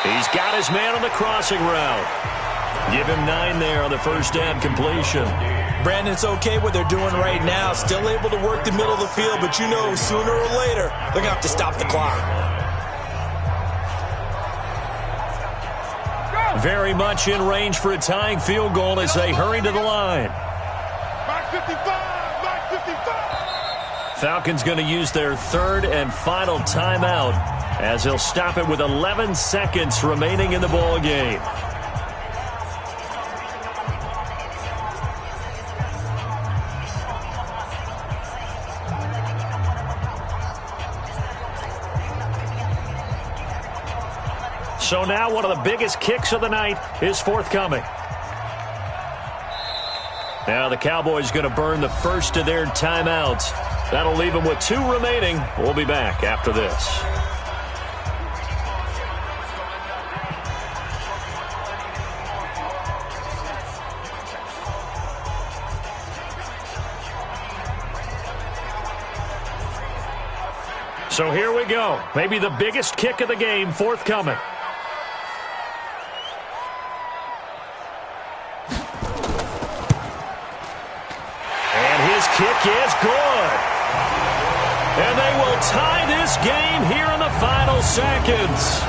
[SPEAKER 2] He's got his man on the crossing route. Give him 9 there on the first down completion.
[SPEAKER 3] Brandon, it's okay what they're doing right now. Still able to work the middle of the field, but you know sooner or later they're going to have to stop the clock.
[SPEAKER 2] Very much in range for a tying field goal as they hurry to the line.
[SPEAKER 4] Mark 55, Mark 55.
[SPEAKER 2] Falcons going to use their 3rd and final timeout as they'll stop it with 11 seconds remaining in the ball game. So now one of the biggest kicks of the night is forthcoming. Now the Cowboys going to burn the first of their timeouts. That'll leave them with 2 remaining. We'll be back after this. So here we go. Maybe the biggest kick of the game forthcoming. And his kick is good. And they will tie this game here in the final seconds.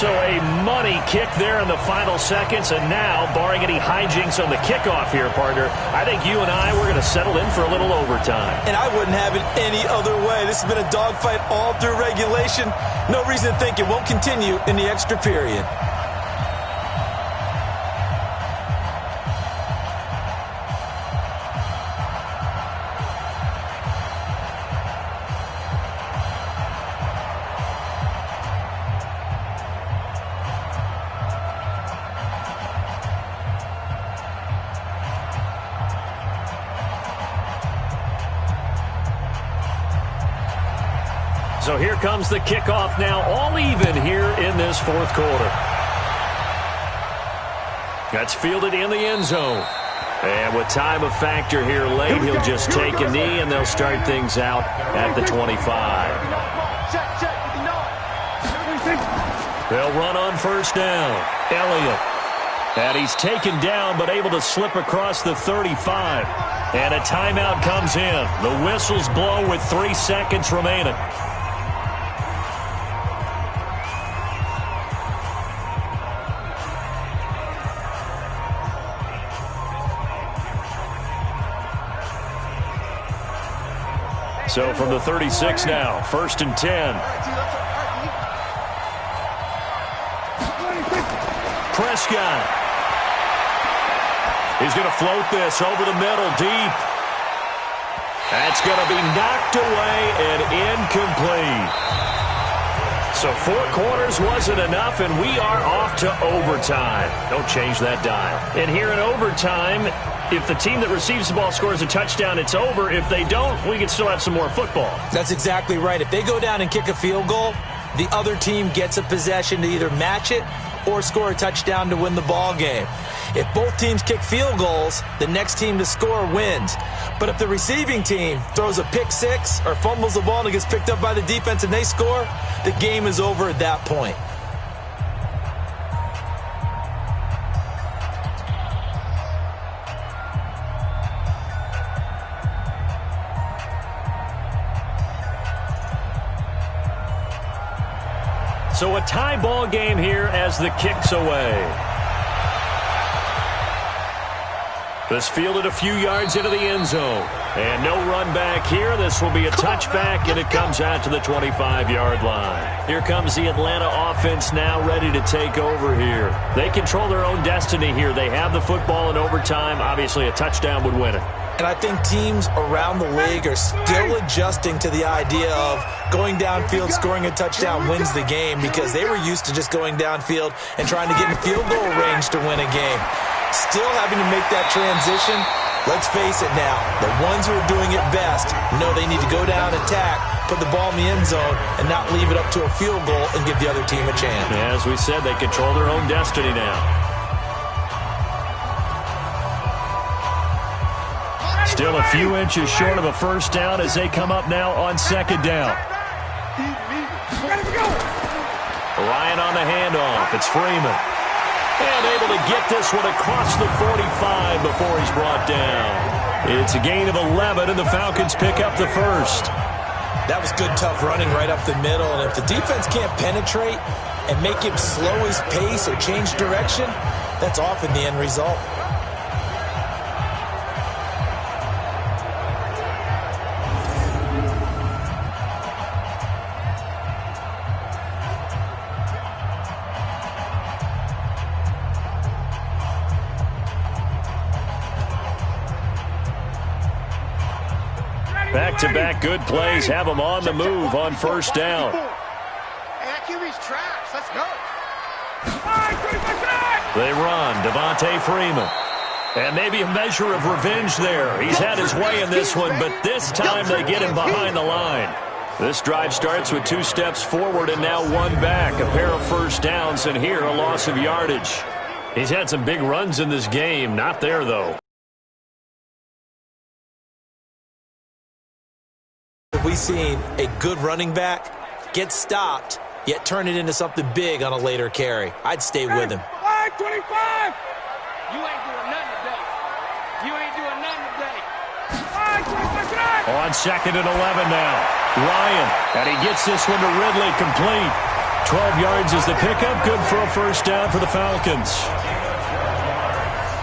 [SPEAKER 2] So a money kick there in the final seconds. And now, barring any hijinks on the kickoff here, partner, I think you and I, we're going to settle in for a little overtime.
[SPEAKER 3] And I wouldn't have it any other way. This has been a dogfight all through regulation. No reason to think it won't continue in the extra period.
[SPEAKER 2] So here comes the kickoff now, all even here in this fourth quarter. That's fielded in the end zone. And with time of factor here late, he'll just take a knee, and they'll start things out at the 25. They'll run on first down. Elliott. And he's taken down, but able to slip across the 35. And a timeout comes in. The whistles blow with 3 seconds remaining. So from the 36 now, 1st and 10. Prescott. He's going to float this over the middle deep. That's going to be knocked away and incomplete. So 4 quarters wasn't enough, and we are off to overtime. Don't change that dial. And here in overtime, if the team that receives the ball scores a touchdown, it's over. If they don't, we can still have some more football.
[SPEAKER 3] That's exactly right. If they go down and kick a field goal, the other team gets a possession to either match it or score a touchdown to win the ball game. If both teams kick field goals, the next team to score wins. But if the receiving team throws a pick six or fumbles the ball and it gets picked up by the defense and they score, the game is over at that point.
[SPEAKER 2] So a tie ball game here as the kick's away. This fielded a few yards into the end zone. And no run back here. This will be a touchback, and it comes out to the 25-yard line. Here comes the Atlanta offense now ready to take over here. They control their own destiny here. They have the football in overtime. Obviously, a touchdown would win it.
[SPEAKER 3] And I think teams around the league are still adjusting to the idea of going downfield, scoring a touchdown wins the game, because they were used to just going downfield and trying to get in field goal range to win a game. Still having to make that transition. Let's face it now, the ones who are doing it best know they need to go down, attack, put the ball in the end zone, and not leave it up to a field goal and give the other team a chance.
[SPEAKER 2] As we said, they control their own destiny now. Still a few inches short of a first down as they come up now on second down. Ryan on the handoff. It's Freeman. And able to get this one across the 45 before he's brought down. It's a gain of 11, and the Falcons pick up the first.
[SPEAKER 3] That was good, tough running right up the middle. And if the defense can't penetrate and make him slow his pace or change direction, that's often the end result.
[SPEAKER 2] Back-to-back good plays have them on the move on first down.
[SPEAKER 4] Hey, that QB's trash. Let's go.
[SPEAKER 2] They run. Devontae Freeman. And maybe a measure of revenge there. He's had his way in this one, but this time they get him behind the line. This drive starts with 2 steps forward and now 1 back. A pair of first downs, and here a loss of yardage. He's had some big runs in this game. Not there, though.
[SPEAKER 3] We've seen a good running back get stopped, yet turn it into something big on a later carry. I'd stay with him.
[SPEAKER 4] 25!
[SPEAKER 5] You ain't doing nothing today. You ain't doing nothing today.
[SPEAKER 4] 25!
[SPEAKER 2] On 2nd and 11 now. Ryan, and he gets this one to Ridley, complete. 12 yards is the pickup, good for a first down for the Falcons.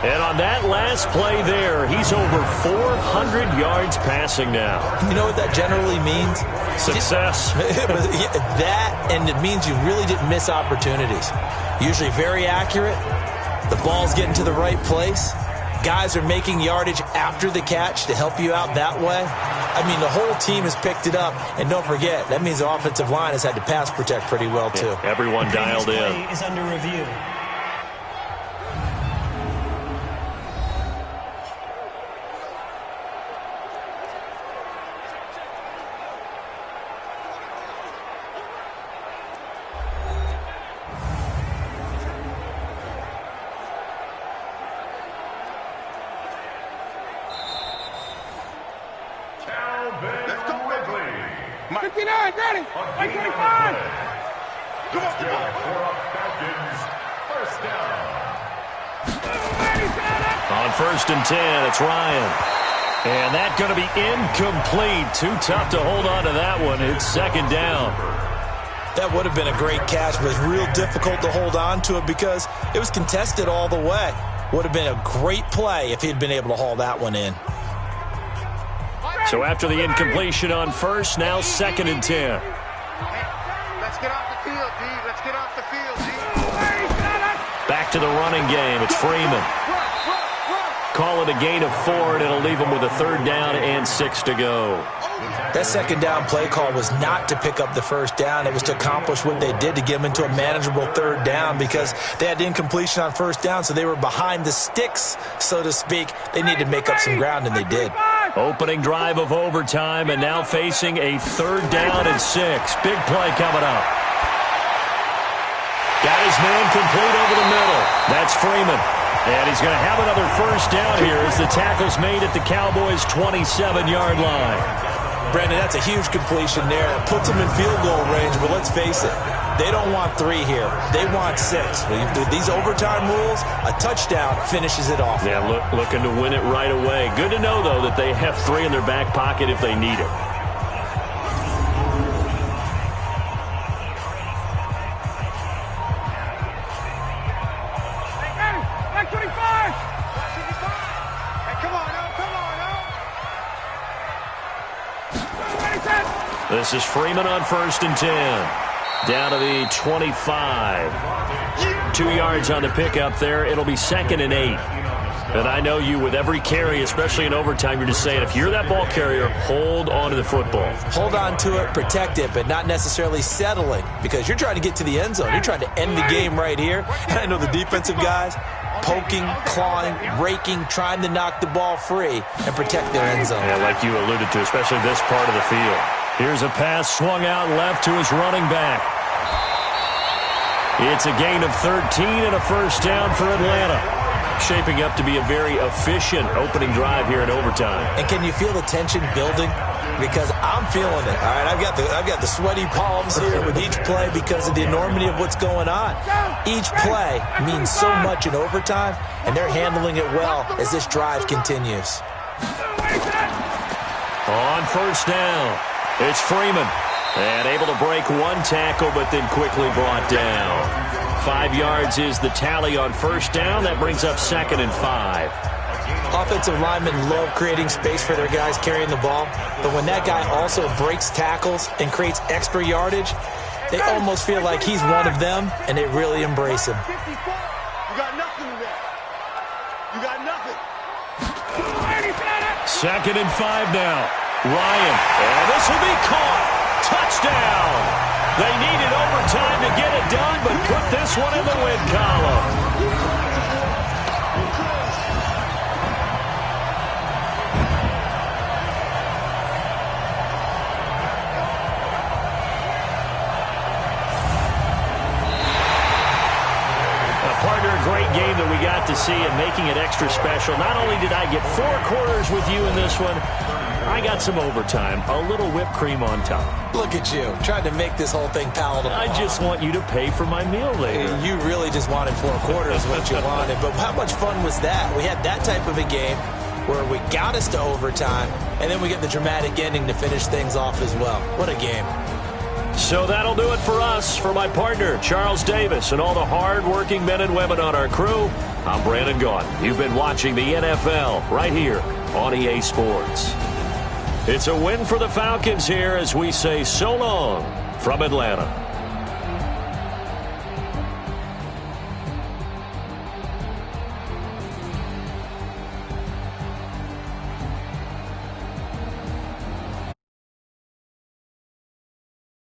[SPEAKER 2] And on that last play there, he's over 400 yards passing now.
[SPEAKER 3] You know what that generally means?
[SPEAKER 2] Success.
[SPEAKER 3] That, and it means you really didn't miss opportunities. Usually very accurate. The ball's getting to the right place. Guys are making yardage after the catch to help you out that way. I mean, the whole team has picked it up. And don't forget, that means the offensive line has had to pass protect pretty well, too.
[SPEAKER 2] Yeah, everyone dialed in.
[SPEAKER 6] Is under review.
[SPEAKER 4] Ready? 125! Come on, come on!
[SPEAKER 5] First down.
[SPEAKER 2] On 1st and 10, it's Ryan. And that's going to be incomplete. Too tough to hold on to that one. It's 2nd down.
[SPEAKER 3] That would have been a great catch, but it's real difficult to hold on to it because it was contested all the way. Would have been a great play if he'd been able to haul that one in.
[SPEAKER 2] So after the incompletion on 1st, now 2nd and 10.
[SPEAKER 4] Let's get off the field, D. Let's get off the field, D.
[SPEAKER 2] Back to the running game. It's Freeman. Call it a gain of 4, and it'll leave him with a 3rd down and 6 to go.
[SPEAKER 3] That 2nd down play call was not to pick up the 1st down. It was to accomplish what they did to get them into a manageable 3rd down because they had the incompletion on 1st down, so they were behind the sticks, so to speak. They needed to make up some ground, and they did.
[SPEAKER 2] Opening drive of overtime, and now facing a 3rd down and 6. Big play coming up. Got his man complete over the middle. That's Freeman. And he's going to have another 1st down here as the tackle's made at the Cowboys' 27-yard line.
[SPEAKER 3] Brandon, that's a huge completion there. Puts them in field goal range, but let's face it, they don't want 3 here. They want 6. With these overtime rules, a touchdown finishes it off.
[SPEAKER 2] Yeah, looking to win it right away. Good to know, though, that they have 3 in their back pocket if they need it. This is Freeman on 1st and 10. Down to the 25. 2 yards on the pickup there. It'll be 2nd and 8. And I know you, with every carry, especially in overtime, you're just saying, if you're that ball carrier, hold on to the football.
[SPEAKER 3] Hold on to it, protect it, but not necessarily settling because you're trying to get to the end zone. You're trying to end the game right here. And I know the defensive guys poking, clawing, raking, trying to knock the ball free and protect their end zone.
[SPEAKER 2] Yeah, like you alluded to, especially this part of the field. Here's a pass swung out left to his running back. It's a gain of 13 and a 1st down for Atlanta. Shaping up to be a very efficient opening drive here in overtime.
[SPEAKER 3] And can you feel the tension building? Because I'm feeling it. All right, I've got the sweaty palms here with each play because of the enormity of what's going on. Each play means so much in overtime, and they're handling it well as this drive continues.
[SPEAKER 2] On 1st down, it's Freeman. And able to break 1 tackle, but then quickly brought down. 5 yards is the tally on 1st down. That brings up 2nd and 5.
[SPEAKER 3] Offensive linemen love creating space for their guys carrying the ball, but when that guy also breaks tackles and creates extra yardage, they almost feel like he's one of them, and they really embrace him.
[SPEAKER 4] You got nothing today. You got nothing.
[SPEAKER 2] 2nd and 5 now. Ryan, and this will be caught. Touchdown. They needed overtime to get it done, but put this this one in the win column. Great game that we got to see and making it extra special. Not only did I get 4 quarters with you in this one, I got some overtime, a little whipped cream on top.
[SPEAKER 3] Look at you, trying to make this whole thing palatable.
[SPEAKER 2] I just want you to pay for my meal later.
[SPEAKER 3] You really just wanted 4 quarters, what you wanted. But how much fun was that? We had that type of a game where we got us to overtime, and then we get the dramatic ending to finish things off as well. What a game.
[SPEAKER 2] So that'll do it for us. For my partner, Charles Davis, and all the hard-working men and women on our crew, I'm Brandon Gaudin. You've been watching the NFL right here on EA Sports. It's a win for the Falcons here as we say so long from Atlanta.